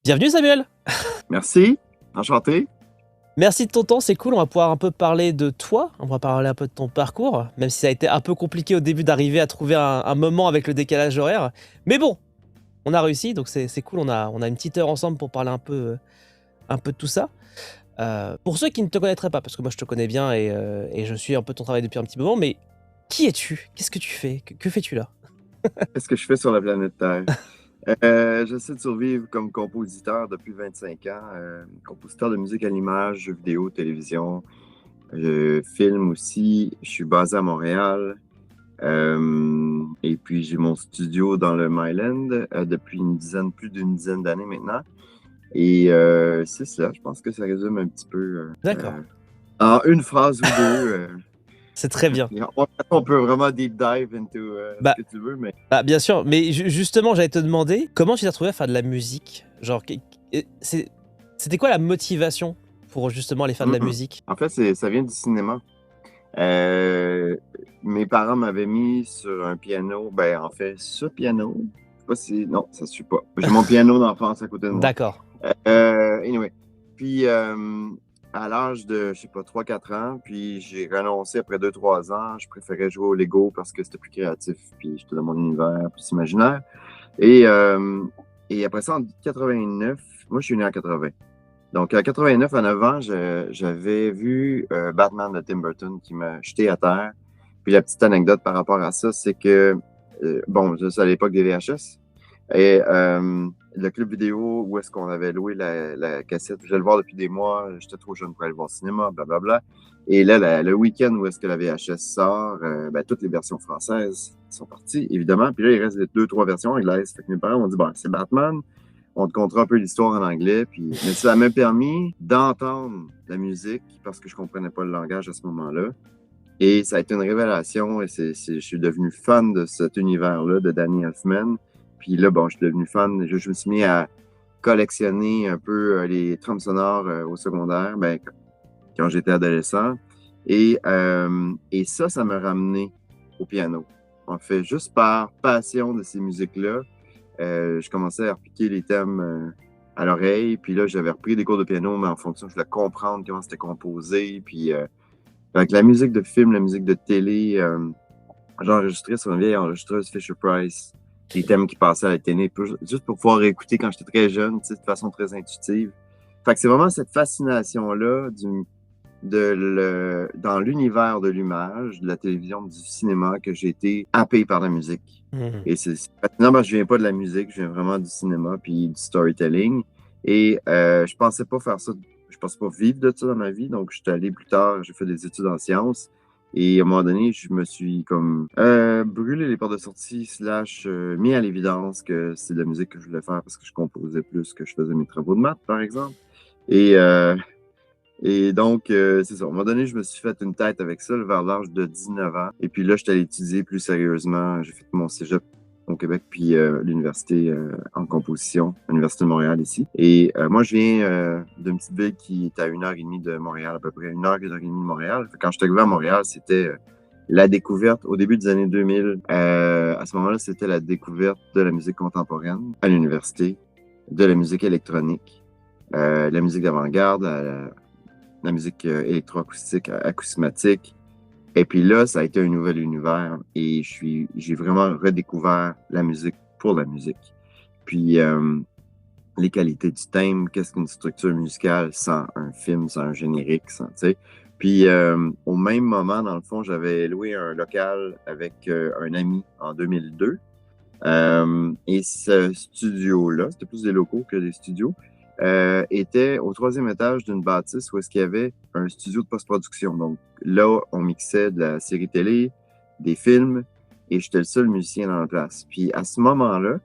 Bienvenue Samuel! Merci, enchanté. Merci de ton temps, c'est cool, on va pouvoir un peu parler de toi, on va parler un peu de ton parcours, même si ça a été un peu compliqué au début d'arriver à trouver un moment avec le décalage horaire. Mais bon, on a réussi, donc c'est cool, on a une petite heure ensemble pour parler un peu de tout ça. Pour ceux qui ne te connaîtraient pas, parce que moi je te connais bien et je suis un peu ton travail depuis un petit moment, mais qui es-tu? Qu'est-ce que tu fais? Que fais-tu là? Qu'est-ce que je fais sur la planète Terre? J'essaie de survivre comme compositeur depuis 25 ans, compositeur de musique à l'image, jeux vidéo, télévision, film aussi. Je suis basé à Montréal. Et puis j'ai mon studio dans le Myland depuis plus d'une dizaine d'années maintenant. Et c'est ça, je pense que ça résume un petit peu D'accord, en une phrase ou deux. c'est très bien. On peut vraiment deep dive into ce Bah, que tu veux, mais Bien sûr, mais justement, j'allais te demander, comment tu t'es retrouvé à faire de la musique? Genre, c'était quoi la motivation pour justement aller faire de la mm-mm. musique? En fait, ça vient du cinéma. Euh, Mes parents m'avaient mis sur un piano. Ben, en fait, ce piano, je sais pas si. Non, ça ne suit pas. J'ai mon piano d'enfance à côté de moi. D'accord, Anyway. Puis, à l'âge de, je sais pas, 3 4 ans, puis j'ai renoncé après 2 3 ans. Je préférais jouer au Lego parce que c'était plus créatif, puis j'étais dans mon univers plus imaginaire. Et, euh, et après ça, en 89, moi, je suis né en 80. Donc, à 89, à 9 ans, j'avais vu Batman de Tim Burton qui m'a jeté à terre. Puis la petite anecdote par rapport à ça, c'est que, bon, c'est à l'époque des VHS. Et le club vidéo où est-ce qu'on avait loué la cassette, je vais le voir depuis des mois, j'étais trop jeune pour aller le voir au cinéma, blablabla. Et là, le week-end où est-ce que la VHS sort, ben, toutes les versions françaises sont parties, évidemment. Puis là, il reste 2 3 versions anglaises. Fait que mes parents m'ont dit, bon, c'est Batman, on te contera un peu l'histoire en anglais. Puis... Mais ça m'a permis d'entendre la musique parce que je comprenais pas le langage à ce moment-là. Et ça a été une révélation et je suis devenu fan de cet univers-là de Danny Elfman. Puis là, bon, je suis devenu fan. Je me suis mis à collectionner un peu les trames sonores au secondaire, ben, quand j'étais adolescent. Et ça m'a ramené au piano. En fait, juste par passion de ces musiques-là, je commençais à repiquer les thèmes à l'oreille. Puis là, j'avais repris des cours de piano, mais en fonction, je voulais comprendre comment c'était composé. Puis avec la musique de film, la musique de télé, j'ai enregistré sur une vieille enregistreuse Fisher-Price les thèmes qui passaient à la télé, juste pour pouvoir écouter quand j'étais très jeune, de façon très intuitive. Fait que c'est vraiment cette fascination-là dans l'univers de l'image, de la télévision, du cinéma, que j'ai été happé par la musique. Mhm. Et c'est fascinant parce que je viens pas de la musique, je viens vraiment du cinéma puis du storytelling. Et je pensais pas faire ça, je pensais pas vivre de ça dans ma vie. Donc, je suis allé plus tard, j'ai fait des études en sciences. Et à un moment donné, je me suis comme brûlé les portes de sortie, slash mis à l'évidence que c'est de la musique que je voulais faire parce que je composais plus que je faisais mes travaux de maths, par exemple. Et donc, c'est ça. À un moment donné, je me suis fait une tête avec ça vers l'âge de 19 ans. Et puis là, je suis allé étudier plus sérieusement. J'ai fait mon cégep au Québec, puis l'université en composition, l'Université de Montréal ici. Et moi, je viens d'une petite ville qui est à 1 heure et demie de Montréal, à peu près 1 heure et demie de Montréal. Quand je suis arrivé à Montréal, c'était la découverte, au début des années 2000, à ce moment-là, c'était la découverte de la musique contemporaine à l'université, de la musique électronique, la musique d'avant-garde, la musique électroacoustique, acousmatique. Et puis là, ça a été un nouvel univers et j'ai vraiment redécouvert la musique pour la musique. Puis les qualités du thème, qu'est-ce qu'une structure musicale sans un film, sans un générique, sans, tu sais. Puis au même moment, dans le fond, j'avais loué un local avec un ami en 2002. Et ce studio-là, c'était plus des locaux que des studios, était au 3e étage d'une bâtisse où est-ce qu'il y avait un studio de post-production. Donc là, on mixait de la série télé, des films, et j'étais le seul musicien dans la place. Puis à ce moment-là,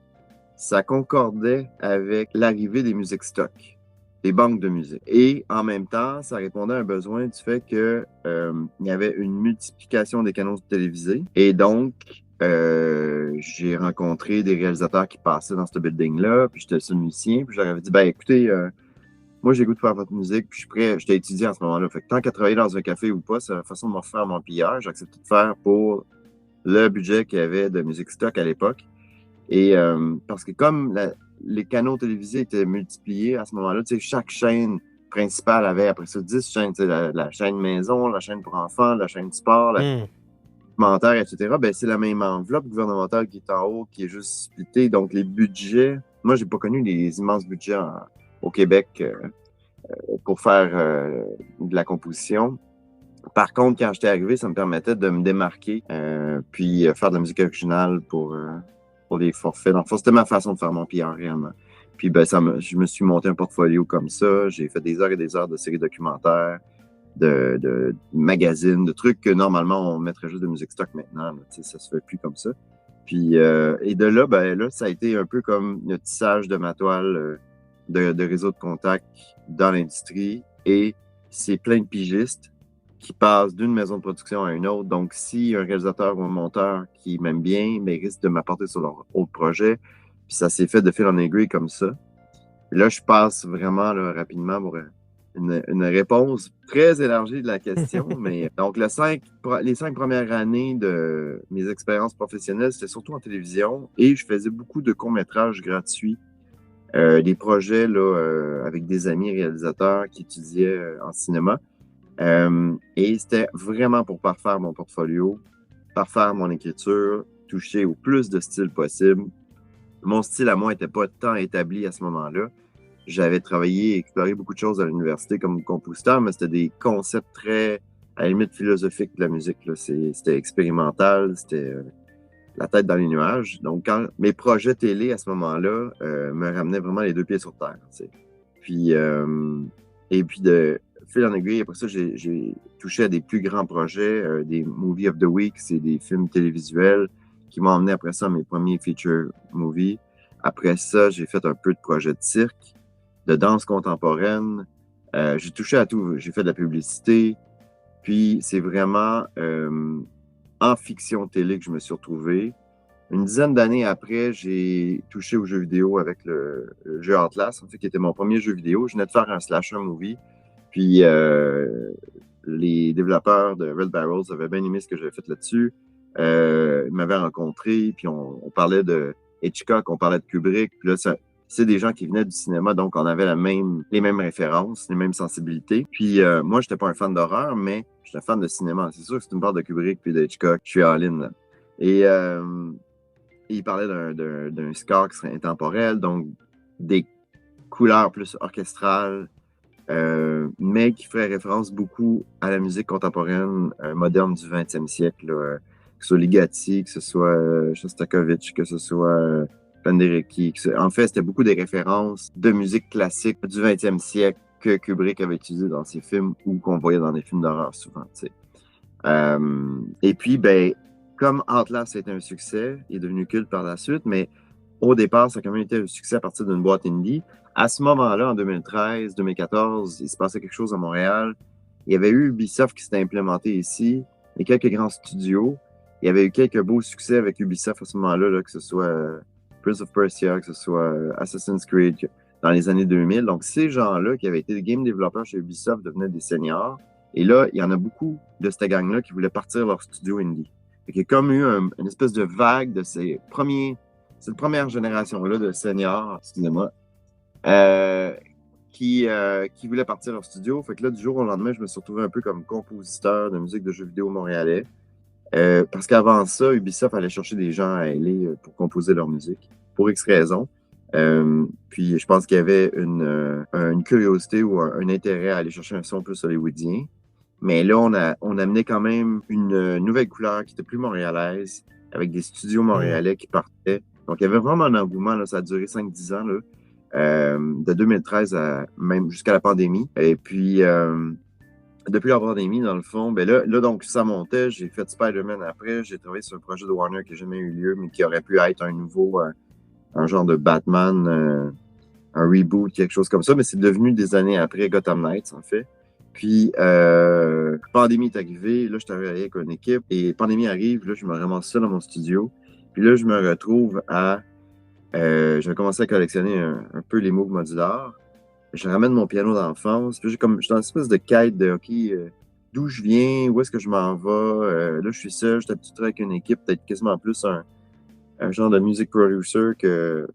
ça concordait avec l'arrivée des musiques stock, des banques de musique. Et en même temps, ça répondait à un besoin du fait que il y avait une multiplication des canaux télévisés. Et donc, j'ai rencontré des réalisateurs qui passaient dans ce building-là, puis j'étais le seul musicien, puis je leur avais dit, ben écoutez, moi j'ai le goût de faire votre musique, puis je suis prêt, j'étais étudiant à ce moment-là, fait que tant qu'à travailler dans un café ou pas, c'est la façon de me refaire mon pillage, j'ai accepté de faire pour le budget qu'il y avait de musique stock à l'époque. Et parce que comme les canaux télévisés étaient multipliés à ce moment-là. Tu sais, chaque chaîne principale avait après ça 10 chaînes. Tu sais, la chaîne maison, la chaîne pour enfants, la chaîne sport, la Hmm. documentaire, etc. Ben, c'est la même enveloppe gouvernementale qui est en haut, qui est juste splittée. Donc, les budgets, moi, j'ai pas connu les immenses budgets au Québec pour faire de la composition. Par contre, quand j'étais arrivé, ça me permettait de me démarquer, puis faire de la musique originale pour des forfaits. Dans le fond, c'était ma façon de faire mon PR réellement. Puis ben, je me suis monté un portfolio comme ça. J'ai fait des heures et des heures de séries documentaires, de magazines, de trucs que normalement on mettrait juste de musique stock maintenant. Là, ça se fait plus comme ça. Puis et de là, ben là, ça a été un peu comme le tissage de ma toile de réseau de contacts dans l'industrie. Et c'est plein de pigistes qui passent d'une maison de production à une autre. Donc, si un réalisateur ou un monteur qui m'aime bien, mais risque de m'apporter sur leur autre projet, puis ça s'est fait de fil en aiguille comme ça. Et là, je passe vraiment là, rapidement pour une réponse très élargie de la question. Mais donc, les 5 premières années de mes expériences professionnelles, c'était surtout en télévision et je faisais beaucoup de courts-métrages gratuits, des projets là, avec des amis réalisateurs qui étudiaient en cinéma. Et c'était vraiment pour parfaire mon portfolio, parfaire mon écriture, toucher au plus de styles possible. Mon style à moi n'était pas tant établi à ce moment-là. J'avais travaillé et exploré beaucoup de choses à l'université comme compositeur, mais c'était des concepts très, à la limite, philosophiques de la musique. Là. C'était expérimental, c'était la tête dans les nuages. Donc, quand mes projets télé à ce moment-là me ramenaient vraiment les deux pieds sur terre. Tu sais. Puis, et puis de fil en aiguille, après ça, j'ai touché à des plus grands projets, des Movie of the Week, c'est des films télévisuels qui m'ont emmené après ça à mes premiers feature movies. Après ça, j'ai fait un peu de projets de cirque, de danse contemporaine. J'ai touché à tout. J'ai fait de la publicité. Puis, c'est vraiment en fiction télé que je me suis retrouvé. Une dizaine d'années après, j'ai touché aux jeux vidéo avec le jeu Atlas, en fait, qui était mon premier jeu vidéo. Je venais de faire un slasher movie. Puis les développeurs de Red Barrels avaient bien aimé ce que j'avais fait là-dessus. Ils m'avaient rencontré, puis on parlait de Hitchcock, on parlait de Kubrick. Puis là, c'est des gens qui venaient du cinéma, donc on avait les mêmes références, les mêmes sensibilités. Puis moi, j'étais pas un fan d'horreur, mais j'étais un fan de cinéma. C'est sûr que si tu me parles de Kubrick puis de Hitchcock, je suis all-in, là. Et il parlait d'un score qui serait intemporel, donc des couleurs plus orchestrales, mais qui ferait référence beaucoup à la musique contemporaine moderne du 20e siècle, là, que ce soit Ligeti, que ce soit Shostakovich, que ce soit Penderecki. En fait, c'était beaucoup des références de musique classique du 20e siècle que Kubrick avait utilisé dans ses films ou qu'on voyait dans des films d'horreur souvent. Et puis, ben, comme Atlas a été un succès, il est devenu culte par la suite, mais au départ, ça a quand même été un succès à partir d'une boîte indie. À ce moment-là, en 2013-2014, il se passait quelque chose à Montréal. Il y avait eu Ubisoft qui s'était implémenté ici et quelques grands studios. Il y avait eu quelques beaux succès avec Ubisoft à ce moment-là, là, que ce soit Prince of Persia, que ce soit Assassin's Creed, dans les années 2000. Donc, ces gens-là qui avaient été des game développeurs chez Ubisoft devenaient des seniors. Et là, il y en a beaucoup de cette gang-là qui voulaient partir leur studio indie. Il y a comme eu une espèce de vague de cette première génération-là de seniors, excusez-moi, qui voulaient partir leur studio. Fait que là, du jour au lendemain, je me suis retrouvé un peu comme compositeur de musique de jeux vidéo montréalais. Parce qu'avant ça, Ubisoft allait chercher des gens à LA pour composer leur musique, pour X raisons. Puis je pense qu'il y avait une curiosité ou un intérêt à aller chercher un son plus hollywoodien. Mais là, on amenait quand même une nouvelle couleur qui était plus montréalaise, avec des studios montréalais qui partaient. Donc, il y avait vraiment un engouement, là, ça a duré 5-10 ans, là, de 2013 même jusqu'à la pandémie. Et puis, depuis la pandémie, dans le fond, ben là, donc, ça montait. J'ai fait Spider-Man après. J'ai travaillé sur un projet de Warner qui n'a jamais eu lieu, mais qui aurait pu être un genre de Batman, un reboot, quelque chose comme ça. Mais c'est devenu des années après Gotham Knights, en fait. Puis, pandémie est arrivée. Là, je travaillais avec une équipe. Et pandémie arrive. Là, je me ramasse seul dans mon studio. Puis là, je me retrouve je vais commencer à collectionner un peu les Moog modulaires. Je ramène mon piano d'enfance. Puis, je suis dans une espèce de quête de, OK, d'où je viens, où est-ce que je m'en vais. Là, je suis seul. J'étais habitué avec une équipe, peut-être quasiment plus un genre de music producer que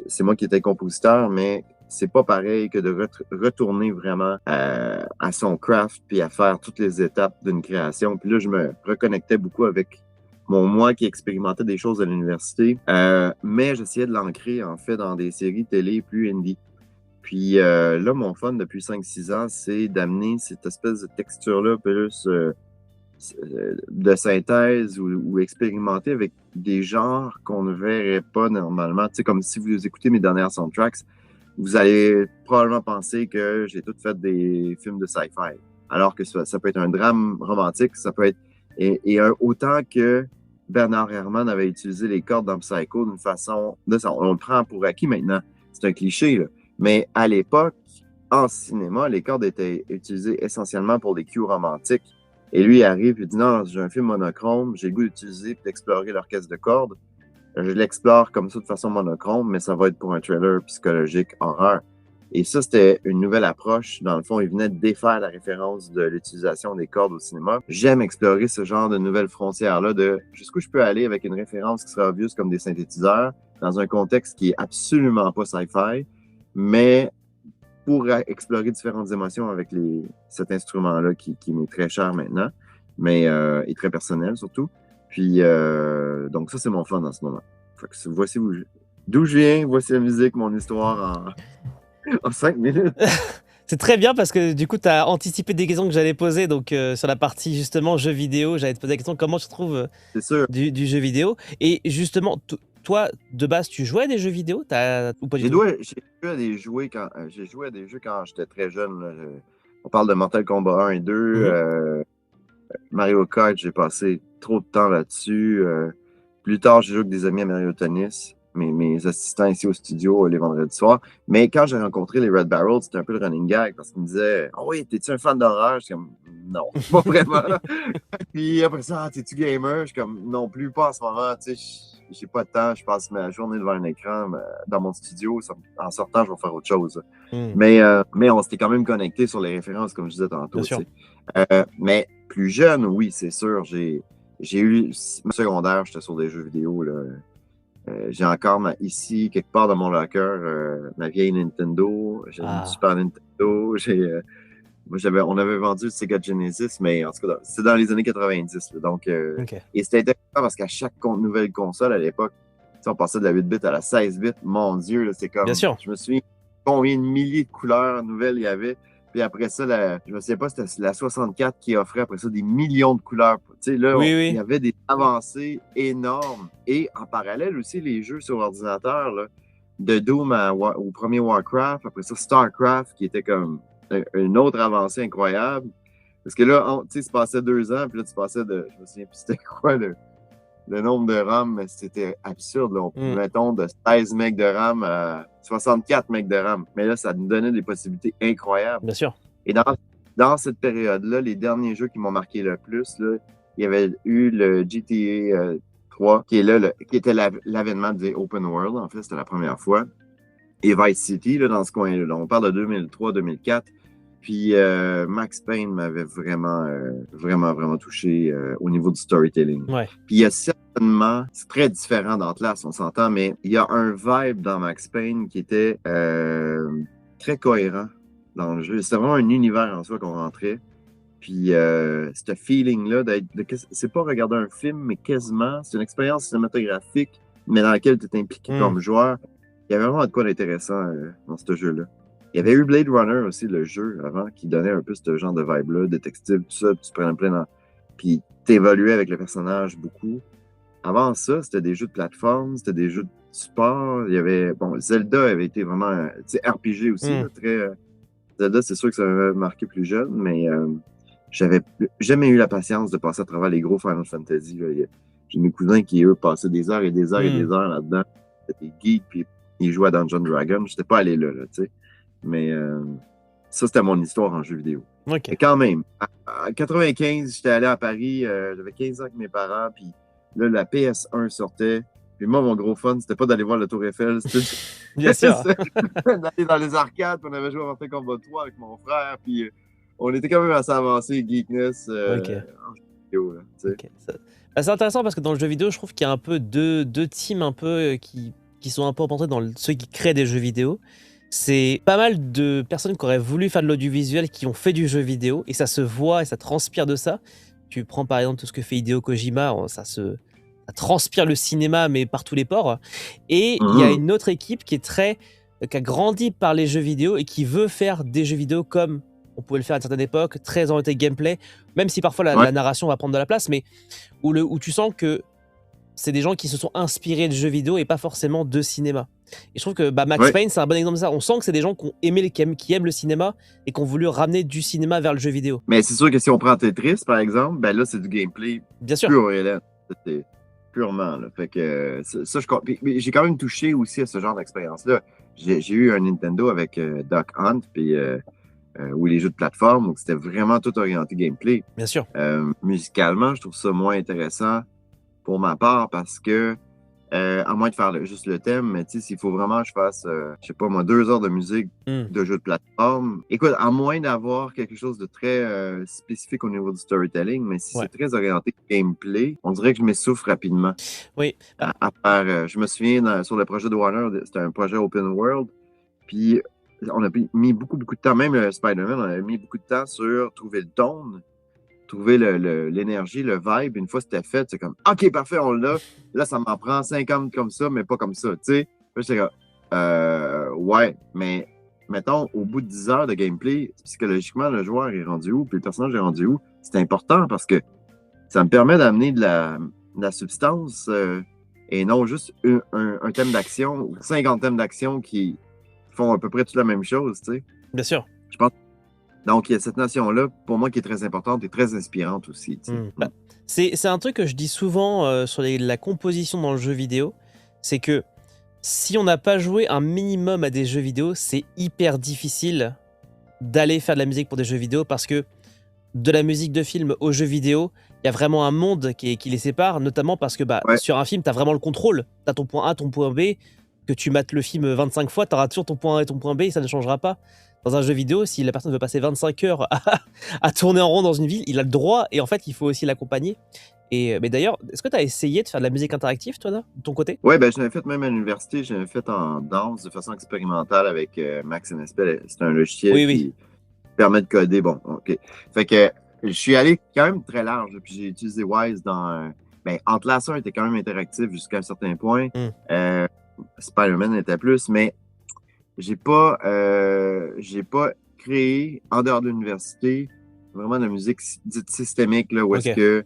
c'est moi qui étais compositeur, mais c'est pas pareil que de retourner vraiment à son craft puis à faire toutes les étapes d'une création. Puis là, je me reconnectais beaucoup avec mon moi qui expérimentait des choses à l'université, mais j'essayais de l'ancrer en fait dans des séries télé plus indie. Puis là, mon fun depuis 5-6 ans, c'est d'amener cette espèce de texture-là plus de synthèse ou expérimenter avec des genres qu'on ne verrait pas normalement. Tu sais, comme si vous écoutez mes dernières soundtracks, vous allez probablement penser que j'ai tout fait des films de sci-fi. Alors que ça peut être un drame romantique, ça peut être... autant que Bernard Herrmann avait utilisé les cordes dans Psycho d'une façon... on le prend pour acquis maintenant. C'est un cliché, là. Mais à l'époque, en cinéma, les cordes étaient utilisées essentiellement pour des cues romantiques. Et lui, il arrive et dit non, j'ai un film monochrome, j'ai le goût d'utiliser et d'explorer l'orchestre de cordes. Je l'explore comme ça de façon monochrome, mais ça va être pour un thriller psychologique horreur. Et ça, c'était une nouvelle approche. Dans le fond, il venait de défaire la référence de l'utilisation des cordes au cinéma. J'aime explorer ce genre de nouvelles frontières-là de jusqu'où je peux aller avec une référence qui sera obvious comme des synthétiseurs dans un contexte qui est absolument pas sci-fi, mais pour explorer différentes émotions avec cet instrument-là qui m'est très cher maintenant, mais et très personnel surtout. Puis, donc ça, c'est mon fun en ce moment. Fait que voici d'où je viens, voici la musique, mon histoire en 5 minutes. C'est très bien parce que du coup, tu as anticipé des questions que j'allais poser. Donc, sur la partie justement jeux vidéo, j'allais te poser la question comment tu trouves C'est sûr. Du jeu vidéo. Et justement, toi, de base, tu jouais à des jeux vidéo ou pas du tout? J'ai joué à des jeux quand j'étais très jeune. Là. On parle de Mortal Kombat 1 et 2. Mario Kart, j'ai passé trop de temps là-dessus. Plus tard, j'ai joué avec des amis à Mario Tennis, mes assistants ici au studio les vendredis soirs. Mais quand j'ai rencontré les Red Barrel, c'était un peu le running gag parce qu'ils me disaient « Oh oui, t'es-tu un fan d'horreur? » Je suis comme « Non, pas vraiment. » Puis après ça, « T'es-tu gamer? » Je suis comme « Non plus, pas en ce moment. » Tu sais, j'ai pas de temps, je passe ma journée devant un écran dans mon studio. En sortant, je vais faire autre chose. Mais on s'était quand même connecté sur les références, comme je disais tantôt. Bien sûr. Mais plus jeune, oui, c'est sûr. J'ai eu ma secondaire, j'étais sur des jeux vidéo. Là. J'ai encore ici, quelque part dans mon locker, ma vieille Nintendo. J'ai une Super Nintendo. On avait vendu le Sega Genesis, mais en tout cas, c'est dans les années 90. Là, donc, et c'était intéressant parce qu'à chaque nouvelle console à l'époque, on passait de la 8 bits à la 16 bits. Mon Dieu, c'est comme. Bien sûr. Je me souviens combien de milliers de couleurs nouvelles il y avait. Puis après ça, je ne sais pas, c'était la 64 qui offrait après ça des millions de couleurs. Tu sais, là, il y avait des avancées énormes. Et en parallèle aussi, les jeux sur ordinateur, là, de Doom au premier Warcraft, après ça, Starcraft, qui était comme une autre avancée incroyable. Parce que là, tu sais, ça passait 2 ans, puis là, tu passais je me souviens plus c'était quoi le nombre de RAM, mais c'était absurde. Là. Mettons de 16 MB de RAM à 64 MB de RAM. Mais là, ça nous donnait des possibilités incroyables. Bien sûr. Et dans cette période-là, les derniers jeux qui m'ont marqué le plus, là, il y avait eu le GTA 3, qui était l'avènement des Open World, en fait, c'était la première fois. Et Vice City, là, dans ce coin-là. Là, on parle de 2003-2004. Puis Max Payne m'avait vraiment, vraiment touché au niveau du storytelling. Ouais. Puis il y a certainement, c'est très différent d'Atlas, on s'entend, mais il y a un vibe dans Max Payne qui était très cohérent dans le jeu. C'était vraiment un univers en soi qu'on rentrait. Puis ce feeling-là, c'est pas regarder un film, mais quasiment, c'est une expérience cinématographique, mais dans laquelle tu es impliqué comme joueur. Il y avait vraiment de quoi d'intéressant dans ce jeu-là. Il y avait eu Blade Runner aussi, le jeu, avant, qui donnait un peu ce genre de vibe-là, détective, tout ça, puis tu prenais plein puis t'évoluais avec le personnage beaucoup. Avant ça, c'était des jeux de plateforme, c'était des jeux de support. Il y avait, Zelda avait été vraiment, tu sais, RPG aussi, là, très... Zelda, c'est sûr que ça m'avait marqué plus jeune, mais j'avais jamais eu la patience de passer à travers les gros Final Fantasy. J'ai mes cousins qui, eux, passaient des heures et des heures et des heures là-dedans. C'était des geeks, puis ils jouaient à Dungeon Dragon. J'étais pas allé là, tu sais. Mais ça, c'était mon histoire en jeu vidéo. Okay. Mais quand même, en 95, j'étais allé à Paris, j'avais 15 ans avec mes parents, puis là, la PS1 sortait. Puis moi, mon gros fun, c'était pas d'aller voir la Tour Eiffel, c'était bien sûr d'aller dans les arcades. Puis on avait joué à Mortal Kombat 3 avec mon frère, puis on était quand même assez avancé, geekness. vidéo, là, tu sais. Ok, c'est intéressant parce que dans le jeu vidéo, je trouve qu'il y a un peu deux teams un peu qui sont un peu représentés dans ceux qui créent des jeux vidéo. C'est pas mal de personnes qui auraient voulu faire de l'audiovisuel qui ont fait du jeu vidéo et ça se voit et ça transpire de ça. Tu prends par exemple tout ce que fait Hideo Kojima, ça transpire le cinéma mais par tous les pores. Et il y a Mhm. une autre équipe qui a grandi par les jeux vidéo et qui veut faire des jeux vidéo comme on pouvait le faire à une certaine époque, très orienté gameplay, même si parfois Ouais, la narration va prendre de la place, mais où tu sens que c'est des gens qui se sont inspirés de jeux vidéo et pas forcément de cinéma. Et je trouve que Max ouais. Payne, c'est un bon exemple de ça. On sent que c'est des gens qui ont aimé, qui aiment le cinéma et qui ont voulu ramener du cinéma vers le jeu vidéo. Mais c'est sûr que si on prend Tetris, par exemple, ben là, c'est du gameplay Bien sûr. pur et là. C'est purement, là. Fait que ça, mais j'ai quand même touché aussi à ce genre d'expérience-là. J'ai eu un Nintendo avec Duck Hunt, puis ou les jeux de plateforme, donc c'était vraiment tout orienté gameplay. Bien sûr. Musicalement, je trouve ça moins intéressant pour ma part parce que, à moins de faire juste le thème, mais tu sais, s'il faut vraiment que je fasse, je sais pas moi, 2 heures de musique Hmm. de jeux de plateforme, écoute, à moins d'avoir quelque chose de très spécifique au niveau du storytelling, mais si Ouais. c'est très orienté gameplay, on dirait que je m'essouffle rapidement. Oui. À faire, je me souviens sur le projet de Warner, c'était un projet open world, puis on a mis beaucoup, beaucoup de temps, même Spider-Man, on a mis beaucoup de temps sur trouver le tone, trouver l'énergie, le vibe. Une fois que c'était fait, c'est comme, OK, parfait, on l'a. Là, ça m'en prend 50 comme ça, mais pas comme ça, tu sais. Là, j'étais comme, ouais, mais mettons, au bout de 10 heures de gameplay, psychologiquement, le joueur est rendu où, puis le personnage est rendu où. C'est important parce que ça me permet d'amener de la substance et non juste un thème d'action ou 50 thèmes d'action qui font à peu près toute la même chose, tu sais. Bien sûr. Je pense. Donc, il y a cette notion-là, pour moi, qui est très importante et très inspirante aussi, tu sais. Hmm. C'est un truc que je dis souvent sur la composition dans le jeu vidéo. C'est que si on n'a pas joué un minimum à des jeux vidéo, c'est hyper difficile d'aller faire de la musique pour des jeux vidéo parce que de la musique de film aux jeux vidéo, il y a vraiment un monde qui les sépare, notamment parce que Ouais, sur un film, tu as vraiment le contrôle. Tu as ton point A, ton point B, que tu mates le film 25 fois, tu auras toujours ton point A et ton point B et ça ne changera pas. Dans un jeu vidéo, si la personne veut passer 25 heures à tourner en rond dans une ville, il a le droit et en fait, il faut aussi l'accompagner. Mais d'ailleurs, est-ce que tu as essayé de faire de la musique interactive, toi, de ton côté? ouais, ben, je l'avais fait même à l'université, je l'avais fait en danse de façon expérimentale avec Max NSP. C'est un logiciel Oui, oui. qui permet de coder. Bon, OK. Fait que je suis allé quand même très large, là, puis j'ai utilisé Wise dans. Ben, Antlasseur était quand même interactif jusqu'à un certain point. Hmm. Spider-Man était plus, mais j'ai pas créé, en dehors de l'université, vraiment de la musique dite systémique, là, où est-ce Ok. que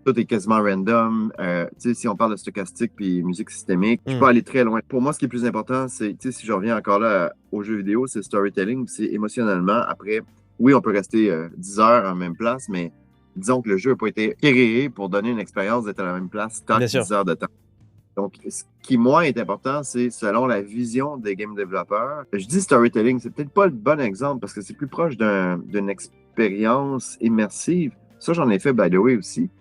tout est quasiment random. Tu sais, si on parle de stochastique puis musique systémique, je Hmm. peux aller très loin. Pour moi, ce qui est plus important, c'est, tu sais, si je reviens encore là aux jeux vidéo, c'est le storytelling, c'est émotionnellement. Après, oui, on peut rester 10 heures en même place, mais disons que le jeu n'a pas été créé pour donner une expérience d'être à la même place tant Bien que sûr. 10 heures de temps. Donc, ce qui, moi, est important, c'est selon la vision des game développeurs. Je dis storytelling, c'est peut-être pas le bon exemple parce que c'est plus proche d'une expérience immersive. Ça, j'en ai fait, by the way, aussi,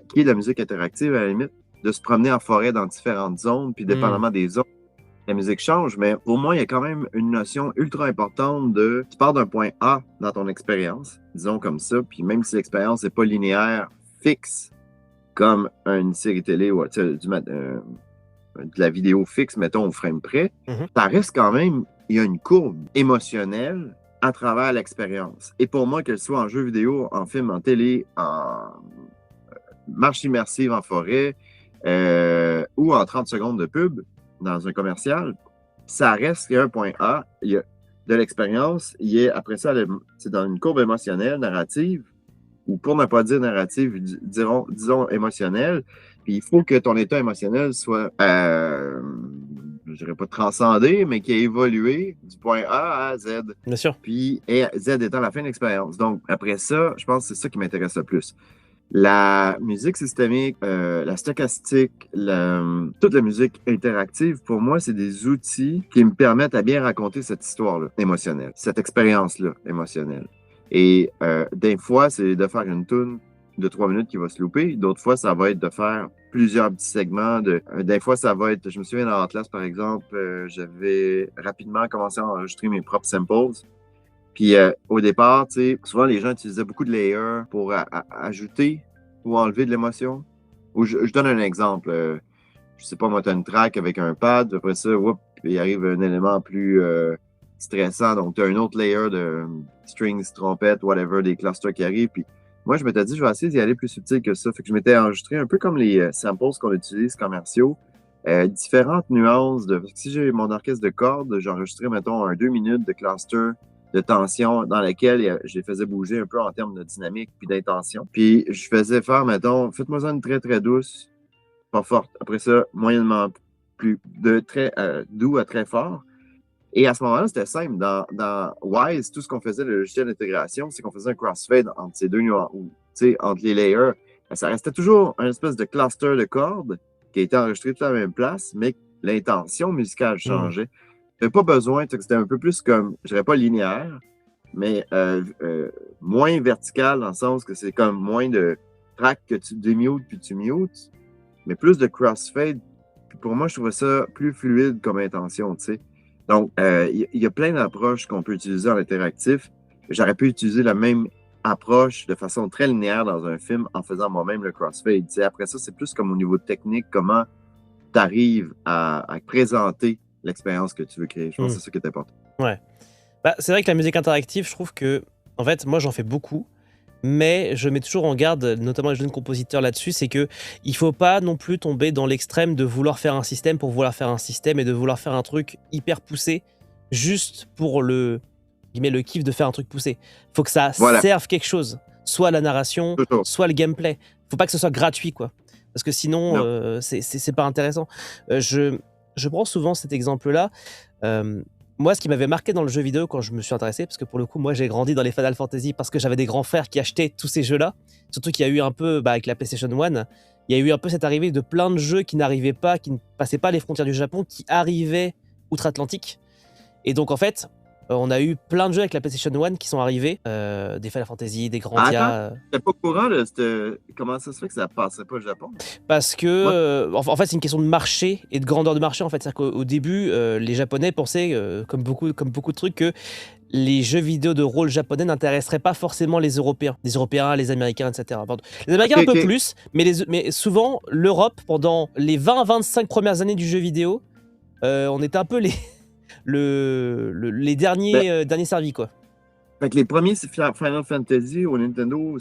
qui est de la musique interactive, à la limite, de se promener en forêt dans différentes zones, puis Hmm. dépendamment des zones, la musique change, mais pour moi, il y a quand même une notion ultra importante de tu pars d'un point A dans ton expérience, disons comme ça, puis même si l'expérience n'est pas linéaire, fixe, comme une série télé ou tu sais, de la vidéo fixe, mettons, au frame près, Mhm. ça reste quand même, il y a une courbe émotionnelle à travers l'expérience. Et pour moi, qu'elle soit en jeu vidéo, en film, en télé, en marche immersive en forêt ou en 30 secondes de pub dans un commercial, ça reste qu'il y a un point A, il y a de l'expérience, il y a, après ça, c'est dans une courbe émotionnelle, narrative, ou pour ne pas dire narrative, disons émotionnelle, puis il faut que ton état émotionnel soit, je dirais pas transcendé, mais qui a évolué du point A à Z. Bien sûr. Puis et Z étant la fin de l'expérience. Donc, après ça, je pense que c'est ça qui m'intéresse le plus. La musique systémique, la stochastique, toute la musique interactive, pour moi, c'est des outils qui me permettent à bien raconter cette histoire-là émotionnelle, cette expérience-là émotionnelle. Et des fois, c'est de faire une tune de 3 minutes qui va se louper. D'autres fois, ça va être de faire plusieurs petits segments. Des fois, ça va être, je me souviens dans Atlas, par exemple, j'avais rapidement commencé à enregistrer mes propres samples. Puis au départ, tu sais, souvent les gens utilisaient beaucoup de layers pour ajouter ou enlever de l'émotion. Ou je donne un exemple. Je sais pas, moi, tu as une track avec un pad, après ça, whoop, il arrive un élément plus stressant. Donc, tu as un autre layer de strings, trompettes, whatever, des clusters qui arrivent. Puis moi, je m'étais dit, je vais essayer d'y aller plus subtil que ça. Fait que je m'étais enregistré un peu comme les samples qu'on utilise commerciaux. Différentes nuances. Si j'ai mon orchestre de cordes, j'enregistrais, mettons, un 2 minutes de cluster de tension dans laquelle je les faisais bouger un peu en termes de dynamique puis d'intention. Puis je faisais faire, mettons, faites-moi ça une très, très douce, pas forte. Après ça, moyennement plus de très doux à très fort. Et à ce moment-là, c'était simple. Dans Wise, tout ce qu'on faisait, le logiciel d'intégration, c'est qu'on faisait un crossfade entre ces deux nuances, entre les layers. Ça restait toujours un espèce de cluster de cordes qui a été enregistré tout à la même place, mais l'intention musicale changeait. J'avais pas besoin, c'était un peu plus comme, je dirais pas linéaire, mais moins vertical dans le sens que c'est comme moins de tracks que tu démutes puis tu mutes, mais plus de crossfade. Puis pour moi, je trouvais ça plus fluide comme intention, tu sais. Donc, il y a plein d'approches qu'on peut utiliser en interactif. J'aurais pu utiliser la même approche de façon très linéaire dans un film en faisant moi-même le crossfade. Tu sais, après ça, c'est plus comme au niveau technique, comment tu arrives à présenter l'expérience que tu veux créer. Je pense que c'est ça qui est important. Ouais. Bah, c'est vrai que la musique interactive, je trouve que, en fait, moi, j'en fais beaucoup. Mais je mets toujours en garde, notamment les jeunes compositeurs là-dessus, c'est que il faut pas non plus tomber dans l'extrême de vouloir faire un système pour vouloir faire un système et de vouloir faire un truc hyper poussé juste pour le kiff de faire un truc poussé. Faut que ça serve quelque chose, soit la narration, soit le gameplay. Faut pas que ce soit gratuit, quoi. Parce que sinon, c'est pas intéressant. Je prends souvent cet exemple-là. Moi, ce qui m'avait marqué dans le jeu vidéo quand je me suis intéressé, parce que pour le coup, moi, j'ai grandi dans les Final Fantasy parce que j'avais des grands frères qui achetaient tous ces jeux-là. Surtout qu'il y a eu un peu, avec la PlayStation 1, il y a eu un peu cette arrivée de plein de jeux qui n'arrivaient pas, qui ne passaient pas les frontières du Japon, qui arrivaient outre-Atlantique. Et donc, en fait, on a eu plein de jeux avec la PlayStation 1 qui sont arrivés, des Final Fantasy, des Grandia. T'es pas au courant de comment ça se fait que ça passait pas au Japon? Parce que, en fait, c'est une question de marché et de grandeur de marché, en fait. C'est-à-dire qu'au début, les Japonais pensaient, comme beaucoup de trucs, que les jeux vidéo de rôle japonais n'intéresseraient pas forcément les Européens. Les Européens, les Américains, etc. Les Américains un peu plus, mais souvent, l'Europe, pendant les 20-25 premières années du jeu vidéo, on était un peu les derniers servis, quoi. Fait que les premiers Final Fantasy au Nintendo,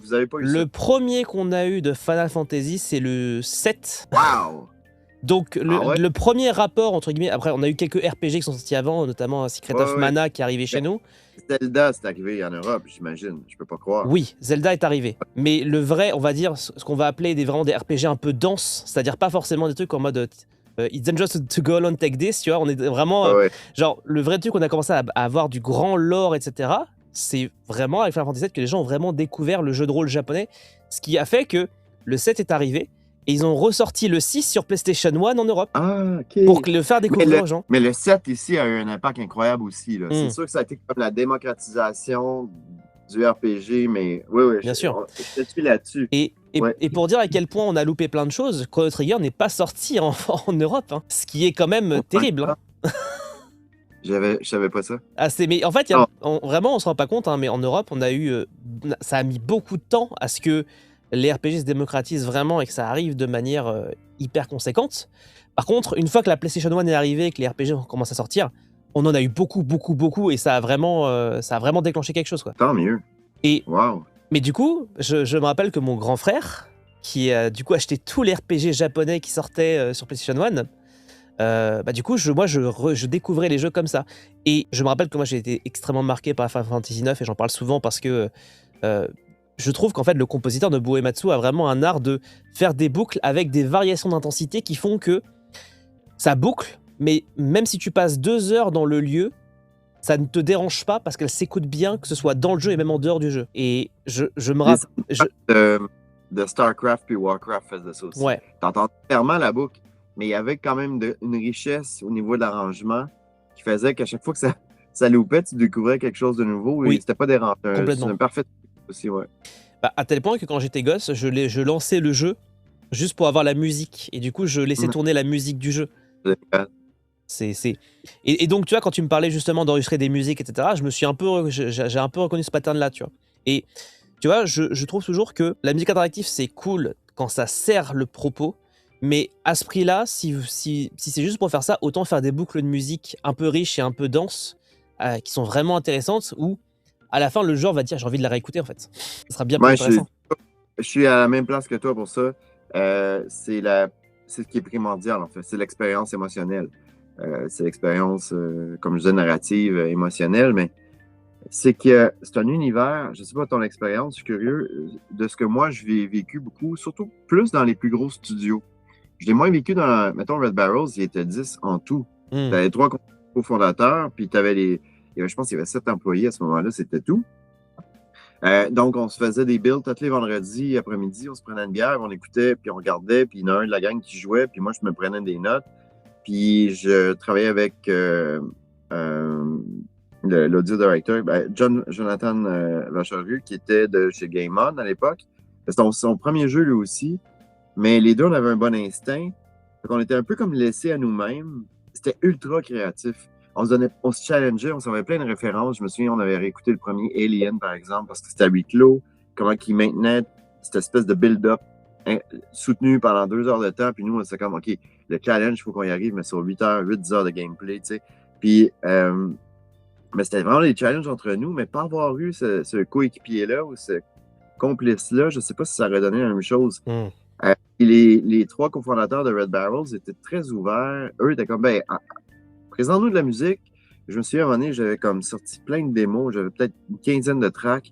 vous avez pas eu ça? Le premier qu'on a eu de Final Fantasy, c'est le 7. Wow! Donc, le premier rapport, entre guillemets, après, on a eu quelques RPG qui sont sortis avant, notamment Secret of Mana qui est arrivé chez nous. Zelda, c'est arrivé en Europe, j'imagine. Je peux pas croire. Oui, Zelda est arrivé. Mais le vrai, on va dire, ce qu'on va appeler vraiment des RPG un peu denses, c'est-à-dire pas forcément des trucs en mode It's dangerous to go alone, take this, tu vois, on est vraiment... genre, le vrai truc, on a commencé à avoir du grand lore, etc. C'est vraiment avec Final Fantasy VII que les gens ont vraiment découvert le jeu de rôle japonais, ce qui a fait que le 7 est arrivé, et ils ont ressorti le 6 sur PlayStation 1 en Europe pour le faire découvrir aux gens. Mais le 7 ici a eu un impact incroyable aussi. C'est sûr que ça a été comme la démocratisation du RPG, mais oui, bien sûr. Je suis là-dessus. Et pour dire à quel point on a loupé plein de choses, Chrono Trigger n'est pas sorti en Europe, hein, ce qui est quand même terrible. Hein. Je savais pas ça. Mais en fait, vraiment, on se rend pas compte, hein, mais en Europe, on a eu, ça a mis beaucoup de temps à ce que les RPG se démocratisent vraiment et que ça arrive de manière hyper conséquente. Par contre, une fois que la PlayStation 1 est arrivée et que les RPG ont commencé à sortir, on en a eu beaucoup, et ça a vraiment déclenché quelque chose, quoi. Tant mieux. Mais du coup, je me rappelle que mon grand frère, qui a du coup acheté tous les RPG japonais qui sortaient sur PlayStation 1, du coup, je découvrais les jeux comme ça. Et je me rappelle que moi, j'ai été extrêmement marqué par Final Fantasy IX, et j'en parle souvent parce que je trouve qu'en fait, le compositeur Nobuo Uematsu a vraiment un art de faire des boucles avec des variations d'intensité qui font que ça boucle, mais même si tu passes 2 heures dans le lieu, ça ne te dérange pas parce qu'elle s'écoute bien, que ce soit dans le jeu et même en dehors du jeu. Et je me rappelle... De StarCraft puis Warcraft faisait ça aussi. Ouais. T'entends clairement la boucle, mais il y avait quand même une richesse au niveau de l'arrangement qui faisait qu'à chaque fois que ça loupait, tu découvrais quelque chose de nouveau et c'était pas dérangeant. Complètement. C'est un parfait aussi, ouais. À tel point que quand j'étais gosse, je lançais le jeu juste pour avoir la musique. Et du coup, je laissais tourner la musique du jeu. Et donc, tu vois, quand tu me parlais justement d'enregistrer des musiques, etc., j'ai un peu reconnu ce pattern-là, tu vois. Et Tu vois, je trouve toujours que la musique interactive, c'est cool quand ça sert le propos, mais à ce prix-là, si c'est juste pour faire ça, autant faire des boucles de musique un peu riches et un peu denses, qui sont vraiment intéressantes, où à la fin, le joueur va dire: «J'ai envie de la réécouter, en fait». Ça sera bien plus Moi, intéressant. je suis à la même place que toi pour ça. C'est ce qui est primordial, en fait. C'est l'expérience émotionnelle. C'est l'expérience, comme je disais, narrative, émotionnelle, mais c'est un univers, je ne sais pas ton expérience, je suis curieux, de ce que moi, je l'ai vécu beaucoup, surtout plus dans les plus gros studios. Je l'ai moins vécu dans, mettons, Red Barrels, il y était 10 en tout. Tu Mmh. avais 3 cofondateurs, puis tu avais je pense qu'il y avait 7 employés à ce moment-là, c'était tout. Donc, on se faisait des builds tous les vendredis après-midi, on se prenait une bière, on écoutait, puis on regardait, puis il y en a un de la gang qui jouait, puis moi, je me prenais des notes. Puis je travaillais avec l'audio director, Jonathan Vacheru, qui était de chez Game On à l'époque. C'était son premier jeu, lui aussi. Mais les deux, on avait un bon instinct. On était un peu comme laissés à nous-mêmes. C'était ultra créatif. On se challengeait, on savait plein de références. Je me souviens, on avait réécouté le premier Alien, par exemple, parce que c'était à huis clos. Comment il maintenait cette espèce de build-up soutenu pendant 2 heures de temps. Puis nous, on s'est comme, OK, le challenge, il faut qu'on y arrive, mais sur 8 heures de gameplay, tu sais. Puis, mais c'était vraiment des challenges entre nous, mais pas avoir eu ce coéquipier-là ou ce complice-là, je ne sais pas si ça aurait donné la même chose. Mmh. Et les 3 cofondateurs de Red Barrels étaient très ouverts. Eux étaient comme, présente-nous de la musique. Je me souviens, à un moment donné, j'avais comme sorti plein de démos. J'avais peut-être une quinzaine de tracks.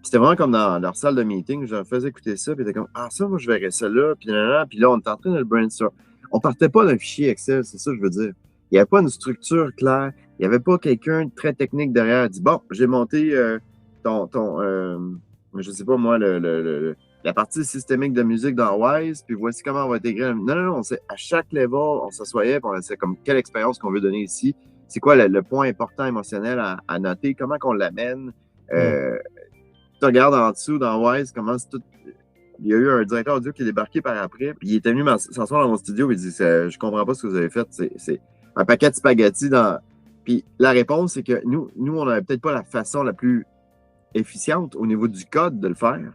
C'était vraiment comme dans leur salle de meeting. Je leur faisais écouter ça. Puis ils étaient comme, ah, ça, moi, je verrais ça là. Puis là, on était en train de le brainstorm. On partait pas d'un fichier Excel, c'est ça que je veux dire. Il n'y avait pas une structure claire. Il n'y avait pas quelqu'un de très technique derrière. Il dit, bon, j'ai monté je sais pas moi, la partie systémique de musique dans Wise, puis voici comment on va intégrer. Non, à chaque level, on s'assoyait, puis on sait comme quelle expérience qu'on veut donner ici. C'est quoi le point important émotionnel à noter, comment qu'on l'amène. Tu regardes en dessous dans Wise, comment c'est tout. Il y a eu un directeur audio qui est débarqué par après, puis il était venu s'asseoir dans mon studio, et il dit, je comprends pas ce que vous avez fait, c'est un paquet de spaghettis dans. Puis la réponse, c'est que nous on n'avait peut-être pas la façon la plus efficiente au niveau du code de le faire,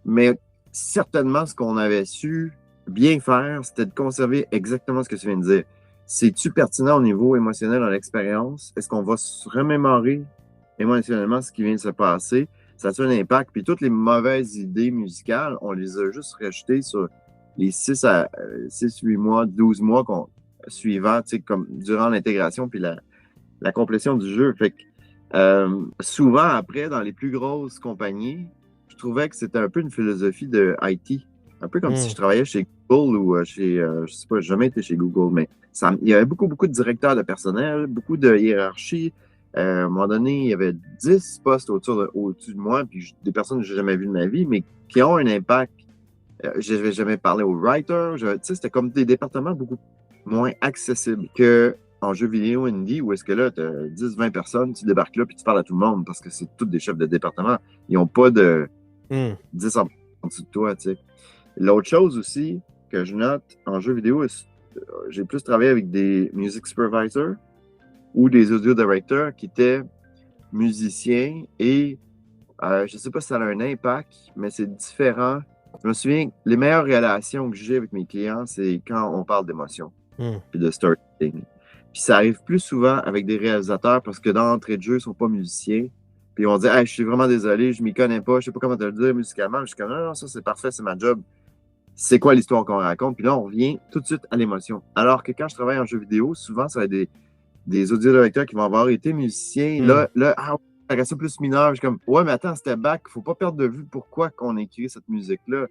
mais certainement ce qu'on avait su bien faire, c'était de conserver exactement ce que tu viens de dire. C'est-tu pertinent au niveau émotionnel dans l'expérience? Est-ce qu'on va se remémorer émotionnellement ce qui vient de se passer? Ça a un impact. Puis toutes les mauvaises idées musicales, on les a juste rejetées sur les 6 à 8 mois, 12 mois suivants, comme durant l'intégration puis la complétion du jeu. Fait que souvent après, dans les plus grosses compagnies, je trouvais que c'était un peu une philosophie de IT. Un peu comme si je travaillais chez Google ou chez, je sais pas, j'ai jamais été chez Google, mais il y avait beaucoup de directeurs de personnel, beaucoup de hiérarchie. À un moment donné, il y avait 10 postes au-dessus de moi, puis des personnes que j'ai jamais vues de ma vie, mais qui ont un impact. Je n'avais jamais parlé aux writers. C'était comme des départements beaucoup moins accessibles qu'en jeux vidéo indie, où est-ce que là, tu as 10-20 personnes, tu débarques là, puis tu parles à tout le monde, parce que c'est tous des chefs de département. Ils n'ont pas de 10 en dessous de toi, tu sais. L'autre chose aussi que je note en jeu vidéo, j'ai plus travaillé avec des music supervisors ou des audio directors qui étaient musiciens et je ne sais pas si ça a un impact, mais c'est différent. Je me souviens, les meilleures relations que j'ai avec mes clients, c'est quand on parle d'émotion puis de storytelling. Puis ça arrive plus souvent avec des réalisateurs parce que d'entrée de jeu, ils ne sont pas musiciens. Puis ils vont dire, hey, je suis vraiment désolé, je ne m'y connais pas, je ne sais pas comment te le dire musicalement. Je suis comme, non, ça c'est parfait, c'est ma job. C'est quoi l'histoire qu'on raconte? Puis là, on revient tout de suite à l'émotion. Alors que quand je travaille en jeu vidéo, souvent, ça va être des audio-directeurs qui vont avoir été musiciens. Là, ça plus mineur. Je suis comme, ouais, mais attends, step back, faut pas perdre de vue pourquoi qu'on écrit cette musique-là.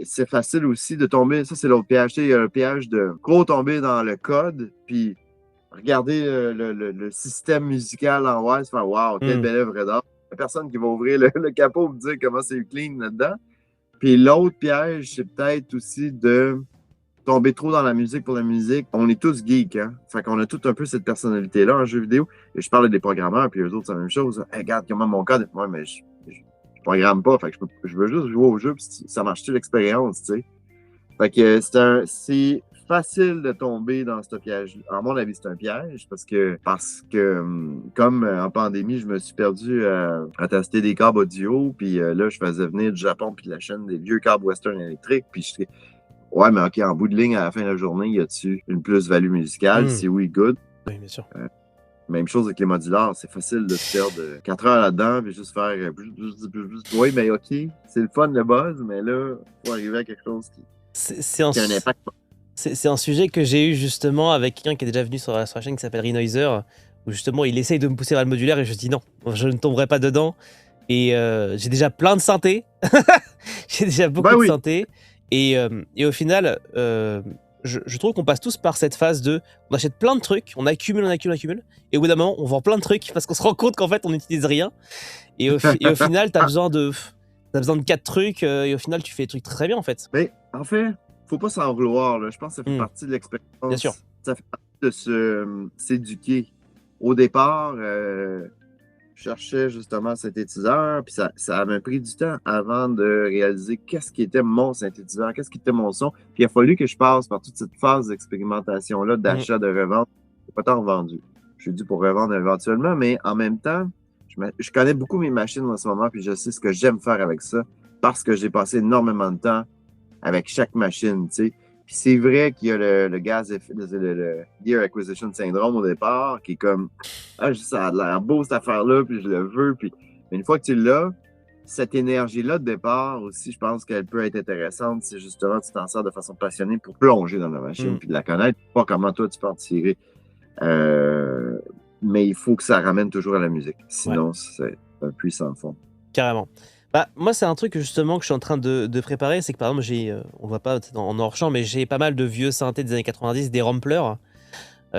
C'est facile aussi de tomber, ça c'est l'autre piège, il y a un piège de trop tomber dans le code, puis regarder le système musical en Wise, faire wow, quelle belle œuvre d'art. Il y a personne qui va ouvrir le capot pour me dire comment c'est clean là-dedans. Puis l'autre piège, c'est peut-être aussi de tomber trop dans la musique pour la musique. On est tous geeks, hein? Fait qu'on a tout un peu cette personnalité-là en jeu vidéo. Et je parle des programmeurs, puis eux autres, c'est la même chose. Hey, regarde comment mon code. Ouais, mais je programme pas. Fait que je veux juste jouer au jeu, puis ça marche-tu l'expérience, tu sais? Fait que facile de tomber dans ce piège. À mon avis, c'est un piège parce que comme en pandémie, je me suis perdu à tester des câbles audio, puis là, je faisais venir du Japon puis de la Chine des vieux câbles Western électriques, puis je ouais, mais OK, en bout de ligne, à la fin de la journée, y a-tu une plus-value musicale? Si oui, good. Oui, bien sûr. Même chose avec les modulars, c'est facile de se perdre 4 heures là-dedans puis juste faire oui, mais OK, c'est le fun, le buzz, mais là, il faut arriver à quelque chose qui a un impact. C'est un sujet que j'ai eu justement avec quelqu'un qui est déjà venu sur la chaîne qui s'appelle Renoiser, où justement il essaye de me pousser vers le modulaire et je dis non, je ne tomberai pas dedans. Et j'ai déjà plein de synthés, j'ai déjà beaucoup de synthés. Et au final, je trouve qu'on passe tous par cette phase de on achète plein de trucs, on accumule, et au bout d'un moment, on vend plein de trucs parce qu'on se rend compte qu'en fait, on n'utilise rien. Et au final, t'as besoin de 4 trucs, et au final, tu fais des trucs très bien en fait. Mais en fait, faut pas s'en vouloir. Là. Je pense que ça fait partie de l'expérience. Bien sûr. Ça fait partie de s'éduquer. Au départ, je cherchais justement un synthétiseur, puis ça m'a pris du temps avant de réaliser qu'est-ce qui était mon synthétiseur, qu'est-ce qui était mon son. Puis il a fallu que je passe par toute cette phase d'expérimentation-là, d'achat, de revente. Je pas tant vendu. Je suis dû pour revendre éventuellement, mais en même temps, je connais beaucoup mes machines en ce moment, puis je sais ce que j'aime faire avec ça, parce que j'ai passé énormément de temps avec chaque machine, tu sais. Puis c'est vrai qu'il y a le Gear Acquisition Syndrome au départ, qui est comme, ça a l'air beau cette affaire-là, puis je le veux. Puis mais une fois que tu l'as, cette énergie-là de départ aussi, je pense qu'elle peut être intéressante si justement tu t'en sers de façon passionnée pour plonger dans la machine, puis de la connaître, pas comment toi tu peux en tirer. Mais il faut que ça ramène toujours à la musique. Sinon, c'est un puits sans fond. Carrément. Bah, moi, c'est un truc justement que je suis en train de préparer, c'est que par exemple, on voit pas en hors-champ, mais j'ai pas mal de vieux synthés des années 90, des ramplers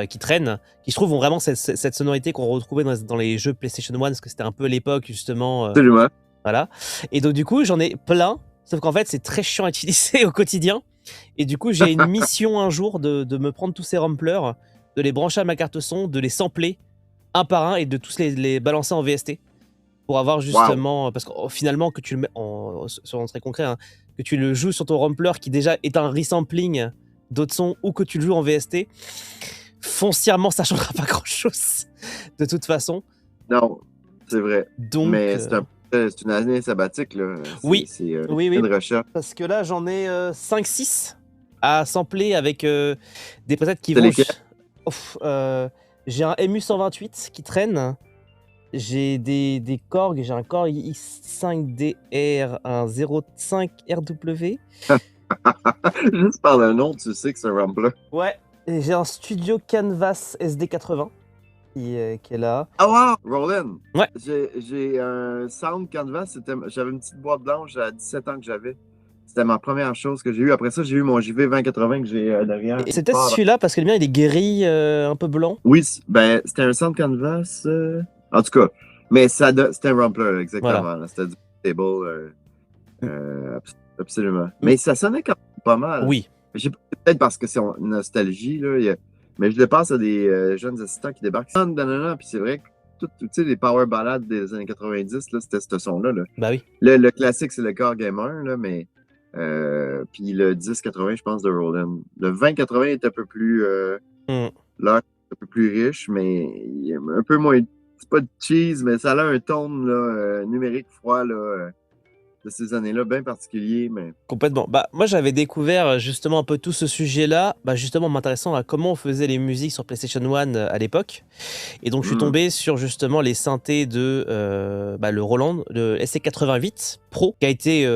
qui traînent, qui je trouve ont vraiment cette sonorité qu'on retrouvait dans les jeux PlayStation 1, parce que c'était un peu l'époque justement. Absolument. Voilà. Et donc du coup, j'en ai plein, sauf qu'en fait, c'est très chiant à utiliser au quotidien. Et du coup, j'ai une mission un jour de me prendre tous ces ramplers, de les brancher à ma carte son, de les sampler un par un et de tous les balancer en VST. Pour avoir justement, parce que finalement, que tu le mets sur un très concret, hein, que tu le joues sur ton rampler qui déjà est un resampling d'autres sons ou que tu le joues en VST, foncièrement, ça changera pas grand chose de toute façon. Non, c'est vrai. Donc, mais c'est une année sabbatique, là. Oui, c'est une recherche. Parce que là, j'en ai 5-6 à sampler avec des presets qui vont. J'ai un MU128 qui traîne. J'ai des Korg, j'ai un Korg X5DR, un 05RW. Juste par le nom, tu sais que c'est un Rampler. Ouais, et j'ai un Studio Canvas SD80 qui est là. Ah wow, Roland! Ouais. J'ai un Sound Canvas, j'avais une petite boîte blanche à 17 ans que j'avais. C'était ma première chose que j'ai eue. Après ça, j'ai eu mon JV 2080 que j'ai derrière. Et c'est peut-être celui-là, parce que le mien, il est gris, un peu blanc. Oui, ben, c'était un Sound Canvas... En tout cas, mais c'était un Rampler, exactement. Voilà. C'était du table, absolument. Mais ça sonnait quand même pas mal. Oui. Peut-être parce que c'est une nostalgie, là. Mais je le passe à des jeunes assistants qui débarquent. Puis c'est vrai que tu sais, les power ballades des années 90, là, c'était ce son-là. Là. Bah oui. Le classique, c'est le Core Gamer, là, mais... puis le 1080, je pense, de Roland. Le 2080 est un peu plus... Là, un peu plus riche, mais il est un peu moins... C'est pas de cheese, mais ça a un ton là, numérique froid là, de ces années-là, bien particulier. Mais... Complètement. Bah, moi, j'avais découvert justement un peu tout ce sujet-là, justement m'intéressant à comment on faisait les musiques sur PlayStation 1 à l'époque. Et donc, je suis tombé sur justement les synthés de le Roland, le SC88 Pro, qui a été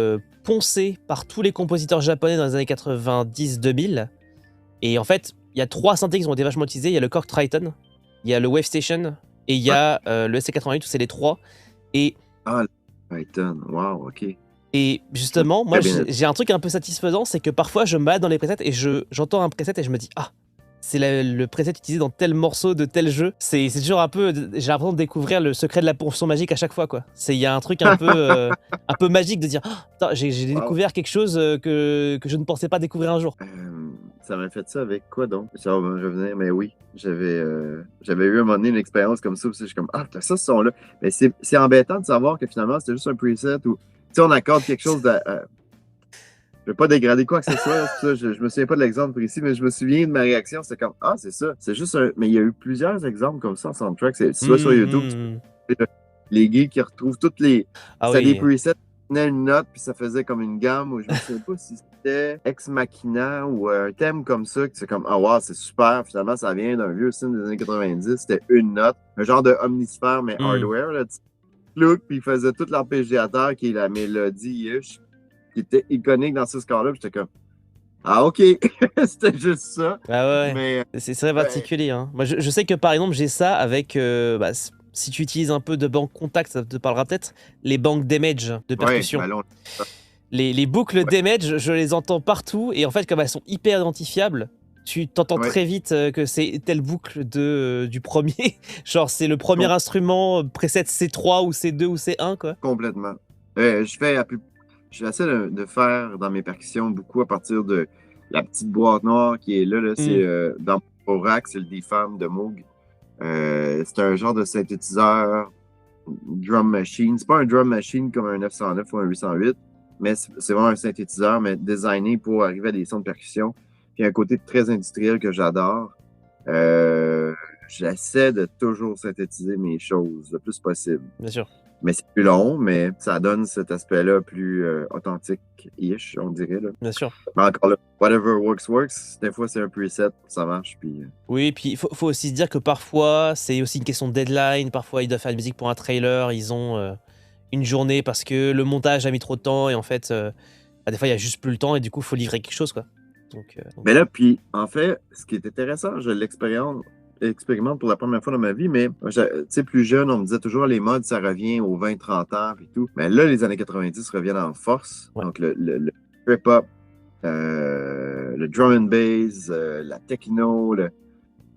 poncé par tous les compositeurs japonais dans les années 90-2000. Et en fait, il y a 3 synthés qui ont été vachement utilisés. Il y a le Korg Triton, il y a le Wave Station, et il y a le SC88, c'est les 3. Et... Ah, le Titan, wow, ok. Et justement, moi, j'ai un truc un peu satisfaisant, c'est que parfois, je me balade dans les presets et j'entends un preset et je me dis « Ah, c'est le preset utilisé dans tel morceau de tel jeu. » C'est toujours un peu... J'ai l'impression de découvrir le secret de la potion magique à chaque fois, quoi. Il y a un truc un peu magique de dire « j'ai découvert quelque chose que je ne pensais pas découvrir un jour. » Ça m'a fait ça avec quoi donc? Ça va me revenir, mais oui. J'avais eu à un moment donné une expérience comme ça, je suis comme, ah, ça, ce son-là. Mais c'est embêtant de savoir que finalement, c'était juste un preset où, tu sais, on accorde quelque chose de... Je vais pas dégrader quoi que ce soit. C'est ça, je me souviens pas de l'exemple précis, mais je me souviens de ma réaction. C'était comme, ah, c'est ça. C'est juste un. Mais il y a eu plusieurs exemples comme ça en soundtrack. Si tu vas sur YouTube, tu peux les geeks qui retrouvent toutes les. Ah C'était des oui. presets, tu prenais une note, puis ça faisait comme une gamme, où je me souviens pas si c'était Ex Machina ou un thème comme ça, que c'est comme, ah, wow, c'est super. Finalement, ça vient d'un vieux film des années 90. C'était une note, un genre de omnisphère, mais hardware, là, look, puis ils faisaient tout l'arpégiateur qui est la mélodie-ish, qui était iconique dans ce score-là. Puis j'étais comme, ah, ok, c'était juste ça. Ah ouais, Mais c'est très particulier. Hein. Moi, je sais que par exemple, j'ai ça avec. Si tu utilises un peu de banque contact, ça te parlera peut-être. Les banques damage de percussion. Ouais, Les boucles damage, je les entends partout. Et en fait, comme elles sont hyper identifiables, tu t'entends très vite que c'est telle boucle du premier. Genre, c'est le premier instrument, preset C3 ou C2 ou C1, quoi. Complètement. J'essaie de faire dans mes percussions beaucoup à partir de la petite boîte noire qui est là. C'est dans mon rack, c'est le D-Farm de Moog. C'est un genre de synthétiseur drum machine. C'est pas un drum machine comme un 909 ou un 808, mais c'est vraiment un synthétiseur, mais designé pour arriver à des sons de percussion. Puis il y a un côté très industriel que j'adore. J'essaie de toujours synthétiser mes choses le plus possible. Bien sûr. Mais c'est plus long, mais ça donne cet aspect-là plus authentique-ish, on dirait. Là. Bien sûr. Mais encore là, whatever works. Des fois, c'est un preset, ça marche. Puis... Oui, puis il faut aussi se dire que parfois, c'est aussi une question de deadline. Parfois, ils doivent faire une musique pour un trailer. Ils ont une journée parce que le montage a mis trop de temps. Et en fait, des fois, il n'y a juste plus le temps. Et du coup, il faut livrer quelque chose, quoi. Donc... Mais là, puis, en fait, ce qui est intéressant, je l'expérimente pour la première fois dans ma vie, mais tu sais, plus jeune, on me disait toujours les modes, ça revient aux 20-30 ans et tout. Mais là, les années 90 reviennent en force. Ouais. Donc, le trip-hop, le drum and bass, la techno,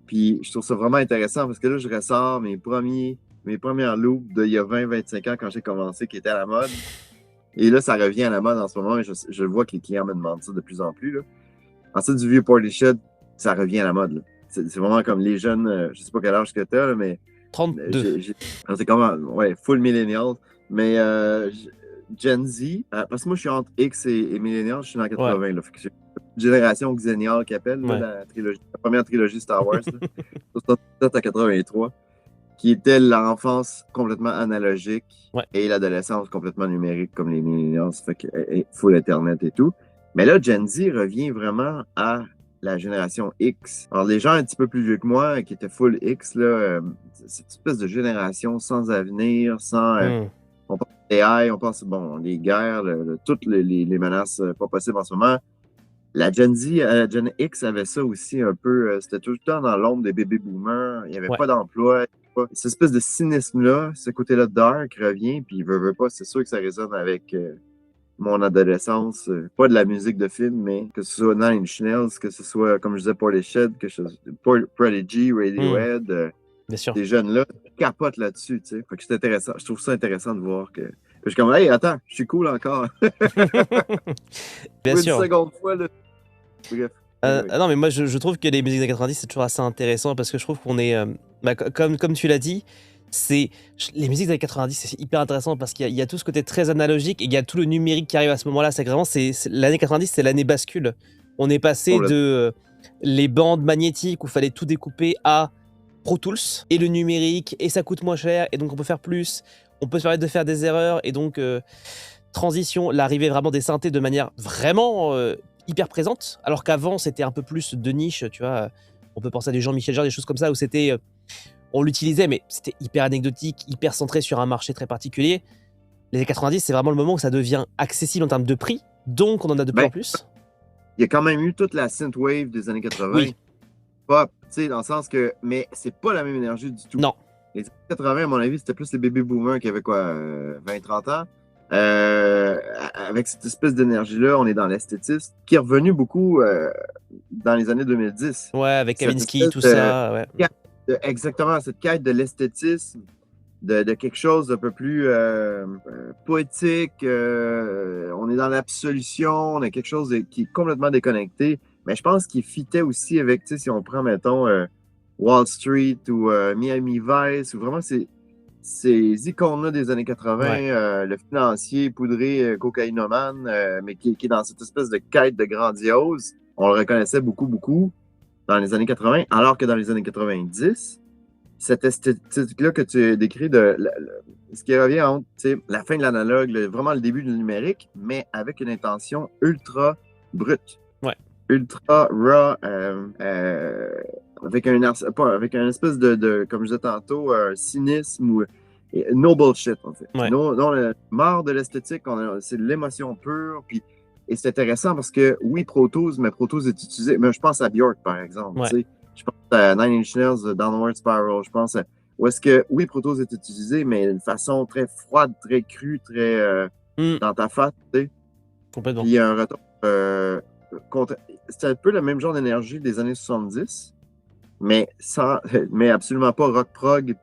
puis je trouve ça vraiment intéressant parce que là, je ressors mes premières loops d'il y a 20-25 ans quand j'ai commencé, qui étaient à la mode. Et là, ça revient à la mode en ce moment et je vois que les clients me demandent ça de plus en plus. Là. Ensuite, du vieux Portishead, ça revient à la mode. Là. C'est vraiment comme les jeunes, je sais pas quel âge que t'as, mais... 32. C'est comme, ouais, full millennial. Mais Gen Z, parce que moi, je suis entre X et millennial, je suis dans 80. Ouais. Là, fait que j'ai une génération Xennial qui appelle la première trilogie Star Wars, 77 à 83, qui était l'enfance complètement analogique et l'adolescence complètement numérique comme les millennials, fait que full Internet et tout. Mais là, Gen Z revient vraiment à la génération X. Alors, les gens un petit peu plus vieux que moi, qui étaient full X, là, c'est une espèce de génération sans avenir, sans... On pense AI, on pense, bon, les guerres, toutes les menaces pas possibles en ce moment. La Gen Z, la Gen X avait ça aussi un peu. C'était tout le temps dans l'ombre des bébés boomers. Il n'y avait pas d'emploi. Cette espèce de cynisme-là, ce côté-là dark revient, puis il veut pas. C'est sûr que ça résonne avec... mon adolescence, pas de la musique de film, mais que ce soit Nine Inch Nails, que ce soit, comme je disais, Portishead, Prodigy, Radiohead, ces jeunes-là capotent là-dessus, tu sais. Fait que c'est intéressant. Je trouve ça intéressant de voir que... Je suis comme, hey, attends, je suis cool encore. Bien sûr. Une seconde fois, là. Bref. Non, mais moi, je trouve que les musiques des 90, c'est toujours assez intéressant parce que je trouve qu'on est... comme tu l'as dit, les musiques des années 90, c'est hyper intéressant parce qu'il y a tout ce côté très analogique et il y a tout le numérique qui arrive à ce moment-là. C'est vraiment, l'année 90, c'est l'année bascule. On est passé de les bandes magnétiques où il fallait tout découper à Pro Tools et le numérique, et ça coûte moins cher et donc on peut faire plus, on peut se permettre de faire des erreurs et donc transition, l'arrivée vraiment des synthés de manière vraiment hyper présente, alors qu'avant c'était un peu plus de niche, tu vois. On peut penser à du Jean-Michel Jarre, des choses comme ça où c'était... on l'utilisait, mais c'était hyper anecdotique, hyper centré sur un marché très particulier. Les années 90, c'est vraiment le moment où ça devient accessible en termes de prix, donc on en a de plus en plus. Il y a quand même eu toute la synthwave des années 80. Oui. Pop, tu sais, dans le sens que... Mais c'est pas la même énergie du tout. Non. Les années 80, à mon avis, c'était plus les baby boomers qui avaient quoi, 20-30 ans. Avec cette espèce d'énergie-là, on est dans l'esthétisme, qui est revenu beaucoup dans les années 2010. Ouais, avec Kavinsky, tout ça, ouais. Exactement, cette quête de l'esthétisme, de quelque chose d'un peu plus poétique. On est dans l'absolution, on a quelque chose qui est complètement déconnecté. Mais je pense qu'il fitait aussi avec, tu sais, si on prend, mettons, Wall Street ou Miami Vice, ou vraiment, c'est ces icônes-là des années 80, Ouais. le financier poudré cocaïnomane, mais qui est dans cette espèce de quête de grandiose, on le reconnaissait beaucoup dans les années 80, alors que dans les années 90, cette esthétique-là que tu décris, ce qui revient entre la fin de l'analogue, vraiment le début du numérique, mais avec une intention ultra brute, Ouais. ultra raw, avec avec un espèce comme je disais tantôt, cynisme ou no bullshit, en fait. Ouais. Marre de l'esthétique, c'est de l'émotion pure, et c'est intéressant parce que oui, Pro Tools, mais Pro Tools est utilisé. Mais je pense à Björk, par exemple. Ouais. Je pense à Nine Inch Nails, Downward Spiral. Je pense à où est-ce que oui, Pro Tools est utilisé, mais d'une façon très froide, très crue, très dans ta face. Complètement. Puis il y a un retour c'est un peu le même genre d'énergie des années 70, mais absolument pas rock prog.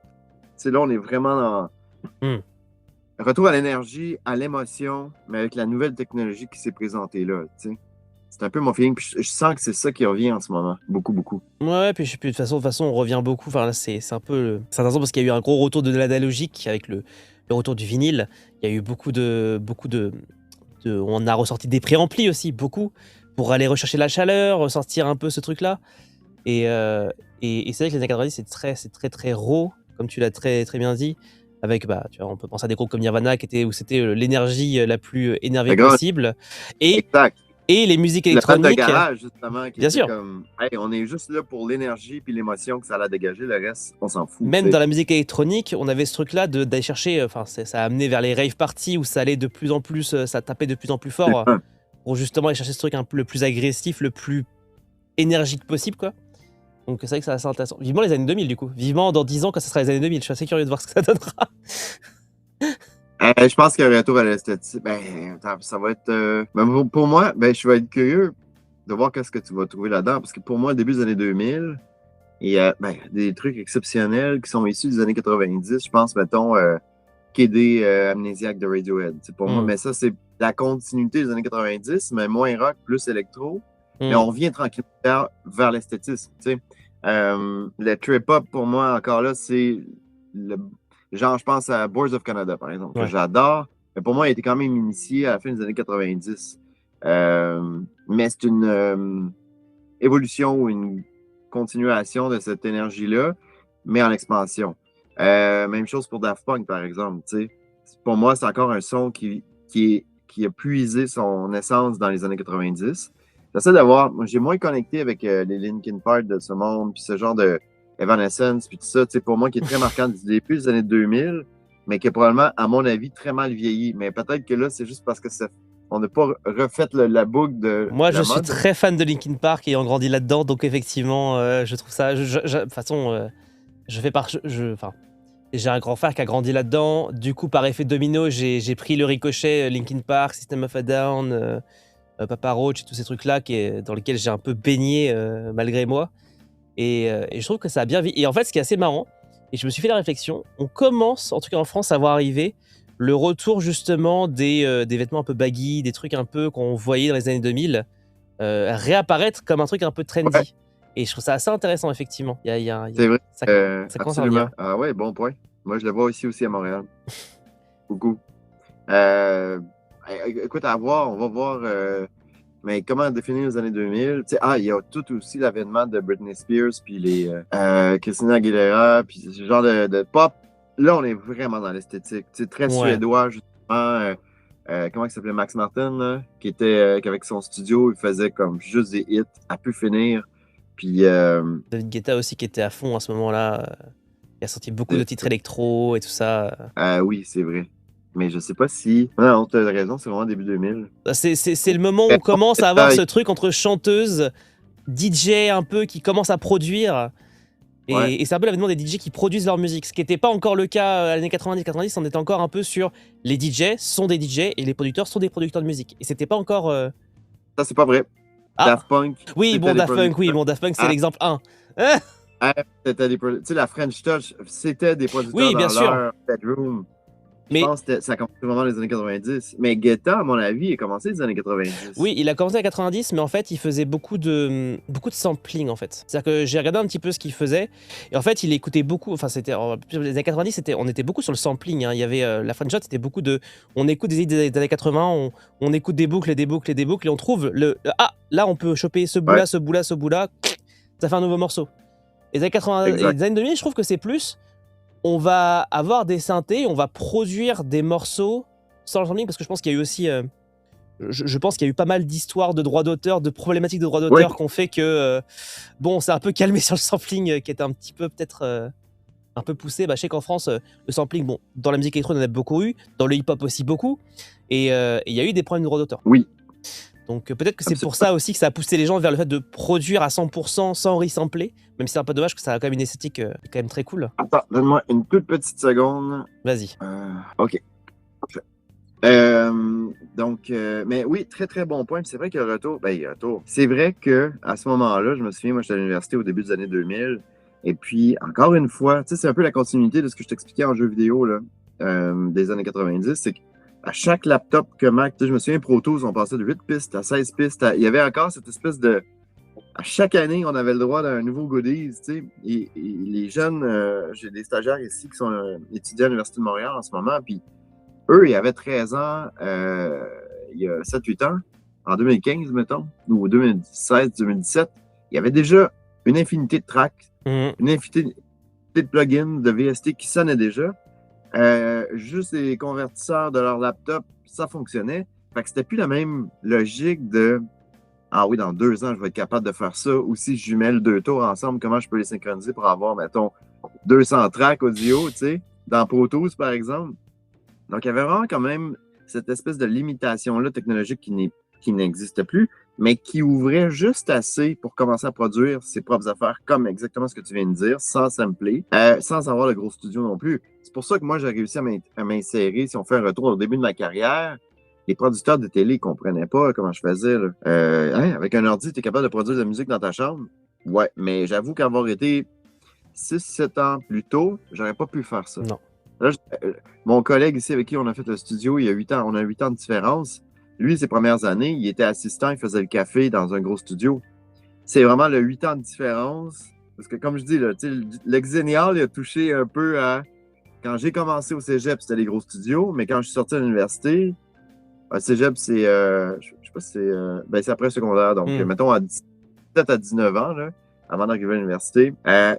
Là, on est vraiment dans retour à l'énergie, à l'émotion, mais avec la nouvelle technologie qui s'est présentée là. C'est un peu mon feeling. Puis je sens que c'est ça qui revient en ce moment. Beaucoup. Ouais, puis de toute façon, on revient beaucoup. Enfin, là, c'est un peu. C'est intéressant parce qu'il y a eu un gros retour de l'analogique avec le retour du vinyle. Il y a eu beaucoup de. On a ressorti des préamplis aussi, beaucoup, pour aller rechercher la chaleur, ressortir un peu ce truc-là. Et c'est vrai que les années 90, c'est très raw, comme tu l'as très bien dit. Avec, tu vois, on peut penser à des groupes comme Nirvana où c'était l'énergie la plus énervée possible. Exact. Et les musiques Le band de électroniques. garage, justement, qui Bien était sûr. comme, hey, on est juste là pour l'énergie puis l'émotion que ça allait dégager. Le reste, on s'en fout. Même dans la musique électronique, on avait ce truc-là d'aller chercher. Enfin, ça a amené vers les rave parties où ça allait de plus en plus, ça tapait de plus en plus fort pour justement aller chercher ce truc un peu le plus agressif, le plus énergique possible, quoi. Donc c'est vrai que c'est assez intéressant. Vivement les années 2000, du coup. Vivement dans 10 ans quand ça sera les années 2000. Je suis assez curieux de voir ce que ça donnera. Je pense qu'il y a un retour à l'esthétique. Ça va être. Pour moi, je vais être curieux de voir qu'est-ce que tu vas trouver là-dedans. Parce que pour moi, au début des années 2000, il y a des trucs exceptionnels qui sont issus des années 90. Je pense, mettons, KD Amnesiac de Radiohead. Pour moi, mais ça, c'est la continuité des années 90, mais moins rock, plus électro. Mais on revient tranquillement vers l'esthétisme. Le trip-hop, pour moi, encore là, c'est genre, je pense à Boards of Canada, par exemple, que j'adore. Mais pour moi, il était quand même initié à la fin des années 90. Mais c'est une évolution ou une continuation de cette énergie-là, mais en expansion. Même chose pour Daft Punk, par exemple. Pour moi, c'est encore un son qui a puisé son essence dans les années 90. J'ai moins connecté avec les Linkin Park de ce monde, puis ce genre de Evanescence, puis tout ça, pour moi, qui est très marquant du début des années 2000, mais qui est probablement, à mon avis, très mal vieilli. Mais peut-être que là, c'est juste parce que on n'a pas refait la boucle de Moi, la je suis très fan de Linkin Park ayant grandi là-dedans, donc effectivement, je trouve ça... De toute façon, j'ai un grand frère qui a grandi là-dedans. Du coup, par effet domino, j'ai pris le ricochet Linkin Park, System of a Down, Papa Roach et tous ces trucs-là dans lesquels j'ai un peu baigné malgré moi. Et je trouve que ça a bien vieilli. Et en fait, ce qui est assez marrant, et je me suis fait la réflexion, on commence, en tout cas en France, à voir arriver le retour justement des vêtements un peu baggy, des trucs un peu qu'on voyait dans les années 2000, réapparaître comme un truc un peu trendy. Ouais. Et je trouve ça assez intéressant, effectivement. C'est vrai. Ça commence absolument. à revenir. Ah ouais, bon point. Moi, je le vois aussi à Montréal. Beaucoup. Écoute, on va voir... Mais comment définir les années 2000? Il y a tout aussi l'avènement de Britney Spears, puis les Christina Aguilera, puis ce genre de pop. Là, on est vraiment dans l'esthétique. Très suédois, justement. Comment il s'appelait? Max Martin, là, qu'avec son studio, il faisait comme juste des hits à pu finir. Puis, David Guetta aussi, qui était à fond à ce moment-là. Il a sorti beaucoup de titres électro et tout ça. Oui, c'est vrai. Mais je sais pas si... Non, tu as raison, c'est vraiment début 2000. C'est le moment où on commence à avoir ce truc entre chanteuses, DJ un peu qui commencent à produire. Et c'est un peu l'avènement des DJ qui produisent leur musique. Ce qui n'était pas encore le cas à l'année 90. On était encore un peu sur les DJ sont des DJ et les producteurs sont des producteurs de musique. Et c'était pas encore... Ça, c'est pas vrai. Daft Punk. Oui, Daft Punk, c'est l'exemple 1. C'était des producteurs. Tu sais, la French Touch, c'était des producteurs dans leur bedroom. Je Mais pense que ça a commencé vraiment dans les années 90. Mais Guetta, à mon avis, il a commencé dans les années 90. oui, il a commencé à 90, mais en fait, il faisait beaucoup de sampling, en fait. C'est-à-dire que j'ai regardé un petit peu ce qu'il faisait, et en fait, il écoutait beaucoup, enfin, les années 90, on était beaucoup sur le sampling, hein. Il y avait, la French Shot, c'était beaucoup de, on écoute des idées des années 80, on écoute des boucles et des boucles et des boucles, et on trouve ah, là, on peut choper ce Ouais, bout-là, ce bout-là, ce bout-là, ça fait un nouveau morceau. Et les années 80 et exact. les années 2000, je trouve que c'est plus, on va avoir des synthés, on va produire des morceaux sans le sampling, parce que je pense qu'il y a eu aussi, je pense qu'il y a eu pas mal d'histoires de droits d'auteur, de problématiques de droits Oui, d'auteur qu'on fait que, bon, on s'est un peu calmé sur le sampling, qui était un petit peu peut-être un peu poussé. Bah, je sais qu'en France, le sampling, bon, dans la musique électronique, on en a beaucoup eu, dans le hip-hop aussi beaucoup, et il y a eu des problèmes de droits d'auteur. oui, Donc peut-être que c'est pour absolument. ça aussi que ça a poussé les gens vers le fait de produire à 100% sans resampler, même si c'est un peu dommage que ça a quand même une esthétique quand même très cool. Attends, donne-moi une toute petite seconde. Vas-y. OK. Parfait. Mais oui, très très bon point. Puis c'est vrai que le retour, retour. C'est vrai que à ce moment-là, je me souviens, moi j'étais à l'université au début des années 2000. Et puis, encore une fois, tu sais, c'est un peu la continuité de ce que je t'expliquais en jeu vidéo là, des années 90. C'est qu'à chaque laptop que Mac, tu sais, je me souviens, Pro Tools, on passait de 8 pistes à 16 pistes. Il y avait encore cette espèce de. À chaque année, on avait le droit d'un nouveau goodies, tu sais. Et les jeunes, j'ai des stagiaires ici qui sont étudiants à l'Université de Montréal en ce moment. Puis eux, ils avaient 13 ans il y a 7-8 ans, en 2015, mettons, ou 2016-2017. Il y avait déjà une infinité de tracks, Mhm. une infinité de plugins de VST qui sonnaient déjà. Juste les convertisseurs de leur laptop, ça fonctionnait. Fait que c'était plus la même logique de ah oui, dans 2 ans, je vais être capable de faire ça. Ou si je jumelle 2 tours ensemble, comment je peux les synchroniser pour avoir, mettons, 200 tracks audio, tu sais, dans Pro Tools, par exemple. Donc, il y avait vraiment quand même cette espèce de limitation-là technologique qui n'existe plus, mais qui ouvrait juste assez pour commencer à produire ses propres affaires, comme exactement ce que tu viens de dire, sans sampler, sans avoir le gros studio non plus. C'est pour ça que moi, j'ai réussi à m'insérer, si on fait un retour au début de ma carrière. Les producteurs de télé ne comprenaient pas comment je faisais. Là. Avec un ordi, tu es capable de produire de la musique dans ta chambre? Ouais, mais j'avoue qu'avoir été 6-7 ans plus tôt, j'aurais pas pu faire ça. Non. Là, mon collègue ici avec qui on a fait le studio, il y a 8 ans, on a 8 ans de différence. Lui, ses premières années, il était assistant, il faisait le café dans un gros studio. C'est vraiment le 8 ans de différence. Parce que comme je dis, là, l'exénial, il a touché un peu à... Quand j'ai commencé au cégep, c'était les gros studios, mais quand je suis sorti à l'université, le cégep, c'est... je sais pas si c'est... c'est après le secondaire, donc mettons à 17 à 19 ans, là, avant d'arriver à l'université.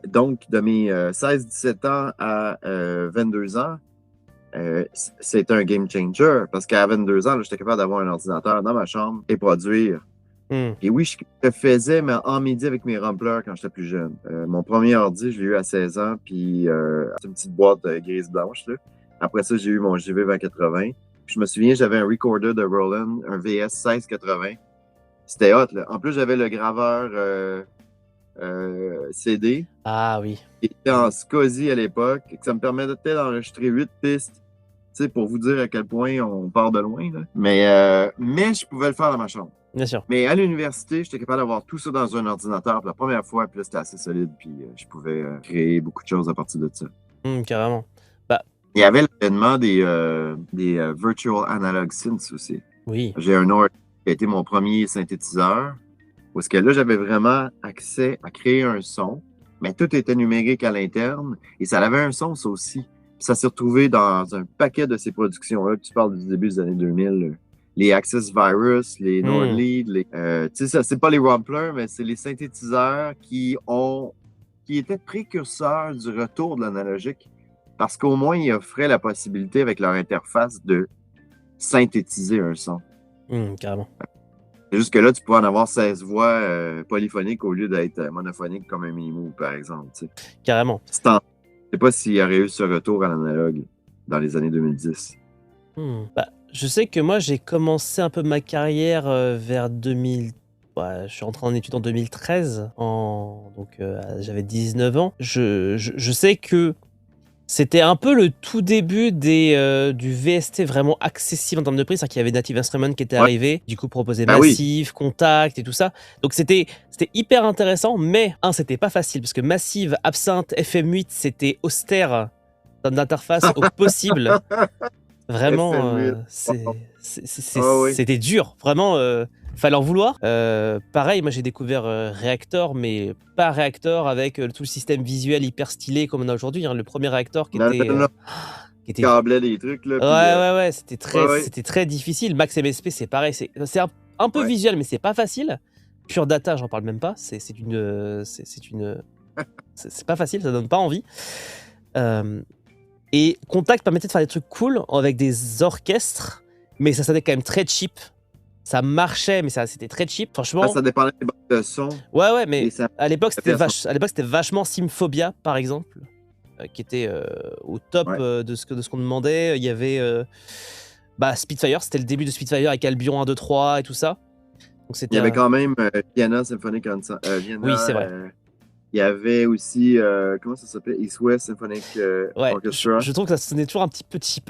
Donc, de mes 16-17 ans à 22 ans, c'est un game changer parce qu'à 22 ans, j'étais capable d'avoir un ordinateur dans ma chambre et produire. Et oui, je le faisais, mais en midi avec mes rumblers quand j'étais plus jeune. Mon premier ordi, je l'ai eu à 16 ans, puis c'est une petite boîte grise-blanche. Là. Après ça, j'ai eu mon JV 2080. Je me souviens, j'avais un recorder de Roland, un VS 1680. C'était hot. Là. En plus, j'avais le graveur CD. Ah oui. Qui était en SCSI à l'époque. Ça me permettait d'enregistrer 8 pistes. Tu sais, pour vous dire à quel point on part de loin. Là. Mais je pouvais le faire dans ma chambre. Bien sûr. Mais à l'université, j'étais capable d'avoir tout ça dans un ordinateur pour la première fois. Puis là, c'était assez solide. Puis je pouvais créer beaucoup de choses à partir de ça. Carrément. Bah, il y avait l'avènement des Virtual Analog Synths aussi. Oui. J'ai un Nord qui a été mon premier synthétiseur. Parce que là, j'avais vraiment accès à créer un son, mais tout était numérique à l'interne. Et ça avait un son, ça aussi. Puis ça s'est retrouvé dans un paquet de ces productions-là. Tu parles du début des années 2000. Les Access Virus, les Nordlead, tu sais, ça, c'est pas les Rumplers, mais c'est les synthétiseurs qui étaient précurseurs du retour de l'analogique. Parce qu'au moins, ils offraient la possibilité, avec leur interface, de synthétiser un son. Carrément. C'est juste que là, tu pouvais en avoir 16 voix polyphoniques au lieu d'être monophonique comme un Minimoog, par exemple. Tu sais. Carrément. Je sais pas s'il y aurait eu ce retour à l'analogue dans les années 2010. Bah, je sais que moi, j'ai commencé un peu ma carrière vers 2000. Ouais, je suis rentré en études en 2013. Donc, j'avais 19 ans. Je sais que c'était un peu le tout début du VST vraiment accessible en termes de prix, c'est-à-dire qu'il y avait Native Instruments qui était arrivé, du coup proposait Massive, Contact et tout ça. Donc c'était hyper intéressant, mais c'était pas facile parce que Massive, Absinthe, FM8, c'était austère d'interface au possible. Vraiment, SL1000. Wow. Ah oui. c'était dur. Vraiment, fallait en vouloir. Pareil, moi j'ai découvert Reactor, mais pas Reactor avec tout le système visuel hyper stylé comme on a aujourd'hui. Hein. Le premier Reactor Non, non, non. qui était Câblait des trucs, là. ouais, Puis, ouais, ouais, ouais. c'était très difficile. Max MSP, c'est pareil. C'est un peu Ouais. visuel, mais c'est pas facile. Pure Data, j'en parle même pas. C'est pas facile, ça donne pas envie. Et Contact permettait de faire des trucs cool avec des orchestres, mais ça sonnait quand même très cheap. Ça marchait, mais c'était très cheap. Franchement. Ça dépendait des bandes de son. Ouais, mais Ça... à l'époque, c'était vachement Symphobia, par exemple, qui était au top de ce qu'on demandait. Il y avait Spitfire, c'était le début de Spitfire avec Albion 1, 2, 3 et tout ça. Donc, il y avait quand même Vienna Symphonic Vienna, oui, c'est vrai. Il y avait aussi, comment ça s'appelait? East West Symphonic Orchestra. Je trouve que ça sonnait toujours un petit peu cheap.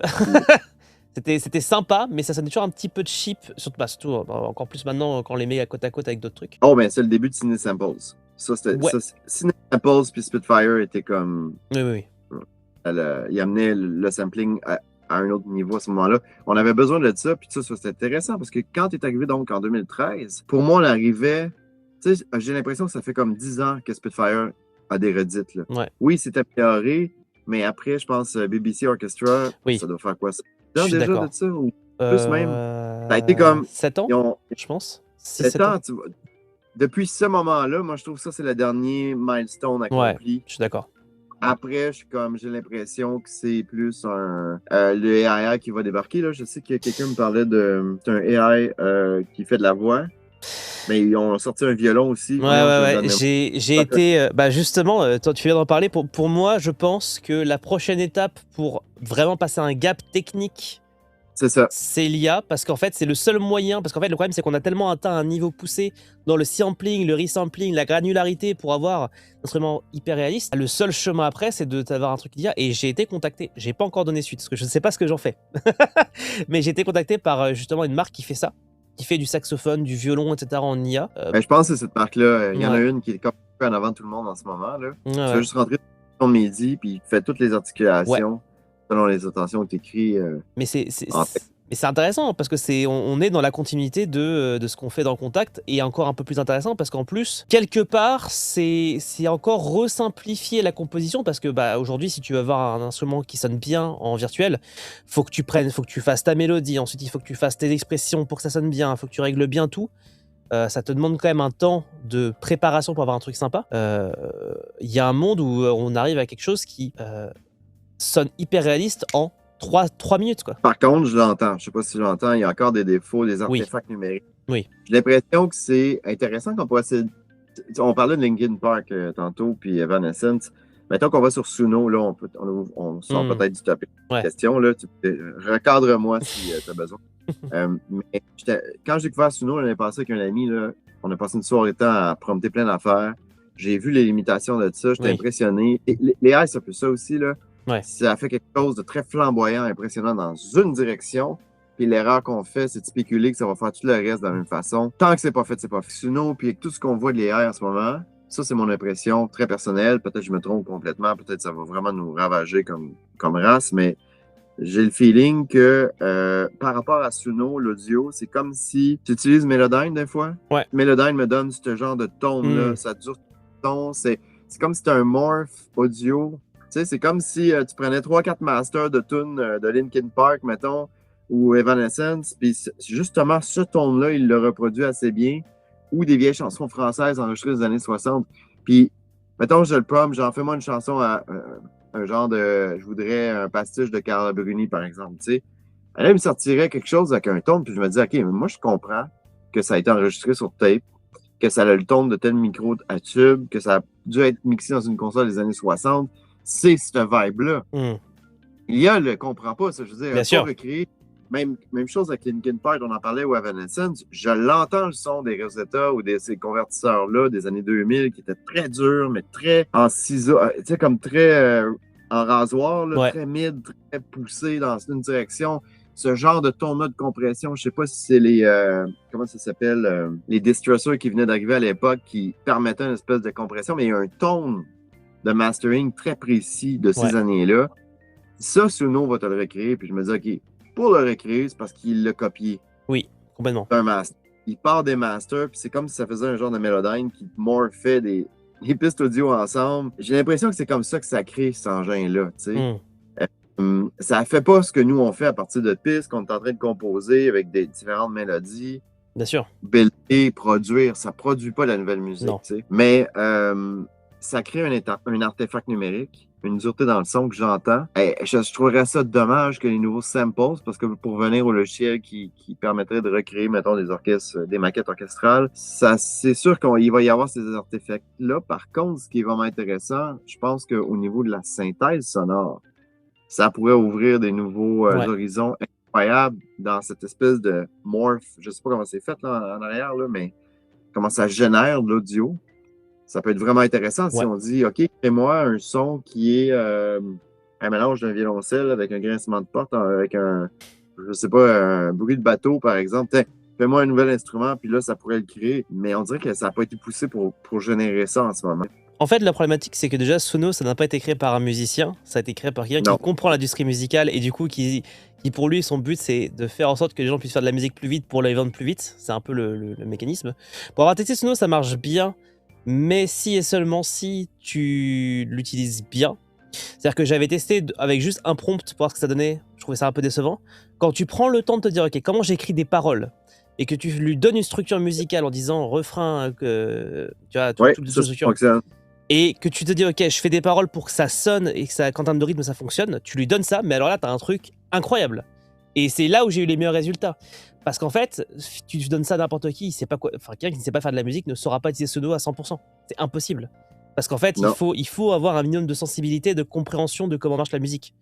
C'était sympa, mais ça sonnait toujours un petit peu cheap, surtout encore plus maintenant quand on les met à côte avec d'autres trucs. Oh, ben c'est le début de Cine Samples. Ça, c'était Cine Samples puis Spitfire était comme... Oui. Il amenait le sampling à un autre niveau à ce moment-là. On avait besoin de ça, puis ça c'était intéressant parce que quand tu es arrivé donc en 2013, pour moi, on arrivait... Tu sais, j'ai l'impression que ça fait comme 10 ans que Spitfire a des redites. Là. Ouais. Oui, c'est amélioré, mais après, je pense BBC Orchestra, ça doit faire quoi? Ça déjà de ça? Ou plus même? Ça a été comme... 7 ans, je pense. 7 ans. Depuis ce moment-là, moi, je trouve que ça, c'est le dernier milestone accompli. Ouais, je suis d'accord. Après, j'ai l'impression que c'est plus le AI qui va débarquer. Là. Je sais que quelqu'un me parlait c'est un AI qui fait de la voix. Mais ils ont sorti un violon aussi. Ouais. J'ai été... justement, toi, tu viens d'en parler. Pour moi, je pense que la prochaine étape pour vraiment passer un gap technique, c'est ça. C'est l'IA, parce qu'en fait, c'est le seul moyen. Parce qu'en fait, le problème, c'est qu'on a tellement atteint un niveau poussé dans le sampling, le resampling, la granularité pour avoir un instrument hyper réaliste. Le seul chemin après, c'est d'avoir un truc d'IA. Et j'ai été contacté. J'ai pas encore donné suite, parce que je ne sais pas ce que j'en fais. Mais j'ai été contacté par justement une marque qui fait ça, qui fait du saxophone, du violon, etc. en IA. Je pense que c'est cette marque-là. Il y en a une qui est un peu en avant de tout le monde en ce moment. Là. Tu vas juste rentrer dans ton MIDI, puis il fait toutes les articulations. Selon les intentions que tu écris. Mais c'est intéressant parce que on est dans la continuité de ce qu'on fait dans Contact, et encore un peu plus intéressant parce qu'en plus, quelque part, c'est encore resimplifier la composition, parce que aujourd'hui, si tu veux avoir un instrument qui sonne bien en virtuel, faut que tu fasses ta mélodie, ensuite il faut que tu fasses tes expressions pour que ça sonne bien, il faut que tu règles bien tout. Ça te demande quand même un temps de préparation pour avoir un truc sympa. Il y a un monde où on arrive à quelque chose qui sonne hyper réaliste en 3 minutes, quoi. Par contre, je l'entends. Je sais pas si je l'entends. Il y a encore des défauts, des artefacts numériques. Oui. J'ai l'impression que c'est intéressant qu'on pourrait essayer... On parlait de Linkin Park tantôt, puis Evanescence. Mettons qu'on va sur Suno, là, on sort peut-être du topic de question. Là, recadre-moi si tu as besoin. Mais quand j'ai découvert Suno l'année passée avec un ami, là, on a passé une soirée de temps à prompter plein d'affaires. J'ai vu les limitations de ça. J'étais impressionné. Et les AI, ça fait ça aussi, là. Ouais. Ça fait quelque chose de très flamboyant, impressionnant dans une direction. Puis l'erreur qu'on fait, c'est de spéculer que ça va faire tout le reste de la même façon. Tant que c'est pas fait, c'est pas fait. Sinon, puis avec tout ce qu'on voit de l'AI en ce moment, ça, c'est mon impression très personnelle. Peut-être que je me trompe complètement. Peut-être que ça va vraiment nous ravager comme race. Mais j'ai le feeling que par rapport à Suno, l'audio, c'est comme si tu utilises Melodyne des fois. Ouais. Melodyne me donne ce genre de tone-là. Ça dure ton. C'est comme si c'était un morph audio. Tu sais, c'est comme si tu prenais 3-4 masters de tunes de Linkin Park, mettons, ou Evanescence, puis justement, ce ton-là, il le reproduit assez bien, ou des vieilles chansons françaises enregistrées des années 60. Puis, mettons, je le prompt, j'en fais-moi une chanson à un genre de... Je voudrais un pastiche de Carla Bruni, par exemple, tu sais. Elle me sortirait quelque chose avec un ton, puis je me dis, OK, mais moi, je comprends que ça a été enregistré sur tape, que ça a le ton de tel micro à tube, que ça a dû être mixé dans une console des années 60. C'est cette vibe-là. L'IA ne le comprend pas, ça. Je veux dire, bien sûr. Recréer. Même chose avec Linkin Park, on en parlait, ou Evanescence. Je l'entends, le son des Rosetta ou de ces convertisseurs-là des années 2000 qui étaient très durs, mais très en ciseaux, tu sais, comme très en rasoir, là, très mid, très poussé dans une direction. Ce genre de ton-là de compression, je sais pas si c'est les, comment ça s'appelle, les distressors qui venaient d'arriver à l'époque qui permettaient une espèce de compression, mais il y a un ton de mastering très précis de ces années-là. Ça, Suno va te le recréer. Puis je me dis, OK, pour le recréer, c'est parce qu'il l'a copié. Oui, complètement. C'est un master. Il part des masters, puis c'est comme si ça faisait un genre de Melodyne qui morphait des pistes audio ensemble. J'ai l'impression que c'est comme ça que ça crée cet engin-là, tu sais. Ça fait pas ce que nous, on fait à partir de pistes qu'on est en train de composer avec des différentes mélodies. Bien sûr. Builder, produire, ça produit pas la nouvelle musique, tu sais. Mais ça crée un artefact numérique, une dureté dans le son que j'entends. Je trouverais ça dommage que les nouveaux samples, parce que pour venir au logiciel qui permettrait de recréer, mettons, des orchestres, des maquettes orchestrales, ça, c'est sûr qu'il va y avoir ces artefacts-là. Par contre, ce qui est vraiment intéressant, je pense qu'au niveau de la synthèse sonore, ça pourrait ouvrir des nouveaux horizons incroyables dans cette espèce de morph. Je sais pas comment c'est fait là, en arrière, là, mais comment ça génère de l'audio. Ça peut être vraiment intéressant si on dit, OK, fais-moi un son qui est un mélange d'un violoncelle avec un grincement de porte, avec je sais pas, un bruit de bateau, par exemple. Tiens, fais-moi un nouvel instrument, puis là, ça pourrait le créer. Mais on dirait que ça n'a pas été poussé pour générer ça en ce moment. En fait, la problématique, c'est que déjà, Suno, ça n'a pas été créé par un musicien, ça a été créé par quelqu'un qui comprend l'industrie musicale et du coup, qui pour lui, son but, c'est de faire en sorte que les gens puissent faire de la musique plus vite pour les vendre plus vite. C'est un peu le mécanisme. Pour avoir testé Suno, ça marche bien, mais si et seulement si tu l'utilises bien. C'est-à-dire que j'avais testé avec juste un prompt pour voir ce que ça donnait, je trouvais ça un peu décevant. Quand tu prends le temps de te dire, ok, comment j'écris des paroles et que tu lui donnes une structure musicale en disant refrain, tu vois, toute la structure. Et que tu te dis, ok, je fais des paroles pour que ça sonne et que ça, qu'en termes de rythme, ça fonctionne, tu lui donnes ça, mais alors là, tu as un truc incroyable. Et c'est là où j'ai eu les meilleurs résultats. Parce qu'en fait, tu donnes ça à n'importe qui, il sait pas quoi, enfin, quelqu'un qui ne sait pas faire de la musique ne saura pas utiliser Suno à 100%. C'est impossible. Parce qu'en fait, il faut avoir un minimum de sensibilité, de compréhension de comment marche la musique.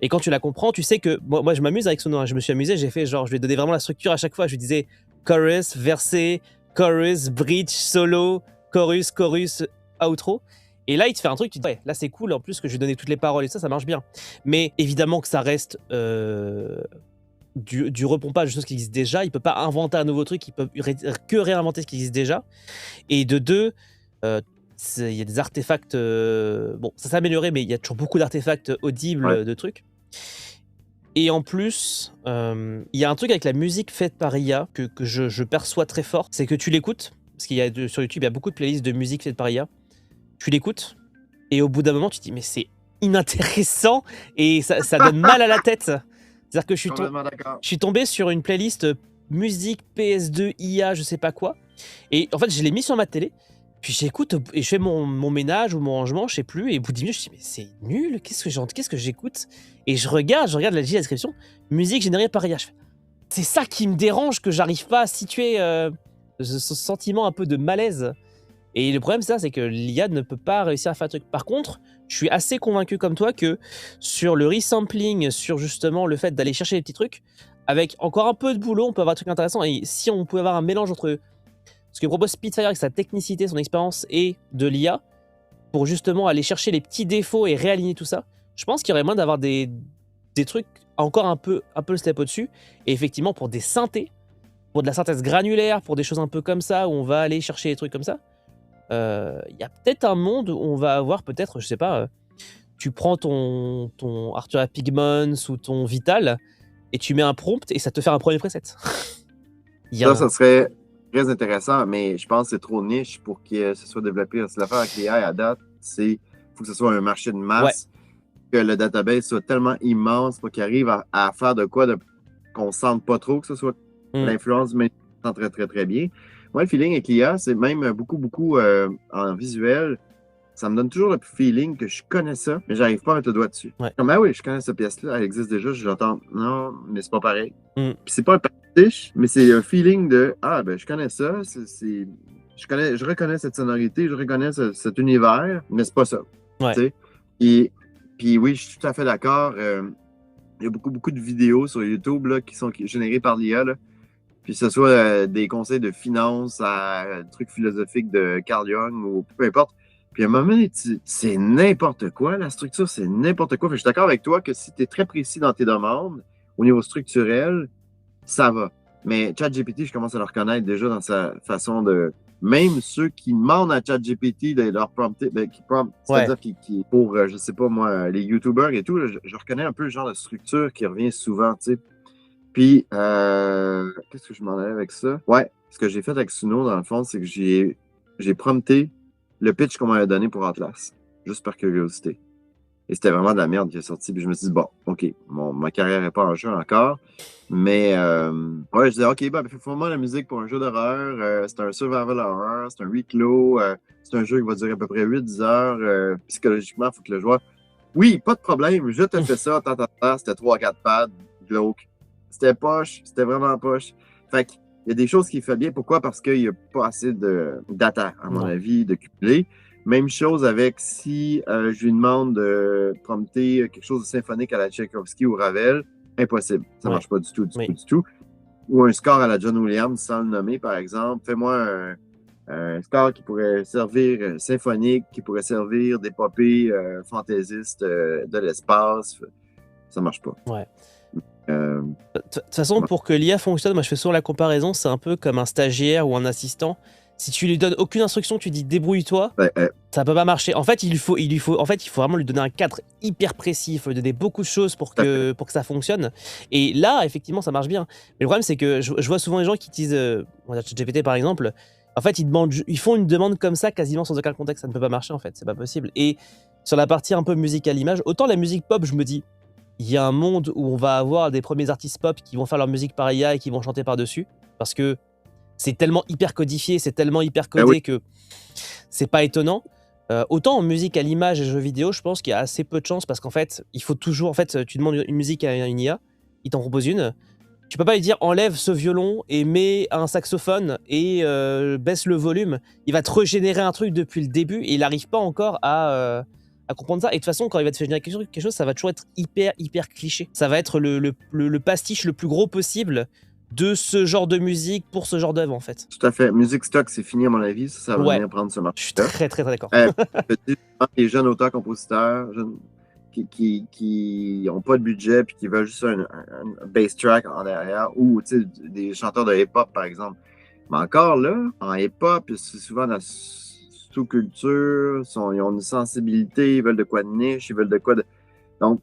Et quand tu la comprends, tu sais que, moi je m'amuse avec Suno, hein, je me suis amusé, j'ai fait genre, je lui ai donné vraiment la structure à chaque fois, je lui disais chorus, verset, chorus, bridge, solo, chorus, outro. Et là, il te fait un truc, tu te dis, ouais, là c'est cool, en plus que je lui ai donné toutes les paroles et ça marche bien. Mais évidemment que ça reste du repompage de choses qui existent déjà. Il peut pas inventer un nouveau truc, il peut que réinventer ce qui existe déjà. Et de deux, il y a des artefacts. Bon, ça s'est amélioré, mais il y a toujours beaucoup d'artefacts audibles de trucs. Et en plus, il y a un truc avec la musique faite par IA que je perçois très fort, c'est que tu l'écoutes. Parce qu'il y a sur YouTube, il y a beaucoup de playlists de musique faite par IA. Tu l'écoutes, et au bout d'un moment, tu te dis, mais c'est inintéressant, et ça donne mal à la tête. C'est-à-dire que je suis tombé sur une playlist musique PS2 IA, je sais pas quoi, et en fait, je l'ai mis sur ma télé, puis j'écoute, et je fais mon ménage ou mon rangement, je sais plus, et au bout de 10 minutes, je me dis, mais c'est nul, qu'est-ce que j'écoute? Et je regarde la description, musique générée par IA. C'est ça qui me dérange, que j'arrive pas à situer ce sentiment un peu de malaise. Et le problème, c'est que l'IA ne peut pas réussir à faire un truc. Par contre, je suis assez convaincu comme toi que sur le resampling, sur justement le fait d'aller chercher les petits trucs, avec encore un peu de boulot, on peut avoir un truc intéressant. Et si on pouvait avoir un mélange entre ce que propose Spitfire avec sa technicité, son expérience et de l'IA, pour justement aller chercher les petits défauts et réaligner tout ça, je pense qu'il y aurait moyen d'avoir des trucs encore un peu le step au-dessus. Et effectivement, pour des synthés, pour de la synthèse granulaire, pour des choses un peu comme ça, où on va aller chercher des trucs comme ça, y a peut-être un monde où on va avoir peut-être, je sais pas, tu prends ton Arturia Pigments ou ton Vital et tu mets un prompt et ça te fait un premier preset. Ça serait très intéressant, mais je pense que c'est trop niche pour que ce soit développé. L'affaire avec l'AI à date, c'est faut que ce soit un marché de masse, que le database soit tellement immense pour qu'il arrive à faire de quoi qu'on ne sente pas trop, que ce soit l'influence, mais on sent très, très, très bien. Moi, le feeling avec l'IA, c'est même beaucoup en visuel. Ça me donne toujours le feeling que je connais ça, mais j'arrive pas à mettre le doigt dessus. Comme, ah oui, je connais cette pièce-là, elle existe déjà, je l'entends. Non, mais c'est pas pareil. Puis c'est pas un pastiche, mais c'est un feeling de, ah, ben, je connais ça, je reconnais cette sonorité, je reconnais cet univers, mais c'est pas ça. Et puis oui, je suis tout à fait d'accord. Il y a beaucoup de vidéos sur YouTube là, qui sont générées par l'IA, là. Puis que ce soit des conseils de finance à trucs philosophiques de Carl Jung ou peu importe. Puis à un moment donné, c'est n'importe quoi, la structure, c'est n'importe quoi. Fait que je suis d'accord avec toi que si tu es très précis dans tes demandes, au niveau structurel, ça va. Mais ChatGPT, je commence à le reconnaître déjà dans sa façon de même ceux qui demandent à ChatGPT de leur prompter, c'est-à-dire pour, je sais pas moi, les YouTubers et tout, là, je reconnais un peu le genre de structure qui revient souvent, tu sais. Puis, qu'est-ce que je m'en allais avec ça? Ouais, ce que j'ai fait avec Suno, dans le fond, c'est que j'ai prompté le pitch qu'on m'avait donné pour Atlas, juste par curiosité. Et c'était vraiment de la merde qui est sortie. Puis je me suis dit, bon, OK, ma carrière n'est pas en jeu encore. Mais, ouais, je disais, OK, ben, fais-moi la musique pour un jeu d'horreur. C'est un survival horror, c'est un huis clos. C'est un jeu qui va durer à peu près 8-10 heures. Psychologiquement, il faut que le joueur. Oui, pas de problème, je te fais ça. C'était 3-4 pads, glauque. C'était poche, c'était vraiment poche. Fait qu'il y a des choses qui fait bien. Pourquoi? Parce qu'il n'y a pas assez de data, à mon avis, de cumuler. Même chose avec si je lui demande de prompter quelque chose de symphonique à la Tchaïkovski ou Ravel, impossible. Ça marche pas du tout, du tout. Ou un score à la John Williams, sans le nommer, par exemple. Fais-moi un score qui pourrait servir symphonique, qui pourrait servir d'épopée fantaisiste de l'espace. Ça marche pas. Ouais. De toute façon, pour que l'IA fonctionne, moi je fais souvent la comparaison, c'est un peu comme un stagiaire ou un assistant. Si tu lui donnes aucune instruction, tu dis débrouille-toi, ça peut pas marcher. En fait, il faut vraiment lui donner un cadre hyper précis, il faut lui donner beaucoup de choses pour que ça fonctionne. Et là, effectivement, ça marche bien. Mais le problème, c'est que je vois souvent les gens qui utilisent ChatGPT par exemple. En fait, ils font une demande comme ça, quasiment sans aucun contexte. Ça ne peut pas marcher, en fait, c'est pas possible. Et sur la partie un peu musique à l'image, autant la musique pop, je me dis, il y a un monde où on va avoir des premiers artistes pop qui vont faire leur musique par IA et qui vont chanter par-dessus, parce que c'est tellement hyper codifié, c'est tellement hyper codé que c'est pas étonnant. Autant en musique à l'image et jeux vidéo, je pense qu'il y a assez peu de chances, parce qu'en fait, il faut toujours... En fait, tu demandes une musique à une IA, il t'en propose une, tu peux pas lui dire enlève ce violon et mets un saxophone et baisse le volume. Il va te régénérer un truc depuis le début et il n'arrive pas encore à comprendre ça. Et de toute façon, quand il va te faire générer quelque chose, ça va toujours être hyper cliché. Ça va être le pastiche le plus gros possible de ce genre de musique pour ce genre d'œuvre, en fait. Tout à fait. Musique stock, c'est fini à mon avis. Ça va venir prendre ce marché. Je suis très d'accord. Les jeunes auteurs-compositeurs qui n'ont pas de budget puis qui veulent juste un bass track en arrière, ou des chanteurs de hip-hop, par exemple. Mais encore là, en hip-hop, c'est souvent dans sous-culture, ils ont une sensibilité, ils veulent de quoi de niche, ils veulent de quoi de... Donc,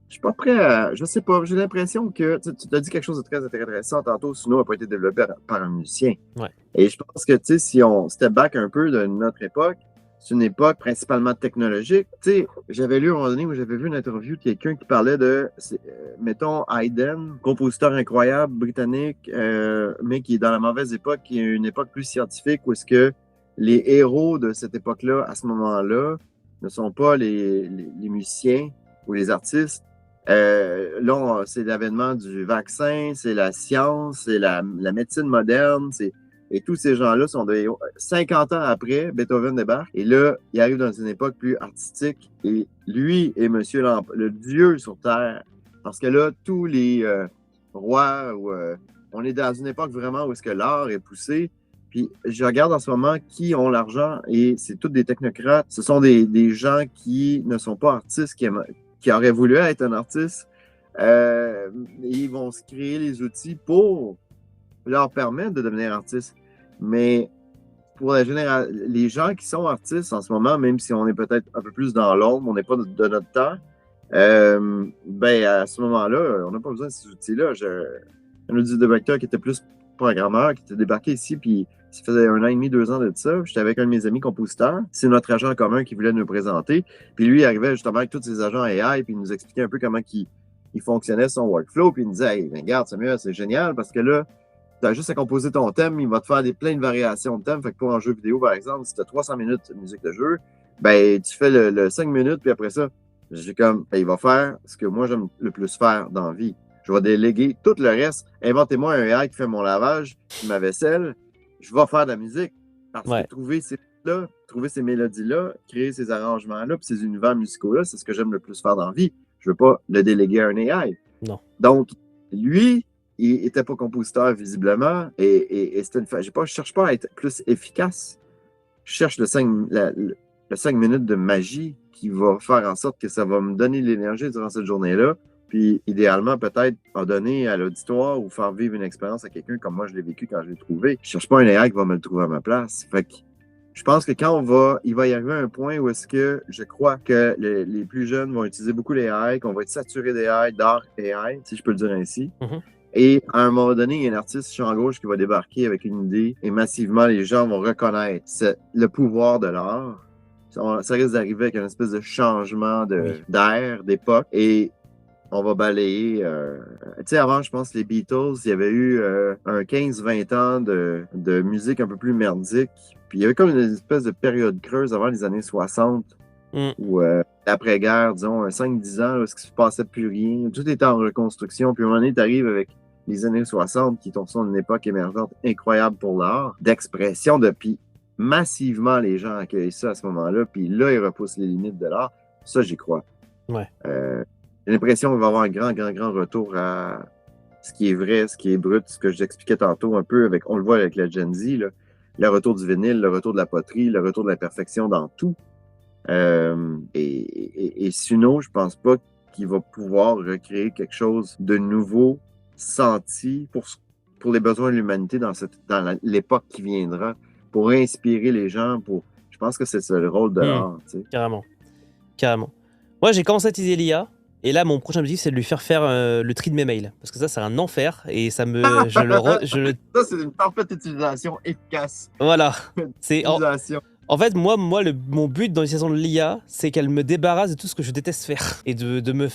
je suis pas prêt à... Je sais pas, j'ai l'impression que... Tu t'as dit quelque chose de très intéressant tantôt, Suno n'a pas été développé par un musicien. Ouais. Et je pense que, si on step back un peu de notre époque, c'est une époque principalement technologique. J'avais lu à un moment donné où j'avais vu une interview de quelqu'un qui parlait de, mettons, Haydn, compositeur incroyable, britannique, mais qui est dans la mauvaise époque, qui est une époque plus scientifique, où est-ce que les héros de cette époque-là, à ce moment-là, ne sont pas les musiciens ou les artistes. Là, c'est l'avènement du vaccin, c'est la science, c'est la médecine moderne, et tous ces gens-là sont 50 ans après, Beethoven débarque, et là, il arrive dans une époque plus artistique, et lui est monsieur le dieu sur Terre, parce que là, tous les rois, on est dans une époque vraiment où est-ce que l'art est poussé. Puis je regarde en ce moment qui ont l'argent, et c'est tous des technocrates. Ce sont des gens qui ne sont pas artistes, qui auraient voulu être un artiste. Ils vont se créer les outils pour leur permettre de devenir artistes. Mais pour les gens qui sont artistes en ce moment, même si on est peut-être un peu plus dans l'ombre, on n'est pas de notre temps, à ce moment-là, on n'a pas besoin de ces outils-là. J'ai un audio directeur qui était plus programmeur, qui était débarqué ici, puis ça faisait 1 an et demi, 2 ans de ça. J'étais avec un de mes amis compositeurs. C'est notre agent commun qui voulait nous présenter. Puis lui, il arrivait justement avec tous ses agents AI, puis il nous expliquait un peu comment il fonctionnait son workflow. Puis il nous disait, hey, regarde, Samuel, c'est génial, parce que là, tu as juste à composer ton thème, il va te faire plein de variations de thème. Fait que pour un jeu vidéo, par exemple, si tu as 300 minutes de musique de jeu, tu fais le 5 minutes, puis après ça, j'ai comme, il va faire ce que moi j'aime le plus faire dans la vie. Je vais déléguer tout le reste. Inventez-moi un AI qui fait mon lavage, ma vaisselle. Je vais faire de la musique. Parce que trouver ces mélodies-là, créer ces arrangements-là, puis ces univers musicaux-là, c'est ce que j'aime le plus faire dans la vie. Je ne veux pas le déléguer à un AI. Non. Donc, lui, il n'était pas compositeur visiblement, et c'était une... Je ne cherche pas à être plus efficace. Je cherche le 5 minutes de magie qui va faire en sorte que ça va me donner l'énergie durant cette journée-là, puis idéalement, peut-être en donner à l'auditoire ou faire vivre une expérience à quelqu'un comme moi je l'ai vécu quand je l'ai trouvé. Je cherche pas un AI qui va me le trouver à ma place. Fait que je pense que quand il va y arriver un point où est-ce que je crois que les plus jeunes vont utiliser beaucoup les AI, qu'on va être saturé des AI, d'art AI, si je peux le dire ainsi. Et à un moment donné, il y a un artiste champ gauche qui va débarquer avec une idée et massivement, les gens vont reconnaître le pouvoir de l'art. Ça risque d'arriver avec une espèce de changement d'air, d'époque. Et on va balayer. Tu sais, avant, je pense, les Beatles, il y avait eu un 15-20 ans de musique un peu plus merdique. Puis il y avait comme une espèce de période creuse avant les années 60, où l'après-guerre, disons, 5-10 ans, où il se passait plus rien. Tout était en reconstruction. Puis à un moment donné, tu arrives avec les années 60, qui sont une époque émergente incroyable pour l'art, d'expression, puis massivement, les gens accueillent ça à ce moment-là. Puis là, ils repoussent les limites de l'art. Ça, j'y crois. Ouais. J'ai l'impression qu'il va y avoir un grand retour à ce qui est vrai, ce qui est brut, ce que j'expliquais tantôt un peu, on le voit avec la Gen Z, là, le retour du vinyle, le retour de la poterie, le retour de la perfection dans tout. Et Suno, je pense pas qu'il va pouvoir recréer quelque chose de nouveau, senti pour les besoins de l'humanité dans l'époque qui viendra, pour inspirer les gens. Je pense que c'est ça le rôle de l'art. Tu sais. Carrément. Moi, j'ai commencé à utiliser l'IA. Et là, mon prochain objectif, c'est de lui faire le tri de mes mails. Parce que ça, c'est un enfer. Et ça me. Ça, c'est une parfaite utilisation efficace. Voilà. En fait, moi mon but dans l'utilisation de l'IA, c'est qu'elle me débarrasse de tout ce que je déteste faire. Et de me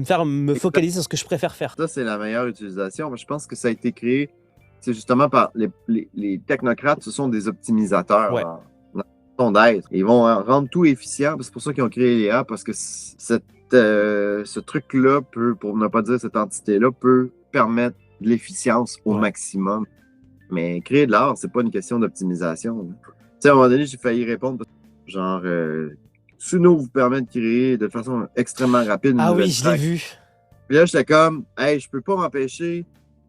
faire me focaliser sur ce que je préfère faire. Ça, c'est la meilleure utilisation. Je pense que ça a été créé, c'est justement par les technocrates, ce sont des optimisateurs. Ouais. D'être. Ils vont rendre tout efficient. C'est pour ça qu'ils ont créé l'IA, parce que ce truc-là peut, pour ne pas dire cette entité-là, peut permettre de l'efficience au maximum. Mais créer de l'art, c'est pas une question d'optimisation. Tu sais, à un moment donné, j'ai failli répondre, genre, Suno vous permet de créer de façon extrêmement rapide une nouvelle je l'ai vu. Puis là, j'étais comme, hey, je peux pas m'empêcher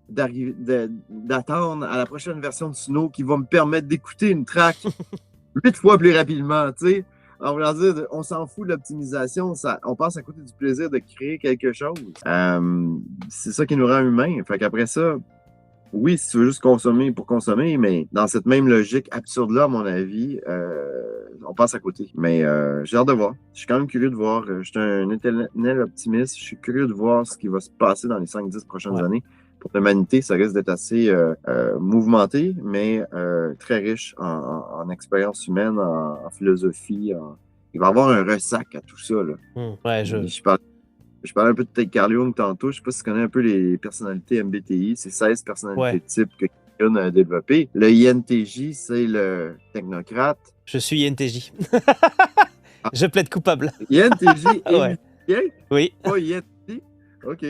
d'attendre à la prochaine version de Suno qui va me permettre d'écouter une track 8 fois plus rapidement, tu sais. En voulant dire, on s'en fout de l'optimisation, on passe à côté du plaisir de créer quelque chose. C'est ça qui nous rend humains. Fait qu'après ça, oui, si tu veux juste consommer pour consommer, mais dans cette même logique absurde-là, à mon avis, on passe à côté. Mais j'ai hâte de voir. Je suis quand même curieux de voir. Je suis un éternel optimiste. Je suis curieux de voir ce qui va se passer dans les 5-10 prochaines années. Pour l'humanité, ça risque d'être assez mouvementé, mais très riche en expérience humaine, en philosophie. Il va y avoir un ressac à tout ça. Là. Je parlais un peu de Ted Carl Jung tantôt. Je ne sais pas si tu connais un peu les personnalités MBTI. C'est 16 personnalités types que Jung a développées. Le INTJ, c'est le technocrate. Je suis INTJ. Je plaide coupable. INTJ est Oui. Pas INTJ? OK.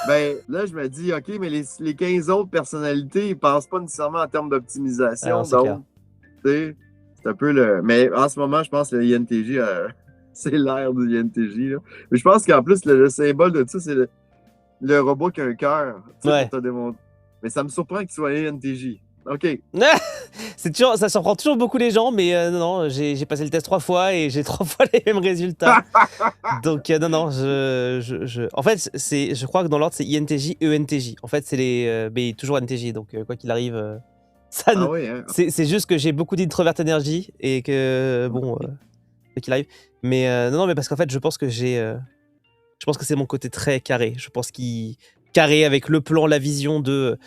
Ben là, je me dis, OK, mais les 15 autres personnalités, ils pensent pas nécessairement en termes d'optimisation. Donc, c'est un peu le. Mais en ce moment, je pense que le INTJ, c'est l'ère du INTJ. Là. Mais je pense qu'en plus, le symbole de ça, c'est le robot qui a un cœur. Pour te démontrer. Mais ça me surprend qu'il soit INTJ. OK. Ça surprend toujours beaucoup les gens, mais non, j'ai passé le test 3 fois et j'ai 3 fois les mêmes résultats. Donc non, en fait, je crois que dans l'ordre, c'est INTJ, ENTJ. En fait, c'est mais toujours NTJ, donc quoi qu'il arrive, c'est juste que j'ai beaucoup d'introvert énergie et que, bon, quoi qu'il arrive. Mais non, mais parce qu'en fait, je pense que c'est mon côté très carré. Je pense qu'il carré avec le plan, la vision de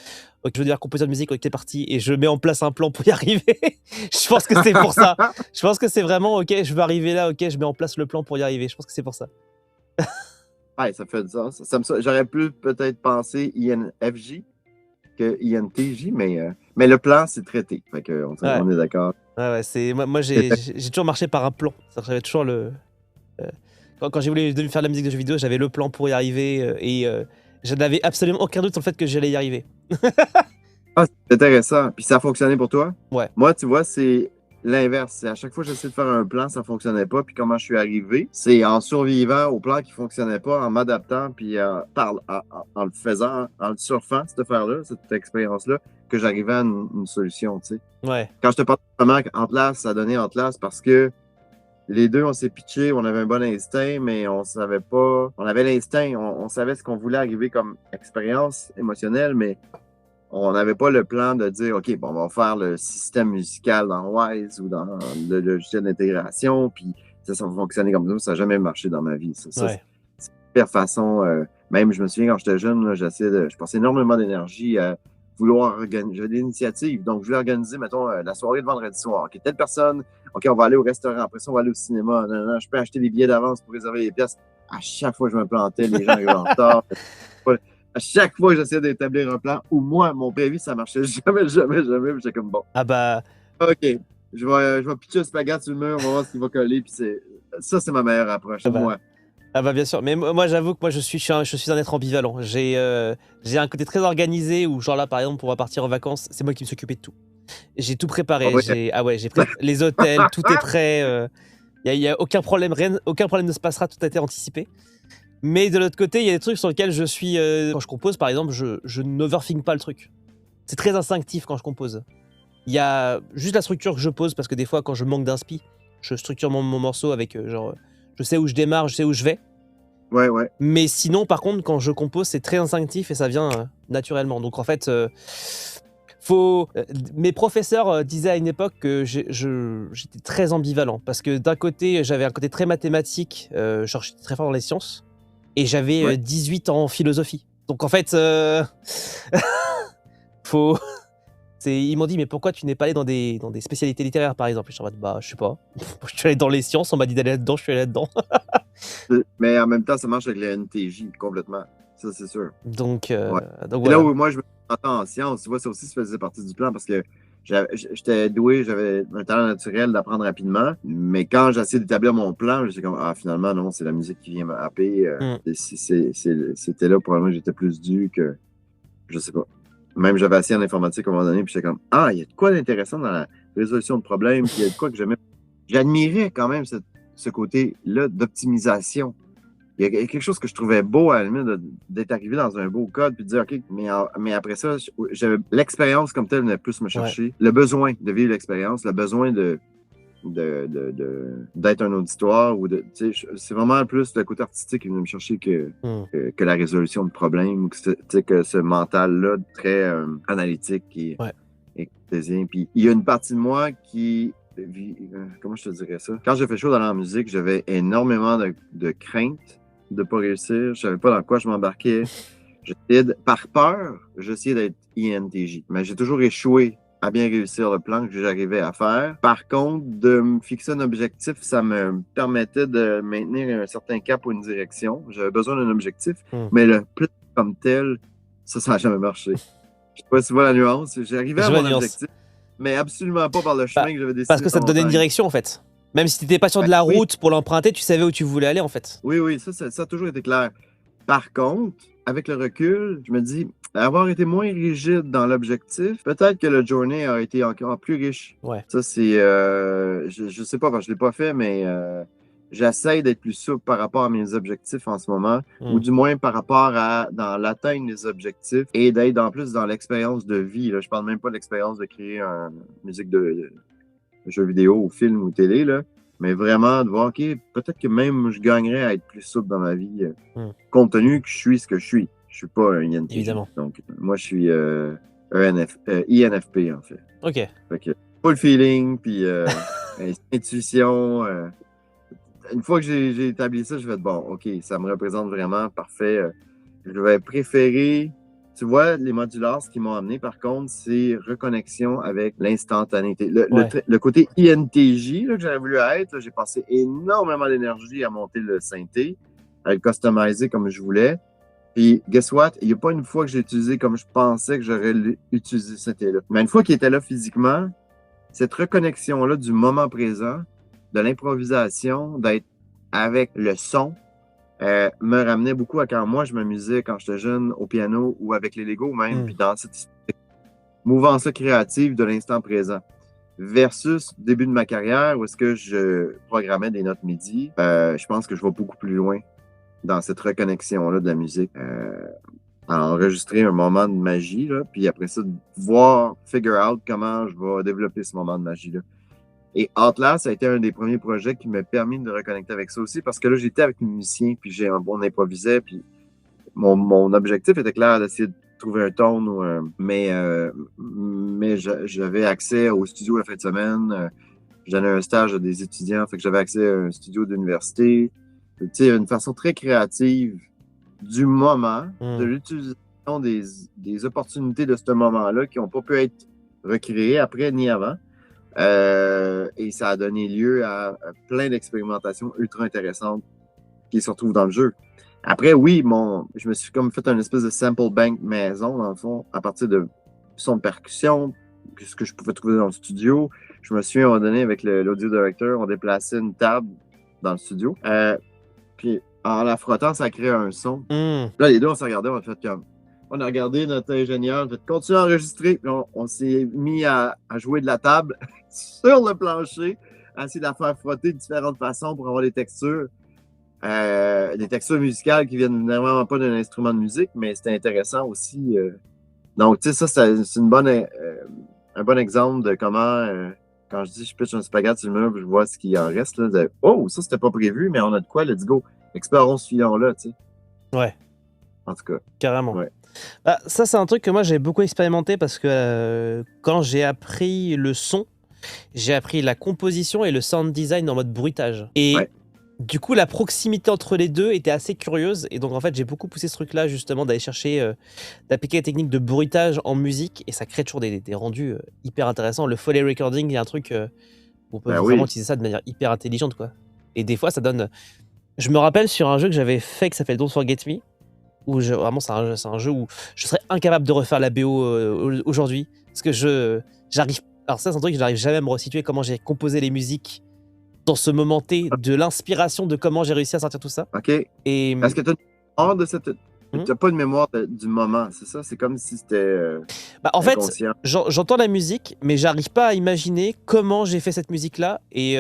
je veux dire compositeur de musique, ok, t'es parti et je mets en place un plan pour y arriver. Je pense que c'est pour ça. Je pense que c'est vraiment ok, je veux arriver là, ok, je mets en place le plan pour y arriver. Je pense que c'est pour ça. Ouais, ça fait du sens. J'aurais plus peut-être pensé INFJ que INTJ, mais le plan, c'est traité. Fait que on est d'accord. Ouais, moi j'ai toujours marché par un plan. J'avais toujours quand j'ai voulu faire de la musique de jeux vidéo, j'avais le plan pour y arriver et je n'avais absolument aucun doute sur le fait que j'allais y arriver. C'est intéressant. Puis ça a fonctionné pour toi? Ouais. Moi, tu vois, c'est l'inverse. À chaque fois que j'essaie de faire un plan, ça ne fonctionnait pas. Puis comment je suis arrivé? C'est en survivant au plan qui ne fonctionnait pas, en m'adaptant, puis en le faisant, en le surfant, cette affaire-là, cette expérience-là, que j'arrivais à une solution, tu sais. Ouais. Quand je te parle vraiment en place, ça donnait en place parce que les deux, on s'est pitché, on avait un bon instinct, mais on savait pas. On avait l'instinct, on savait ce qu'on voulait arriver comme expérience émotionnelle, mais on n'avait pas le plan de dire, OK, bon, on va faire le système musical dans Wise ou dans le logiciel d'intégration, puis ça va fonctionner comme ça. Ça n'a jamais marché dans ma vie. Ouais. C'est une super façon. Même, je me souviens, quand j'étais jeune, là, je passais énormément d'énergie à vouloir organiser. J'avais des initiatives. Donc, je voulais organiser, mettons, la soirée de vendredi soir. OK, telle personne, OK, on va aller au restaurant. Après ça, on va aller au cinéma. Non, non, je peux acheter des billets d'avance pour réserver les pièces. À chaque fois, je me plantais, les gens arrivaient en retard. À chaque fois, j'essayais d'établir un plan où moi, mon prévu, ça marchait jamais, jamais, jamais. Puis j'étais comme bon. Ah bah. OK, je vais pitcher un spaghette sur le mur, on va voir ce qui va coller. Puis c'est ma meilleure approche. Ah bah. Moi. Ah bah bien sûr, mais moi j'avoue que moi je suis un être ambivalent. J'ai un côté très organisé où genre là par exemple on va partir en vacances, c'est moi qui me suis occupé de tout. J'ai tout préparé, j'ai pris les hôtels, tout est prêt, y a aucun problème, aucun problème ne se passera, tout a été anticipé. Mais de l'autre côté, il y a des trucs sur lesquels je suis quand je compose par exemple, je n'overthink pas le truc. C'est très instinctif quand je compose. Il y a juste la structure que je pose parce que des fois quand je manque d'inspi, je structure mon morceau avec genre je sais où je démarre, je sais où je vais. Ouais, ouais. Mais sinon, par contre, quand je compose, c'est très instinctif et ça vient naturellement. Donc en fait, mes professeurs disaient à une époque que j'étais très ambivalent. Parce que d'un côté, j'avais un côté très mathématique, genre j'étais très fort dans les sciences, et j'avais 18 ans en philosophie. Donc en fait, ils m'ont dit, mais pourquoi tu n'es pas allé dans des spécialités littéraires, par exemple? Et je suis en mode, bah, je sais pas. Je suis allé dans les sciences, on m'a dit d'aller là-dedans, je suis allé là-dedans. Mais en même temps, ça marche avec les NTJ complètement. Ça, c'est sûr. Donc voilà. Là où moi, je me sentais en sciences, tu vois, ça aussi, ça faisait partie du plan parce que j'étais doué, j'avais un talent naturel d'apprendre rapidement. Mais quand j'essayais d'établir mon plan, j'étais comme, finalement, non, c'est la musique qui vient me happer. C'était là, probablement, j'étais plus dû que, je sais pas. Même j'avais essayé en informatique à un moment donné, puis j'étais comme, il y a de quoi d'intéressant dans la résolution de problèmes, puis il y a de quoi que j'aimais. J'admirais quand même ce côté-là d'optimisation. Il y a quelque chose que je trouvais beau à la limite d'être arrivé dans un beau code puis de dire, OK, mais après ça, l'expérience comme telle venait plus me chercher. Le besoin de vivre l'expérience, le besoin d'être un auditoire. C'est vraiment plus le côté artistique qui venait me chercher que la résolution de problèmes ou que ce mental-là très analytique et cartésien. Puis il y a une partie de moi qui... Comment je te dirais ça? Quand j'ai fait chaud dans la musique, j'avais énormément de crainte de ne pas réussir. Je savais pas dans quoi je m'embarquais. Par peur, j'essayais d'être INTJ. Mais j'ai toujours échoué à bien réussir le plan que j'arrivais à faire. Par contre, de me fixer un objectif, ça me permettait de maintenir un certain cap ou une direction. J'avais besoin d'un objectif, mais le plan comme tel, ça n'a jamais marché. Je sais pas si tu vois la nuance. J'arrivais à mon objectif, mais absolument pas par le chemin que j'avais décidé. Parce que ça te donnait une direction, en fait. Même si tu n'étais pas sur de la route pour l'emprunter, tu savais où tu voulais aller, en fait. Oui, ça a toujours été clair. Par contre, avec le recul, je me dis, avoir été moins rigide dans l'objectif, peut-être que la journée a été encore plus riche. Ouais. Ça, c'est... je sais pas, je l'ai pas fait, mais j'essaie d'être plus souple par rapport à mes objectifs en ce moment, ou du moins par rapport à dans l'atteinte des objectifs, et d'être en plus dans l'expérience de vie. Là. Je parle même pas de l'expérience de créer une musique de jeux vidéo ou film ou télé, là, mais vraiment de voir, OK, peut-être que même je gagnerais à être plus souple dans ma vie, compte tenu que je suis ce que je suis. Je suis pas un INTJ. Évidemment. Donc, moi, je suis INFP, en fait. OK. Fait que, full feeling, puis intuition. Une fois que j'ai établi ça, je vais être bon, OK, ça me représente vraiment, parfait. Je vais préférer... Tu vois, les modulars, ce qu'ils m'ont amené, par contre, c'est reconnexion avec l'instantanéité. Le côté INTJ là, que j'avais voulu être, j'ai passé énormément d'énergie à monter le synthé, à le customiser comme je voulais. Puis, guess what? Il n'y a pas une fois que j'ai utilisé comme je pensais que j'aurais utilisé ce synthé-là. Mais une fois qu'il était là physiquement, cette reconnexion-là du moment présent, de l'improvisation, d'être avec le son, me ramenait beaucoup à quand moi je m'amusais quand j'étais jeune au piano ou avec les Legos même, puis dans cette mouvance créative de l'instant présent. Versus début de ma carrière où est-ce que je programmais des notes MIDI, je pense que je vais beaucoup plus loin dans cette reconnexion-là de la musique. À enregistrer un moment de magie, là, puis après ça, voir, figure out comment je vais développer ce moment de magie-là. Et Outlast, ça a été un des premiers projets qui m'a permis de reconnecter avec ça aussi, parce que là, j'étais avec un musicien, puis on improvisait, puis mon objectif était clair d'essayer de trouver un ton, mais j'avais accès au studio la fin de semaine. Je donnais un stage à des étudiants, fait que j'avais accès à un studio d'université. Tu sais, une façon très créative du moment, de l'utilisation des opportunités de ce moment-là qui n'ont pas pu être recréées après ni avant. Et ça a donné lieu à plein d'expérimentations ultra intéressantes qui se retrouvent dans le jeu. Après, oui, je me suis comme fait un espèce de sample bank maison, dans le fond, à partir de sons de percussion, ce que je pouvais trouver dans le studio. Je me suis, à un moment donné, avec l'audio directeur, on déplaçait une table dans le studio. Puis, en la frottant, ça crée un son. Là, les deux, on s'est regardés, on a regardé notre ingénieur, on a fait continuer à enregistrer, puis on s'est mis à jouer de la table sur le plancher, à essayer de la faire frotter de différentes façons pour avoir des textures musicales qui viennent vraiment pas d'un instrument de musique, mais c'était intéressant aussi. Donc, tu sais, ça, c'est un bon exemple de comment, quand je dis je pitch un spaghetti sur le mur, je vois ce qui en reste, là, oh, ça, c'était pas prévu, mais on a de quoi, let's go. Explorons ce filon-là, tu sais. Ouais. En tout cas. Carrément. Ouais. Bah, ça, c'est un truc que moi, j'ai beaucoup expérimenté parce que quand j'ai appris le son, j'ai appris la composition et le sound design en mode bruitage. Et du coup, la proximité entre les deux était assez curieuse. Et donc, en fait, j'ai beaucoup poussé ce truc-là, justement, d'aller chercher, d'appliquer la technique de bruitage en musique. Et ça crée toujours des rendus hyper intéressants. Le Foley recording, il y a un truc où on peut vraiment utiliser ça de manière hyper intelligente, quoi. Et des fois, ça donne... Je me rappelle sur un jeu que j'avais fait qui s'appelle Don't Forget Me, où vraiment, c'est un jeu où je serais incapable de refaire la BO aujourd'hui. Parce que j'arrive... Alors ça, c'est un truc que j'arrive jamais à me resituer, comment j'ai composé les musiques dans ce moment T, de l'inspiration de comment j'ai réussi à sortir tout ça. OK. Et... Est-ce que tu as une mémoire de cette... Tu n'as pas une mémoire du moment, c'est ça? C'est comme si c'était en fait, j'entends la musique, mais j'arrive pas à imaginer comment j'ai fait cette musique-là. Et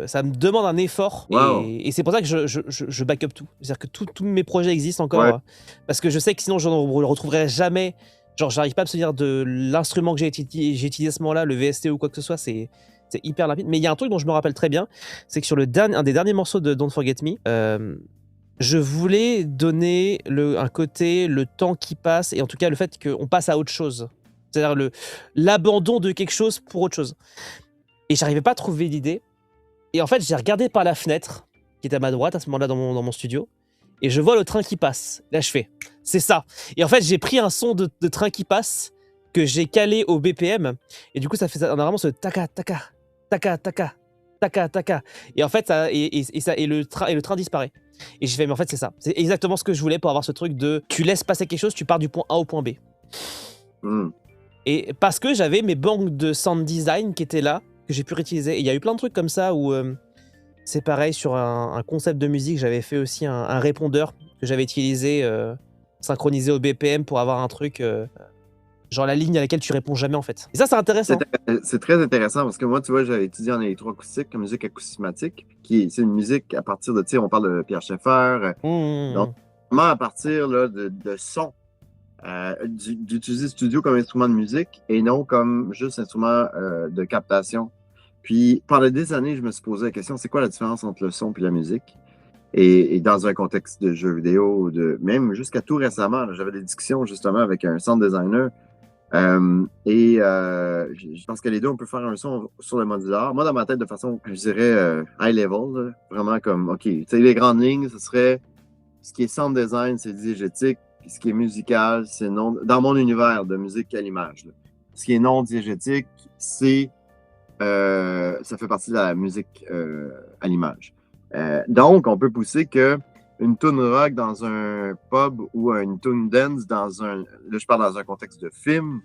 ça me demande un effort. Wow. Et c'est pour ça que je back up tout. C'est-à-dire que tous mes projets existent encore. Parce que je sais que sinon, je ne le retrouverai jamais. Genre, j'arrive pas à me souvenir de l'instrument que j'ai utilisé à ce moment-là, le VST ou quoi que ce soit. C'est hyper rapide. Mais il y a un truc dont je me rappelle très bien, c'est que sur un des derniers morceaux de Don't Forget Me, je voulais donner un côté, le temps qui passe, et en tout cas le fait qu'on passe à autre chose. C'est-à-dire l'abandon de quelque chose pour autre chose. Et j'arrivais pas à trouver l'idée. Et en fait, j'ai regardé par la fenêtre, qui était à ma droite à ce moment-là dans mon studio, et je vois le train qui passe. Là, je fais, c'est ça. Et en fait, j'ai pris un son de train qui passe, que j'ai calé au BPM, et du coup, ça fait ça. On a vraiment ce taka, taka, taka, taka, taka, taka. Et en fait, le train disparaît. Et j'ai fait, mais en fait, c'est ça. C'est exactement ce que je voulais pour avoir ce truc de tu laisses passer quelque chose, tu pars du point A au point B. Et parce que j'avais mes banques de sound design qui étaient là, que j'ai pu réutiliser. Et il y a eu plein de trucs comme ça où c'est pareil sur un concept de musique. J'avais fait aussi un répondeur que j'avais utilisé, synchronisé au BPM pour avoir un truc. Genre la ligne à laquelle tu réponds jamais en fait. Et ça, c'est intéressant. C'est très intéressant parce que moi, tu vois, j'avais étudié en électroacoustique, en musique acousmatique, c'est une musique à partir de, tu sais, on parle de Pierre Schaeffer. Donc, vraiment à partir là, de son, d'utiliser le studio comme instrument de musique et non comme juste instrument de captation. Puis, pendant des années, je me suis posé la question, c'est quoi la différence entre le son et la musique? Et dans un contexte de jeu vidéo, même jusqu'à tout récemment, j'avais des discussions justement avec un sound designer. Je pense que les deux, on peut faire un son sur le modular. Moi, dans ma tête, de façon, je dirais high level, là, vraiment comme, OK, tu sais, les grandes lignes, ce serait ce qui est sound design, c'est diégétique, puis ce qui est musical, c'est non. Dans mon univers de musique à l'image, là. Ce qui est non diégétique, c'est ça fait partie de la musique à l'image. Donc, on peut pousser que une tune rock dans un pub ou une tune dance là je parle dans un contexte de film,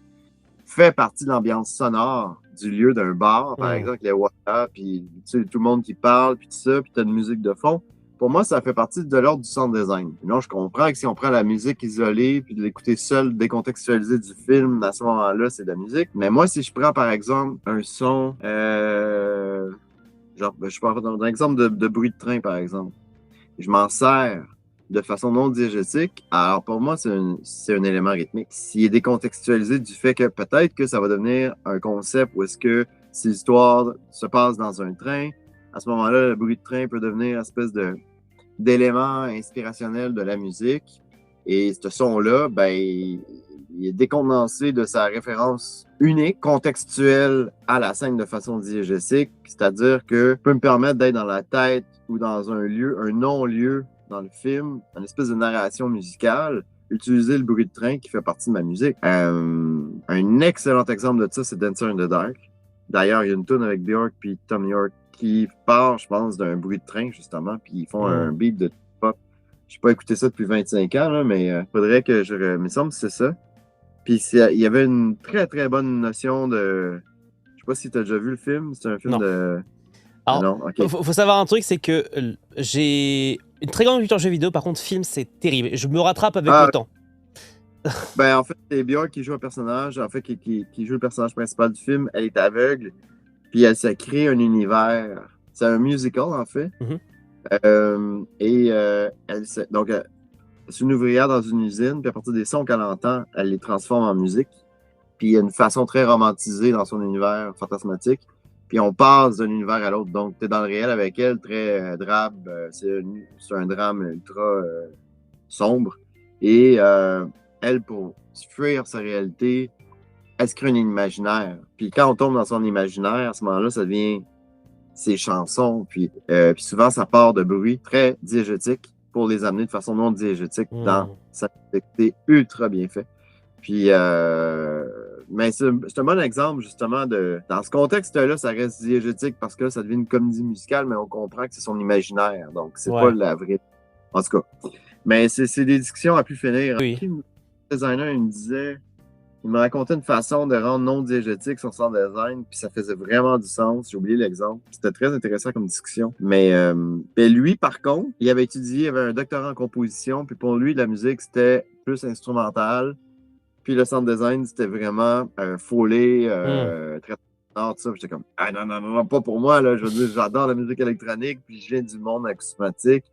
fait partie de l'ambiance sonore du lieu d'un bar, par exemple, les water, puis tu sais, tout le monde qui parle, puis tout ça, puis t'as une musique de fond. Pour moi, ça fait partie de l'ordre du sound design. Non, je comprends que si on prend la musique isolée, puis de l'écouter seule, décontextualisée du film, à ce moment-là, c'est de la musique. Mais moi, si je prends, par exemple, un son, je prends un exemple de bruit de train, par exemple. Je m'en sers de façon non diégétique. Alors, pour moi, c'est un élément rythmique. S'il est décontextualisé du fait que peut-être que ça va devenir un concept où est-ce que si l'histoire se passe dans un train, à ce moment-là, le bruit de train peut devenir une espèce d'élément inspirationnel de la musique. Et ce son-là, ben, il est décondensé de sa référence unique, contextuelle à la scène de façon diégétique, c'est-à-dire que peut me permettre d'être dans la tête ou dans un lieu, un non-lieu dans le film, une espèce de narration musicale, utiliser le bruit de train qui fait partie de ma musique. Un excellent exemple de ça, c'est Dancer in the Dark. D'ailleurs, il y a une tune avec Björk puis Tom York qui part, je pense, d'un bruit de train, justement, puis ils font un beat de pop. Je n'ai pas écouté ça depuis 25 ans, là, mais faudrait que je... Il me semble que c'est ça. Puis il y avait une très, très bonne notion de... Je sais pas si tu as déjà vu le film. C'est un film de... Alors, non, OK. faut savoir un truc, c'est que j'ai une très grande culture jeux vidéo. Par contre, film, c'est terrible. Je me rattrape avec le temps. Ben, en fait, c'est Björk qui joue un personnage, en fait, qui joue le personnage principal du film. Elle est aveugle, puis elle s'est créé un univers. C'est un musical, en fait. Donc, c'est une ouvrière dans une usine, puis à partir des sons qu'elle entend, elle les transforme en musique. Puis il y a une façon très romantisée dans son univers fantasmatique. Puis on passe d'un univers à l'autre. Donc, tu es dans le réel avec elle, très drabe. C'est un drame ultra sombre. Et elle, pour fuir sa réalité, elle se crée un imaginaire. Puis quand on tombe dans son imaginaire, à ce moment-là, ça devient ses chansons. Puis souvent, ça part de bruits très diégétiques pour les amener de façon non diégétique dans sa musique. C'est ultra bien fait. Puis, mais c'est un bon exemple, justement, dans ce contexte-là, ça reste diégétique parce que ça devient une comédie musicale, mais on comprend que c'est son imaginaire. Donc, c'est pas la vraie. En tout cas. Mais c'est des discussions à plus finir. Oui. Le designer, il me racontait une façon de rendre non diégétique son sound design, puis ça faisait vraiment du sens. J'ai oublié l'exemple. C'était très intéressant comme discussion. Mais lui, par contre, il avait un doctorat en composition, puis pour lui, la musique, c'était plus instrumentale. Puis le sound design, c'était vraiment foley, très tout ça. J'étais comme, ah non, pas pour moi, là. Je veux dire, j'adore la musique électronique, puis je viens du monde acousmatique.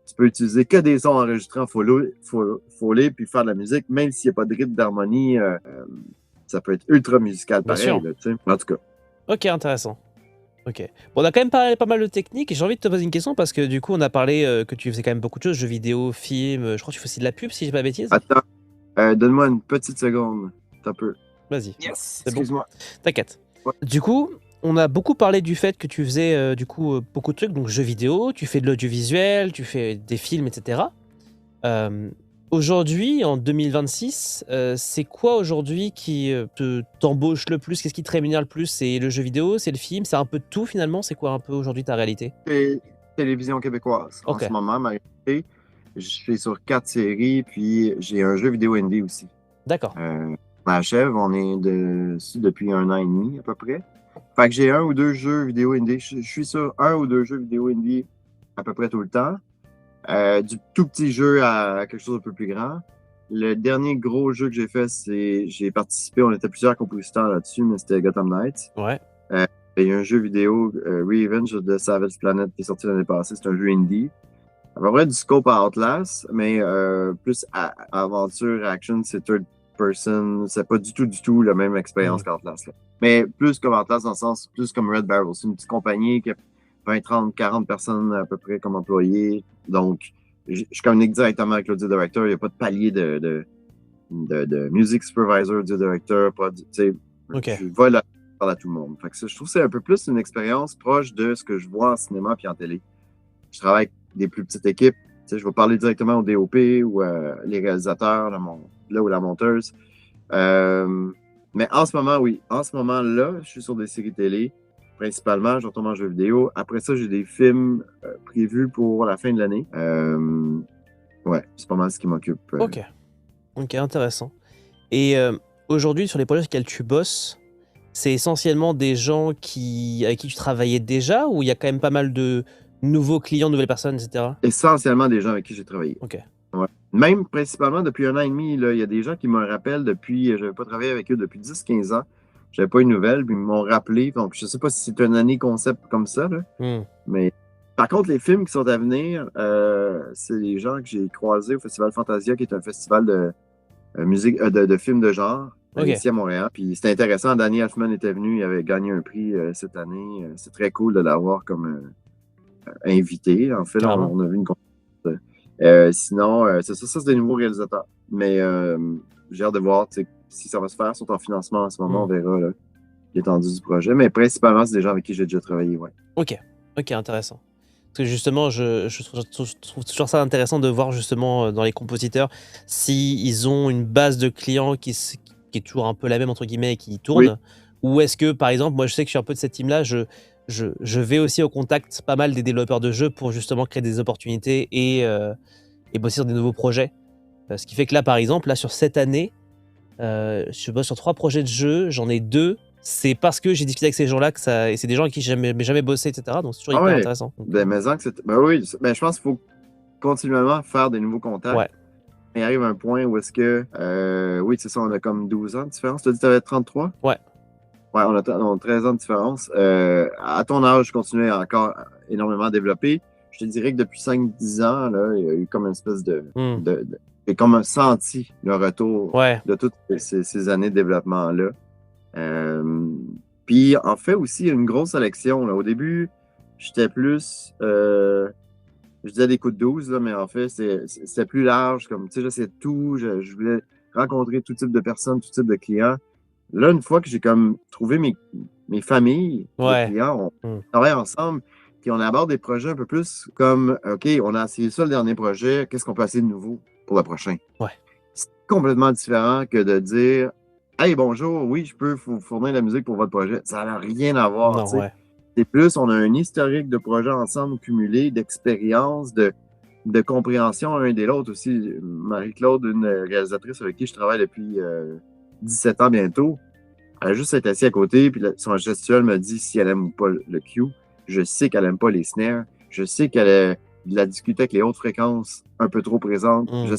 Tu peux utiliser que des sons enregistrés en foley puis faire de la musique, même s'il n'y a pas de rythme d'harmonie, ça peut être ultra musical pareil. Là, en tout cas. Ok, intéressant. Ok. Bon, on a quand même parlé pas mal de techniques et j'ai envie de te poser une question parce que du coup, on a parlé que tu faisais quand même beaucoup de choses, jeux vidéo, films, je crois que tu fais aussi de la pub si j'ai pas de bêtises. Attends, donne-moi une petite seconde. Un peu. Vas-y. Yes, excuse-moi. Bon. T'inquiète. Ouais. Du coup, on a beaucoup parlé du fait que tu faisais beaucoup de trucs, donc jeux vidéo, tu fais de l'audiovisuel, tu fais des films, etc. Aujourd'hui, en 2026, c'est quoi aujourd'hui qui t'embauche le plus? Qu'est-ce qui te rémunère le plus? C'est le jeu vidéo, c'est le film, c'est un peu de tout finalement? C'est quoi un peu aujourd'hui ta réalité? C'est télévision québécoise. En ce moment, ma réalité, je suis sur 4 séries, puis j'ai un jeu vidéo indie aussi. D'accord. On achève, on est dessus depuis 1 an et demi à peu près. Fait que j'ai 1 ou 2 jeux vidéo indie. Je suis sur 1 ou 2 jeux vidéo indie à peu près tout le temps. Du tout petit jeu à quelque chose de un peu plus grand. Le dernier gros jeu que j'ai fait, j'ai participé, on était plusieurs compositeurs là-dessus, mais c'était Gotham Knights. Ouais. Il y a un jeu vidéo, Revenge de Savage Planet, qui est sorti l'année passée. C'est un jeu indie. À peu près du scope à Outlast, mais plus aventure, action, c'est third person. C'est pas du tout la même expérience qu'Outlast. Mais plus comme Outlast dans le sens, plus comme Red Barrel. C'est une petite compagnie qui a 20, 30, 40 personnes à peu près comme employés. Donc, je communique directement avec l'audio director. Il n'y a pas de palier de music supervisor, audio director. Je vole à tout le monde. Fait que je trouve que c'est un peu plus une expérience proche de ce que je vois en cinéma puis en télé. Je travaille avec des plus petites équipes. Je vais parler directement au DOP ou les réalisateurs, ou la monteuse. Mais en ce moment, oui. En ce moment-là, je suis sur des séries télé. Principalement, je retourne en jeux vidéo. Après ça, j'ai des films prévus pour la fin de l'année. Ouais, c'est pas mal ce qui m'occupe. Ok, intéressant. Et aujourd'hui, sur les projets sur lesquels tu bosses, c'est essentiellement des gens avec qui tu travaillais déjà ou il y a quand même pas mal de nouveaux clients, nouvelles personnes, etc.? Essentiellement des gens avec qui j'ai travaillé. Ok. Ouais. Même principalement depuis 1 an et demi, il y a des gens qui me rappellent depuis, je n'avais pas travaillé avec eux depuis 10-15 ans. J'avais pas eu de nouvelles, puis ils m'ont rappelé. Donc, je sais pas si c'est un année concept comme ça, là. Mais par contre, les films qui sont à venir, c'est les gens que j'ai croisés au Festival Fantasia, qui est un festival de musique, de films de genre. Ok. ici à Montréal. Puis c'était intéressant. Danny Elfman était venu, il avait gagné un prix cette année. C'est très cool de l'avoir comme invité. En fait, là, Carrément. on a vu une conférence. Sinon, c'est ça, c'est des nouveaux réalisateurs. Mais j'ai hâte de voir si ça va se faire. Ils sont en financement en ce moment, on verra là, l'étendue du projet. Mais principalement, c'est des gens avec qui j'ai déjà travaillé. Ouais. Ok, intéressant. Parce que justement, je trouve toujours ça intéressant de voir justement dans les compositeurs s'ils ont une base de clients qui est toujours un peu la même, entre guillemets, et qui Oui. tourne. Ou est-ce que, par exemple, moi je sais que je suis un peu de cette team-là, je vais aussi au contact pas mal des développeurs de jeux pour justement créer des opportunités et bosser sur des nouveaux projets. Ce qui fait que là, par exemple, là sur cette année, je bosse sur 3 projets de jeux, j'en ai 2. C'est parce que j'ai discuté avec ces gens-là et c'est des gens avec qui j'ai jamais bossé, etc. Donc c'est toujours Ah hyper ouais. intéressant. Donc, Ben, mais ben oui, ben, je pense qu'il faut continuellement faire des nouveaux contacts. ouais. Il arrive un point où est-ce que, oui, c'est ça, on a comme 12 ans de différence. Tu as dit que tu avais 33? Ouais. Ouais, on a 13 ans de différence. À ton âge, je continuais encore énormément à développer. Je te dirais que depuis 5-10 ans, là, il y a eu comme une espèce Hmm. j'ai comme senti le retour Ouais. de toutes ces années de développement-là. Euh, Puis, en fait, aussi, il y a une grosse sélection. Là. Au début, j'étais plus, je disais des coups de 12, là, mais en fait, c'était plus large. Comme, tu sais, j'essayais de tout. Je voulais rencontrer tout type de personnes, tout type de clients. Là, une fois que j'ai comme trouvé mes familles de Ouais. clients, on Hmm. travaille ensemble, puis on aborde des projets un peu plus comme, OK, on a essayé ça le dernier projet, qu'est-ce qu'on peut essayer de nouveau pour le prochain? Ouais. C'est complètement différent que de dire, hey, bonjour, oui, je peux vous fournir la musique pour votre projet. Ça n'a rien à voir, tu Non, sais. ouais. C'est plus, on a un historique de projets ensemble cumulé, d'expérience, de compréhension l'un des l'autre aussi. Marie-Claude, une réalisatrice avec qui je travaille depuis 17 ans bientôt, elle a juste été assise à côté, puis son gestuelle me dit si elle aime ou pas le cue. Je sais qu'elle aime pas les snares. Je sais qu'elle a de la difficulté avec les hautes fréquences un peu trop présentes. Hmm.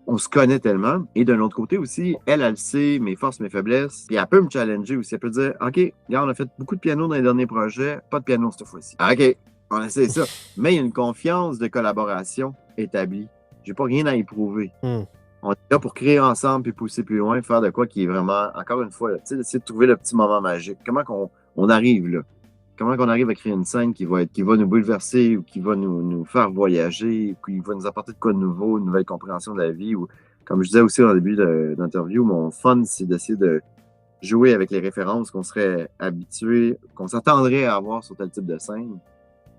On se connaît tellement. Et d'un autre côté aussi, elle sait mes forces, mes faiblesses. Puis elle peut me challenger aussi. Elle peut dire, OK, regarde, on a fait beaucoup de piano dans les derniers projets, pas de piano cette fois-ci. Ah, OK, on essaie ça. Mais il y a une confiance de collaboration établie. J'ai pas rien à éprouver. Hmm. On est là pour créer ensemble puis pousser plus loin, faire de quoi qui est vraiment, encore une fois, essayer de trouver le petit moment magique. Comment on arrive là? Comment qu'on arrive à créer une scène qui va nous bouleverser ou qui va nous faire voyager, ou qui va nous apporter de quoi de nouveau, une nouvelle compréhension de la vie. Ou, comme je disais aussi au début de l'interview, mon fun, c'est d'essayer de jouer avec les références qu'on serait habitué, qu'on s'attendrait à avoir sur tel type de scène,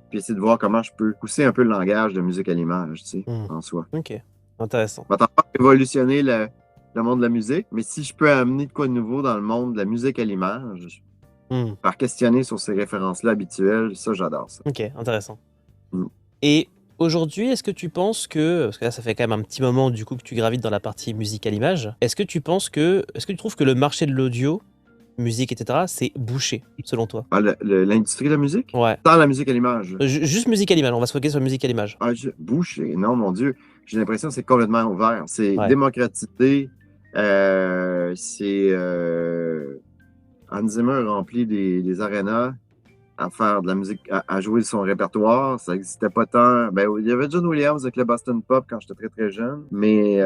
puis essayer de voir comment je peux pousser un peu le langage de musique à l'image, tu sais, en soi. Ok, intéressant. Je m'attends pas à révolutionner le monde de la musique, mais si je peux amener de quoi de nouveau dans le monde de la musique à l'image, Hmm. par questionner sur ces références-là habituelles, ça, j'adore ça. Ok, intéressant. Mm. Et aujourd'hui, est-ce que tu penses parce que là, ça fait quand même un petit moment du coup que tu gravites dans la partie musique à l'image, est-ce que tu trouves que le marché de l'audio, musique, etc., c'est bouché, selon toi? Ah, l'industrie de la musique? Ouais. Dans la musique à l'image. Juste musique à l'image, on va se focaliser sur la musique à l'image. Ah, bouché, non, mon Dieu. J'ai l'impression que c'est complètement ouvert. C'est Ouais. démocratisé. Hans Zimmer remplit des arénas à faire de la musique, à jouer son répertoire. Ça n'existait pas tant. Ben, il y avait John Williams avec le Boston Pop quand j'étais très, très jeune. Mais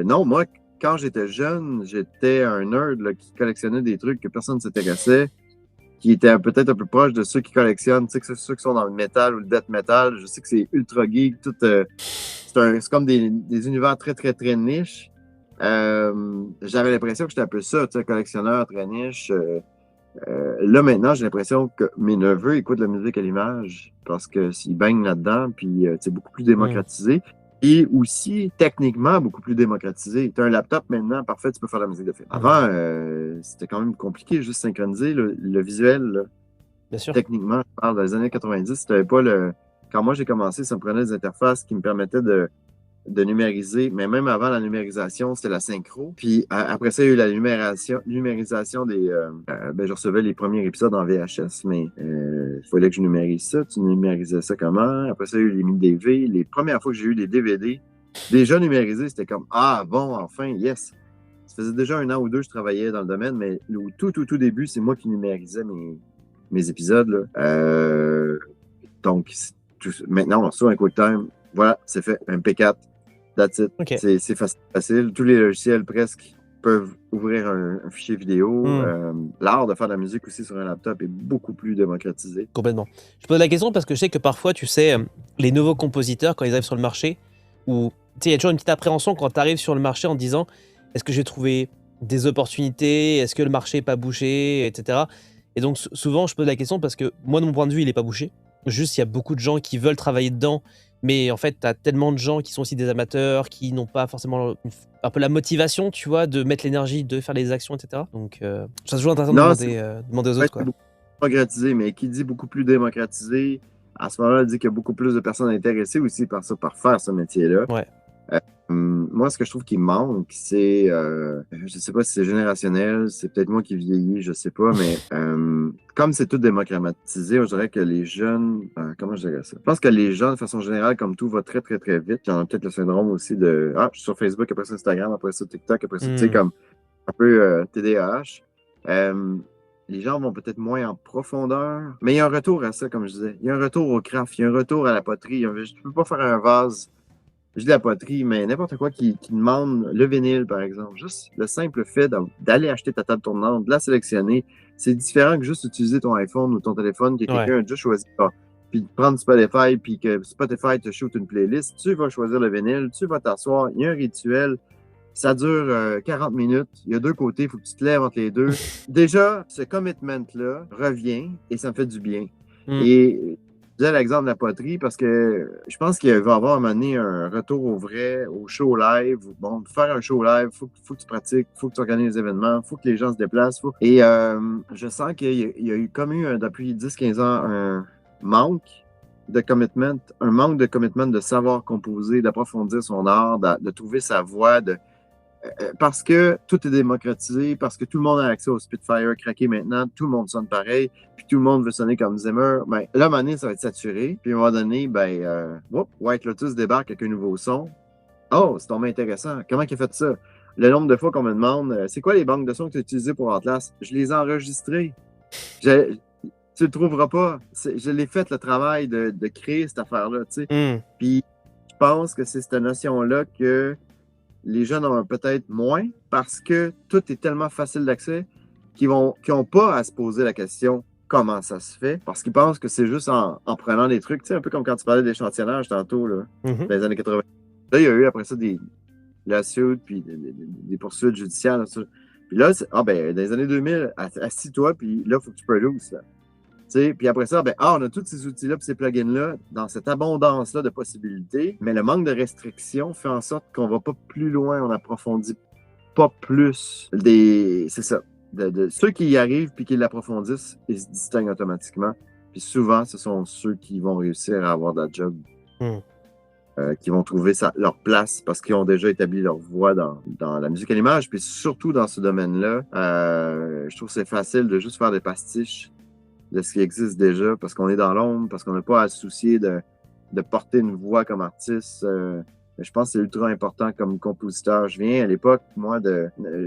non, moi, quand j'étais jeune, j'étais un nerd là, qui collectionnait des trucs que personne ne s'intéressait, qui était peut-être un peu proche de ceux qui collectionnent, tu sais, que ceux qui sont dans le metal ou le death metal. Je sais que c'est ultra geek, tout, c'est comme des univers très, très, très niches. J'avais l'impression que j'étais un peu ça, tu sais, collectionneur très niche. Là, maintenant, j'ai l'impression que mes neveux écoutent la musique à l'image parce qu'ils baignent là-dedans, puis c'est beaucoup plus démocratisé. Et aussi, techniquement, beaucoup plus démocratisé. Tu as un laptop maintenant, parfait, tu peux faire la musique de film. Avant, c'était quand même compliqué, juste synchroniser le visuel. Là. Bien sûr. Techniquement, je parle des années 90, c'était pas Quand moi j'ai commencé, ça me prenait des interfaces qui me permettaient de numériser, mais même avant la numérisation, c'était la synchro. Puis après ça, il y a eu la numérisation des... je recevais les premiers épisodes en VHS, mais il fallait que je numérise ça. Tu numérisais ça comment? Après ça, il y a eu les mini-DV. Les premières fois que j'ai eu des DVD, déjà numérisés, c'était comme, ah bon, enfin, yes! Ça faisait déjà 1 an ou 2 que je travaillais dans le domaine, mais au tout début, c'est moi qui numérisais mes épisodes. Là. Donc, maintenant, on reçoit un QuickTime. Voilà, c'est fait. MP4. That's it. Ok. C'est facile. Tous les logiciels presque peuvent ouvrir un fichier vidéo. L'art de faire de la musique aussi sur un laptop est beaucoup plus démocratisé. Complètement. Je pose la question parce que je sais que parfois, tu sais, les nouveaux compositeurs, quand ils arrivent sur le marché, ou tu sais, il y a toujours une petite appréhension quand tu arrives sur le marché en te disant est-ce que j'ai trouvé des opportunités, est-ce que le marché n'est pas bouché, etc. Et donc souvent, je pose la question parce que moi, de mon point de vue, il n'est pas bouché. Juste, il y a beaucoup de gens qui veulent travailler dedans, mais en fait, tu as tellement de gens qui sont aussi des amateurs, qui n'ont pas forcément un peu la motivation, tu vois, de mettre l'énergie, de faire les actions, etc. Donc, c'est toujours intéressant de Non, demander aux autres, quoi. beaucoup plus démocratisé, mais qui dit beaucoup plus démocratisé, à ce moment-là, dit qu'il y a beaucoup plus de personnes intéressées aussi par ça, par faire ce métier-là. Ouais. Moi, ce que je trouve qui manque, c'est, je sais pas si c'est générationnel, c'est peut-être moi qui vieillis, je sais pas, mais comme c'est tout démocratisé, je dirais que les jeunes, comment je dirais ça? Je pense que les jeunes, de façon générale, comme tout va très, très, très vite. J'en ai peut-être le syndrome aussi de, je suis sur Facebook, après ça Instagram, après ça TikTok, après ça, tu sais, comme un peu TDAH. Les gens vont peut-être moins en profondeur, mais il y a un retour à ça, comme je disais. Il y a un retour au craft, il y a un retour à la poterie. Je ne peux pas faire un vase, je dis la poterie, mais n'importe quoi qui demande le vinyle, par exemple. Juste le simple fait d'aller acheter ta table tournante, de la sélectionner, c'est différent que juste utiliser ton iPhone ou ton téléphone que quelqu'un a déjà choisi. Puis de prendre Spotify, puis que Spotify te shoot une playlist, tu vas choisir le vinyle, tu vas t'asseoir, il y a un rituel. Ça dure 40 minutes. Il y a deux côtés, il faut que tu te lèves entre les deux. Déjà, ce commitment-là revient et ça me fait du bien. Et je disais l'exemple de la poterie parce que je pense qu'il va y avoir à un moment donné un retour au vrai, au show live. Bon, pour faire un show live, il faut que tu pratiques, il faut que tu organises des événements, il faut que les gens se déplacent. Et je sens qu'il y a eu comme eu depuis 10-15 ans un manque de commitment, de savoir composer, d'approfondir son art, de trouver sa voix, parce que tout est démocratisé, parce que tout le monde a accès au Spitfire craqué maintenant, tout le monde sonne pareil, puis tout le monde veut sonner comme Zimmer, ben, là, à un moment donné, ça va être saturé. Puis à un moment donné, White Lotus débarque avec un nouveau son. Oh, c'est tombé intéressant. Comment il a fait ça? Le nombre de fois qu'on me demande, c'est quoi les banques de sons que tu as utilisées pour Atlas? Je les ai enregistrées. Tu le trouveras pas. Je l'ai fait le travail de créer cette affaire-là, tu sais. Puis je pense que c'est cette notion-là que les jeunes ont peut-être moins parce que tout est tellement facile d'accès qu'ils n'ont pas à se poser la question comment ça se fait, parce qu'ils pensent que c'est juste en prenant des trucs, tu sais, un peu comme quand tu parlais d'échantillonnage tantôt, là, dans les années 80. Là, il y a eu après ça des lawsuits, puis des poursuites judiciaires. Là, puis là, dans les années 2000, assis-toi, puis là, il faut que tu produces. Là. Puis après ça, on a tous ces outils-là et ces plugins-là dans cette abondance-là de possibilités, mais le manque de restrictions fait en sorte qu'on ne va pas plus loin, on n'approfondit pas plus c'est ça. Ceux qui y arrivent puis qui l'approfondissent, ils se distinguent automatiquement. Puis souvent, ce sont ceux qui vont réussir à avoir de la job, qui vont trouver leur place parce qu'ils ont déjà établi leur voix dans la musique à l'image. Puis surtout dans ce domaine-là, je trouve que c'est facile de juste faire des pastiches de ce qui existe déjà, parce qu'on est dans l'ombre, parce qu'on n'a pas à se soucier de porter une voix comme artiste. Je pense que c'est ultra important comme compositeur. Je viens à l'époque, moi,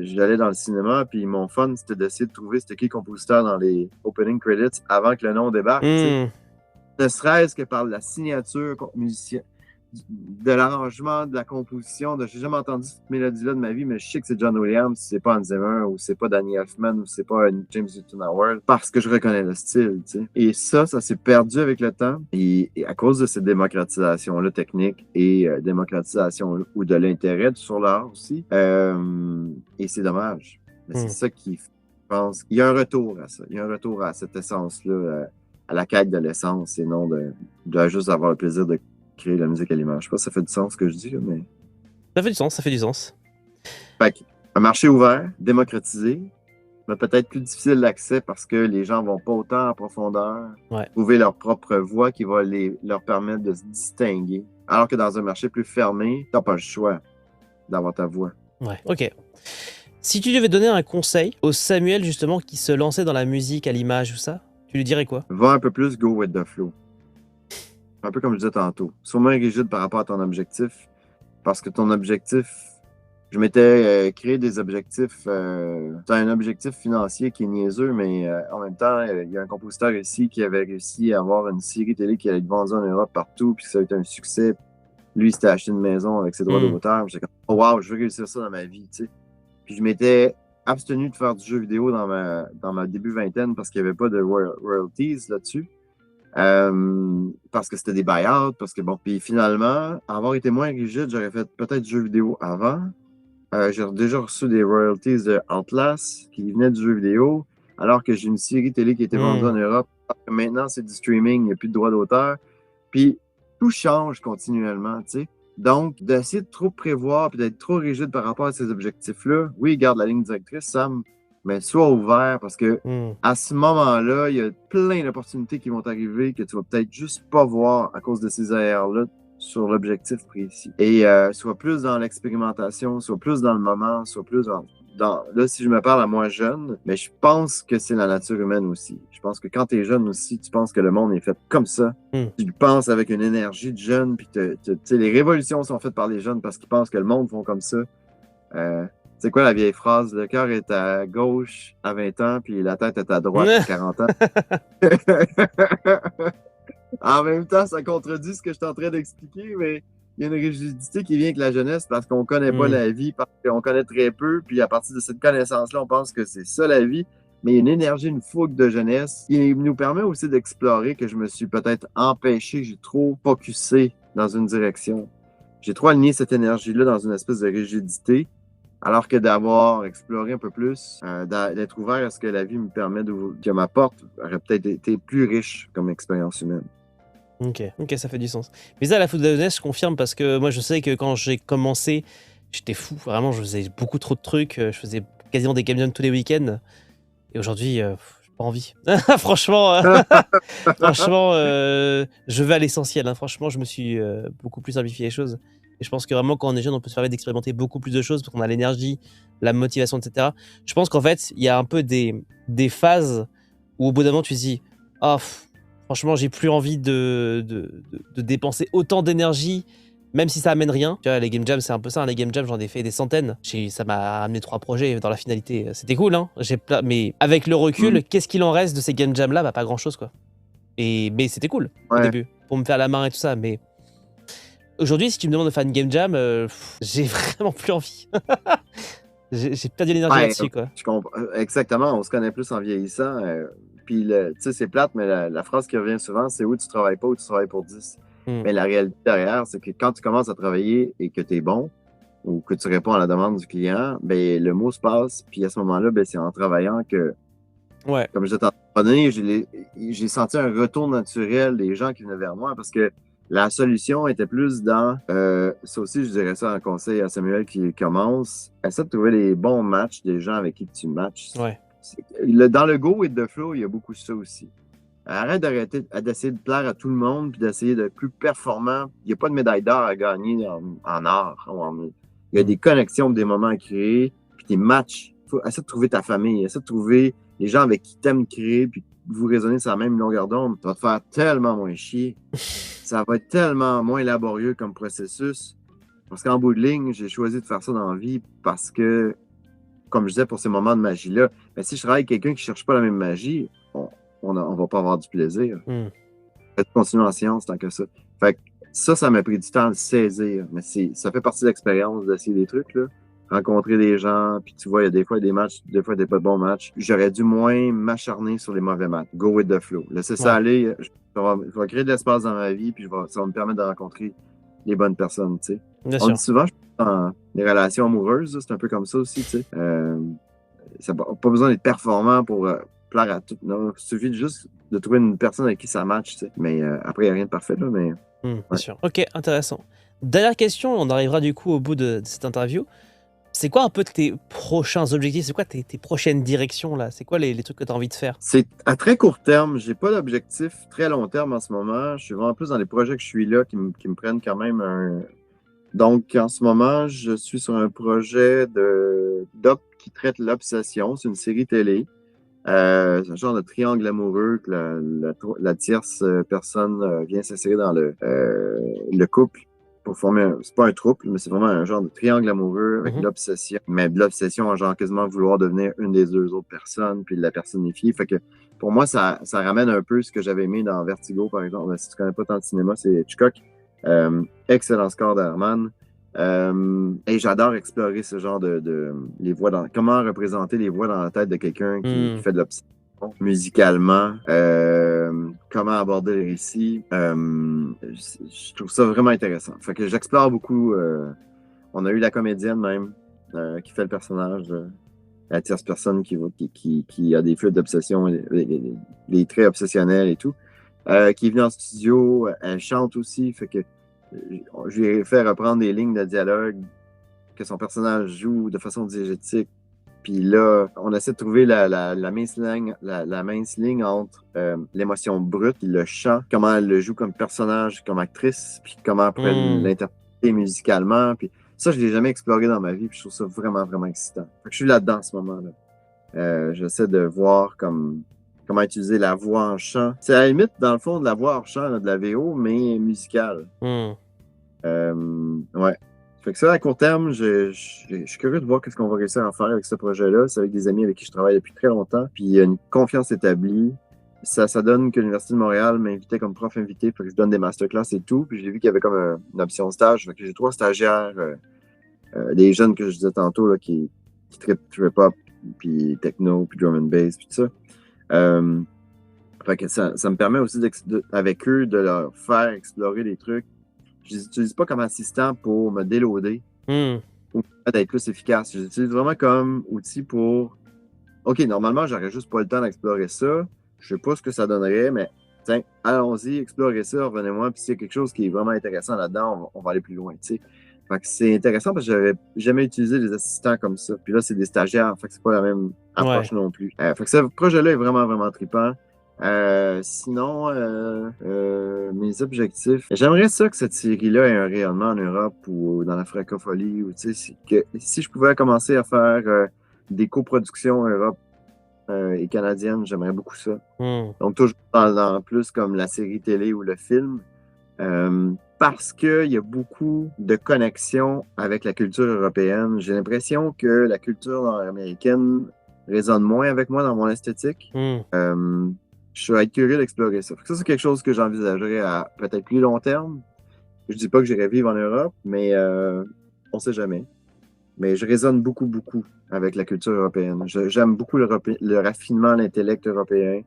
j'allais dans le cinéma, puis mon fun, c'était d'essayer de trouver c'était qui compositeur dans les opening credits avant que le nom débarque. Ne serait-ce que par la signature musicien, de l'arrangement, de la composition. J'ai jamais entendu cette mélodie-là de ma vie, mais je sais que c'est John Williams, c'est pas Hans Zimmer, ou c'est pas Danny Elfman, ou c'est pas James Newton Howard, parce que je reconnais le style, tu sais. Et ça s'est perdu avec le temps, et à cause de cette démocratisation-là technique, et démocratisation ou de l'intérêt sur l'art aussi, et c'est dommage. Mais c'est ça qui, je pense, il y a un retour à ça, il y a un retour à cette essence-là, à la quête de l'essence, et non de juste avoir le plaisir de créer la musique à l'image. Je sais pas si ça fait du sens ce que je dis, mais... Ça fait du sens, ça fait du sens. Fait un marché ouvert, démocratisé, mais peut-être plus difficile d'accès parce que les gens vont pas autant en profondeur trouver leur propre voix qui va leur permettre de se distinguer. Alors que dans un marché plus fermé, t'as pas le choix d'avoir ta voix. Ouais, ok. Si tu devais donner un conseil au Samuel, justement, qui se lançait dans la musique à l'image ou ça, tu lui dirais quoi? Va un peu plus go with the flow. Un peu comme je disais tantôt. Sois moins rigide par rapport à ton objectif. Parce que ton objectif, je m'étais créé des objectifs. C'est un objectif financier qui est niaiseux, mais en même temps, il y a un compositeur ici qui avait réussi à avoir une série télé qui allait être vendue en Europe partout, puis ça a été un succès. Lui, il s'était acheté une maison avec ses droits d'auteur. J'étais comme, oh wow, je veux réussir ça dans ma vie, tu sais. Puis je m'étais abstenu de faire du jeu vidéo dans ma début vingtaine parce qu'il n'y avait pas de royalties là-dessus. Parce que c'était des buyouts, parce que bon. Puis finalement, avoir été moins rigide, j'aurais fait peut-être du jeu vidéo avant. J'ai déjà reçu des royalties de Outlast qui venaient du jeu vidéo, alors que j'ai une série télé qui était vendue en Europe. Maintenant, c'est du streaming, il n'y a plus de droits d'auteur. Puis tout change continuellement, tu sais. Donc, d'essayer de trop prévoir et d'être trop rigide par rapport à ces objectifs-là, oui, garde la ligne directrice, Sam, mais sois ouvert parce que à ce moment-là, il y a plein d'opportunités qui vont arriver que tu vas peut-être juste pas voir à cause de ces erreurs-là sur l'objectif précis. Et soit plus dans l'expérimentation, soit plus dans le moment, soit plus là, si je me parle à moi jeune, mais je pense que c'est la nature humaine aussi. Je pense que quand tu es jeune aussi, tu penses que le monde est fait comme ça. Tu penses avec une énergie de jeune, puis les révolutions sont faites par les jeunes parce qu'ils pensent que le monde font comme ça. C'est quoi la vieille phrase? Le cœur est à gauche à 20 ans, puis la tête est à droite à 40 ans. En même temps, ça contredit ce que je suis en train d'expliquer, mais il y a une rigidité qui vient avec la jeunesse parce qu'on ne connaît pas la vie, parce qu'on connaît très peu, puis à partir de cette connaissance-là, on pense que c'est ça la vie. Mais il y a une énergie, une fougue de jeunesse qui nous permet aussi d'explorer que je me suis peut-être empêché, j'ai trop focusé dans une direction. J'ai trop aligné cette énergie-là dans une espèce de rigidité, alors que d'avoir exploré un peu plus, d'être ouvert à ce que la vie me permet, que m'apporte, aurait peut-être été plus riche comme expérience humaine. Ok, ça fait du sens. Mais ça, la foot de jeunesse, je confirme parce que moi, je sais que quand j'ai commencé, j'étais fou. Vraiment, je faisais beaucoup trop de trucs. Je faisais quasiment des camions tous les week-ends. Et aujourd'hui, j'ai pas envie. Franchement, je vais à l'essentiel. Hein. Franchement, je me suis beaucoup plus simplifié les choses. Et je pense que vraiment, quand on est jeune, on peut se permettre d'expérimenter beaucoup plus de choses parce qu'on a l'énergie, la motivation, etc. Je pense qu'en fait, il y a un peu des phases où au bout d'un moment, tu te dis « Oh, franchement, j'ai plus envie de dépenser autant d'énergie, même si ça amène rien. » Tu vois, les game jams, c'est un peu ça. Les game jams, j'en ai fait des centaines. Ça m'a amené 3 projets dans la finalité. C'était cool, hein. Mais avec le recul, qu'est-ce qu'il en reste de ces game jams-là? Bah, pas grand-chose, quoi. Mais c'était cool au début, pour me faire la main et tout ça. Mais aujourd'hui, si tu me demandes de faire une game jam, j'ai vraiment plus envie. J'ai perdu l'énergie là-dessus, quoi. Je comprends. Exactement, on se connaît plus en vieillissant. Puis, tu sais, c'est plate, mais la phrase qui revient souvent, c'est où tu travailles pas ou tu travailles pour 10. Mais la réalité derrière, c'est que quand tu commences à travailler et que tu es bon ou que tu réponds à la demande du client, ben, le mot se passe. Puis à ce moment-là, ben, c'est en travaillant que, comme je t'en donné, j'ai senti un retour naturel des gens qui venaient vers moi parce que la solution était plus dans, ça aussi, je dirais ça en conseil à Samuel qui commence, essaie de trouver les bons matchs des gens avec qui tu matches. Dans le go et the flow, il y a beaucoup de ça aussi. Arrête d'essayer de plaire à tout le monde puis d'essayer d'être plus performant. Il n'y a pas de médaille d'or à gagner en art. Il y a des connexions, des moments à créer, puis des matchs. Essaie de trouver ta famille, essaie de trouver les gens avec qui t'aimes créer, puis vous raisonnez sur la même longueur d'onde. Ça va te faire tellement moins chier. Ça va être tellement moins laborieux comme processus. Parce qu'en bout de ligne, j'ai choisi de faire ça dans la vie parce que, comme je disais, pour ces moments de magie-là, ben, si je travaille avec quelqu'un qui ne cherche pas la même magie, on va pas avoir du plaisir. Continuer en science tant que ça. Fait que ça m'a pris du temps à le saisir. Mais ça fait partie de l'expérience d'essayer des trucs, là. Rencontrer des gens, puis tu vois, il y a des fois des matchs, des fois des pas de bons matchs. J'aurais dû moins m'acharner sur les mauvais matchs. Go with the flow. Laisser ça aller. Je vais créer de l'espace dans ma vie, puis ça va me permettre de rencontrer les bonnes personnes, tu sais. On dit souvent, je pense, dans les relations amoureuses, c'est un peu comme ça aussi, tu sais. Ça n'a pas besoin d'être performant pour plaire à tout. Non, il suffit juste de trouver une personne avec qui ça match, tu sais. Mais après, il n'y a rien de parfait, là, mais... Bien sûr. Ok, intéressant. Dernière question, on arrivera du coup au bout de cette interview. C'est quoi un peu tes prochains objectifs? C'est quoi tes prochaines directions, là? C'est quoi les trucs que tu as envie de faire? C'est à très court terme. J'ai pas d'objectif très long terme en ce moment. Je suis vraiment plus dans les projets que je suis là qui me prennent quand même un... Donc, en ce moment, je suis sur un projet de doc qui traite l'obsession. C'est une série télé. C'est un genre de triangle amoureux que la tierce personne vient s'insérer dans le couple pour former c'est pas un trouble, mais c'est vraiment un genre de triangle amoureux avec l'obsession. Mais de l'obsession en genre quasiment vouloir devenir une des deux autres personnes puis de la personnifier. Fait que pour moi, ça ramène un peu ce que j'avais aimé dans Vertigo, par exemple. Si tu connais pas tant de cinéma, c'est Hitchcock. Excellent score d'Herman. Et j'adore explorer ce genre les voix comment représenter les voix dans la tête de quelqu'un qui fait de l'obsession musicalement, comment aborder le récit. Je trouve ça vraiment intéressant. Fait que j'explore beaucoup. On a eu la comédienne même qui fait le personnage, la tierce personne qui a des flûtes d'obsession, des traits obsessionnels et tout, qui est venue en studio. Elle chante aussi, fait que je lui ai fait reprendre des lignes de dialogue que son personnage joue de façon diégétique. Puis là, on essaie de trouver la mince ligne entre l'émotion brute, le chant, comment elle le joue comme personnage, comme actrice, puis comment elle pourrait l'interpréter musicalement. Puis ça, je ne l'ai jamais exploré dans ma vie, puis je trouve ça vraiment, vraiment excitant. Fait que je suis là-dedans en ce moment-là. J'essaie de voir comment utiliser la voix en chant. C'est à la limite, dans le fond, de la voix en chant, là, de la VO, mais musicale. Ouais. Fait que ça, à court terme, je suis curieux de voir qu'est-ce qu'on va réussir à faire avec ce projet-là. C'est avec des amis avec qui je travaille depuis très longtemps. Puis il y a une confiance établie. Ça donne que l'Université de Montréal m'invitait comme prof invité pour que je donne des masterclass et tout. Puis j'ai vu qu'il y avait comme une option stage. Fait que j'ai 3 stagiaires, des jeunes que je disais tantôt là, qui trippent trip-hop, puis techno, puis drum and bass, puis tout ça. Fait que ça me permet aussi avec eux de leur faire explorer des trucs. Je les utilise pas comme assistant pour me déloader ou d'être plus efficace. Je les utilise vraiment comme outil pour OK, normalement, j'aurais juste pas le temps d'explorer ça. Je sais pas ce que ça donnerait, mais tiens, allons-y, explorez ça, revenez-moi. Puis s'il y a quelque chose qui est vraiment intéressant là-dedans, on va aller plus loin. T'sais. Fait que c'est intéressant parce que j'avais jamais utilisé des assistants comme ça. Puis là, c'est des stagiaires, fait que c'est pas la même approche non plus. Fait que ce projet-là est vraiment, vraiment trippant. Sinon, mes objectifs. J'aimerais ça que cette série-là ait un rayonnement en Europe ou dans la francophonie. Ou, que, si je pouvais commencer à faire des coproductions en Europe et canadiennes, j'aimerais beaucoup ça. Donc, toujours dans plus comme la série télé ou le film. Parce qu'il y a beaucoup de connexions avec la culture européenne. J'ai l'impression que la culture nord-américaine résonne moins avec moi dans mon esthétique. Je vais être curieux d'explorer ça. Ça, c'est quelque chose que j'envisagerais à peut-être plus long terme. Je dis pas que j'irai vivre en Europe, mais on sait jamais. Mais je résonne beaucoup, beaucoup avec la culture européenne. J'aime beaucoup le raffinement, l'intellect européen.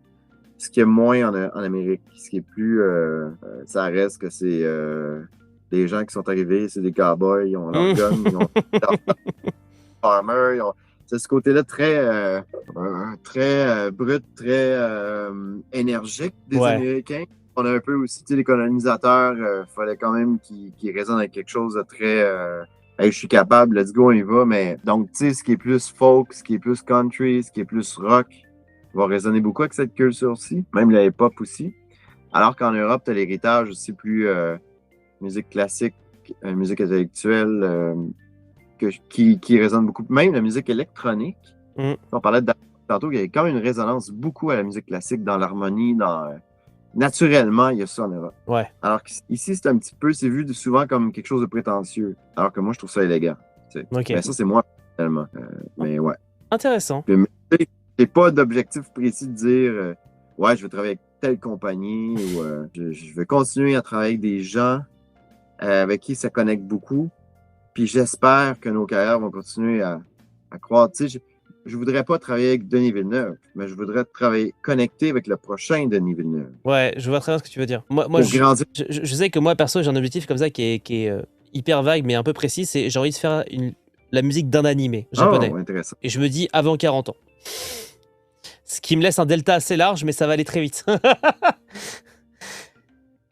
Ce qui est moins en Amérique. Ce qui est plus... ça reste que c'est des gens qui sont arrivés, c'est des cowboys, ils ont leur gun, ils ont leur farmer, ils ont... C'est ce côté-là très brut, très énergique des Américains. On a un peu aussi, tu sais, les colonisateurs, fallait quand même qu'ils résonnent avec quelque chose de très... hey, je suis capable, let's go, on y va. Mais donc, tu sais, ce qui est plus folk, ce qui est plus country, ce qui est plus rock, va résonner beaucoup avec cette culture-ci, même la hip-hop aussi. Alors qu'en Europe, tu as l'héritage aussi plus musique classique, musique intellectuelle, qui résonne beaucoup. Même la musique électronique. On parlait de tantôt, il y a quand même une résonance beaucoup à la musique classique dans l'harmonie, naturellement, il y a ça en Europe. Alors qu'ici, c'est un petit peu, c'est vu souvent comme quelque chose de prétentieux. Alors que moi, je trouve ça élégant. Mais ça, c'est moi, personnellement. Mais ouais. Intéressant. J'ai pas d'objectif précis de dire ouais, je vais travailler avec telle compagnie ou je vais continuer à travailler avec des gens avec qui ça connecte beaucoup. Puis j'espère que nos carrières vont continuer à croître. Tu sais, je voudrais pas travailler avec Denis Villeneuve, mais je voudrais connecter avec le prochain Denis Villeneuve. Ouais, je vois très bien ce que tu veux dire. Moi je sais que moi, perso, j'ai un objectif comme ça qui est hyper vague, mais un peu précis. C'est j'ai envie de faire la musique d'un animé japonais. Oh, intéressant. Et je me dis avant 40 ans. Ce qui me laisse un delta assez large, mais ça va aller très vite.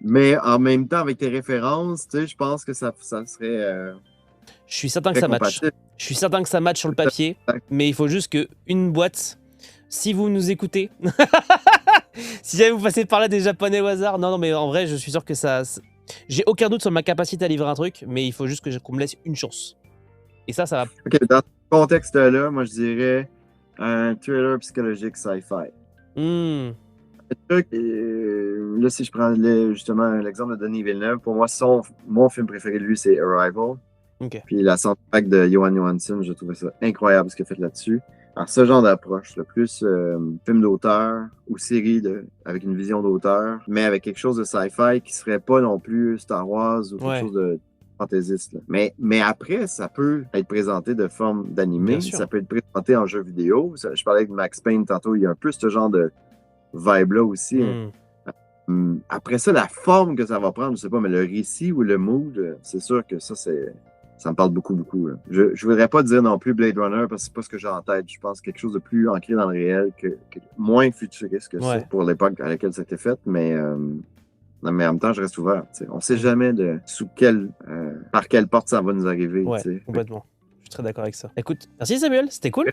Mais en même temps, avec tes références, tu sais, je pense que ça serait... je suis certain que ça match. Je suis certain que ça match sur le papier, mais il faut juste qu'une boîte, si vous nous écoutez, si jamais vous passez par là des Japonais au hasard, non, mais en vrai, je suis sûr que ça... J'ai aucun doute sur ma capacité à livrer un truc, mais il faut juste qu'on me laisse une chance. Et ça va... OK, dans ce contexte-là, moi, je dirais un thriller psychologique sci-fi. Là, si je prends justement l'exemple de Denis Villeneuve, pour moi, mon film préféré de lui, c'est Arrival. Puis la soundtrack de Johan Johansson, je trouvais ça incroyable ce qu'il a fait là-dessus. Alors, ce genre d'approche, le plus film d'auteur ou série avec une vision d'auteur, mais avec quelque chose de sci-fi qui serait pas non plus Star Wars ou quelque chose de fantaisiste. Là. Mais après, ça peut être présenté de forme d'animé, Bien sûr. ça peut être présenté en jeu vidéo. Je parlais de Max Payne tantôt, il y a un peu ce genre de vibe-là aussi. Après ça, la forme que ça va prendre, je sais pas, mais le récit ou le mood, c'est sûr que ça me parle beaucoup, beaucoup. Là. Je voudrais pas dire non plus Blade Runner parce que c'est pas ce que j'ai en tête. Je pense quelque chose de plus ancré dans le réel, moins futuriste que ça pour l'époque à laquelle ça a été fait, mais en même temps, je reste ouvert. T'sais. On sait jamais par quelle porte ça va nous arriver. Ouais, complètement. Je suis très d'accord avec ça. Écoute, merci Samuel, c'était cool.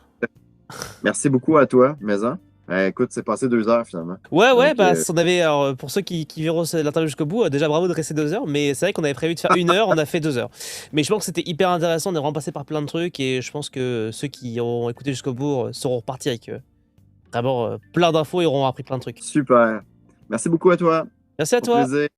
Merci beaucoup à toi, Maison. Écoute, c'est passé 2 heures finalement. Ouais, donc, on avait, alors, pour ceux qui verront l'interview jusqu'au bout, déjà bravo de rester 2 heures, mais c'est vrai qu'on avait prévu de faire 1 heure, on a fait 2 heures. Mais je pense que c'était hyper intéressant, on est vraiment passé par plein de trucs, et je pense que ceux qui auront écouté jusqu'au bout seront repartis avec vraiment plein d'infos et auront appris plein de trucs. Super. Merci beaucoup à toi. Merci à toi. Plaisir.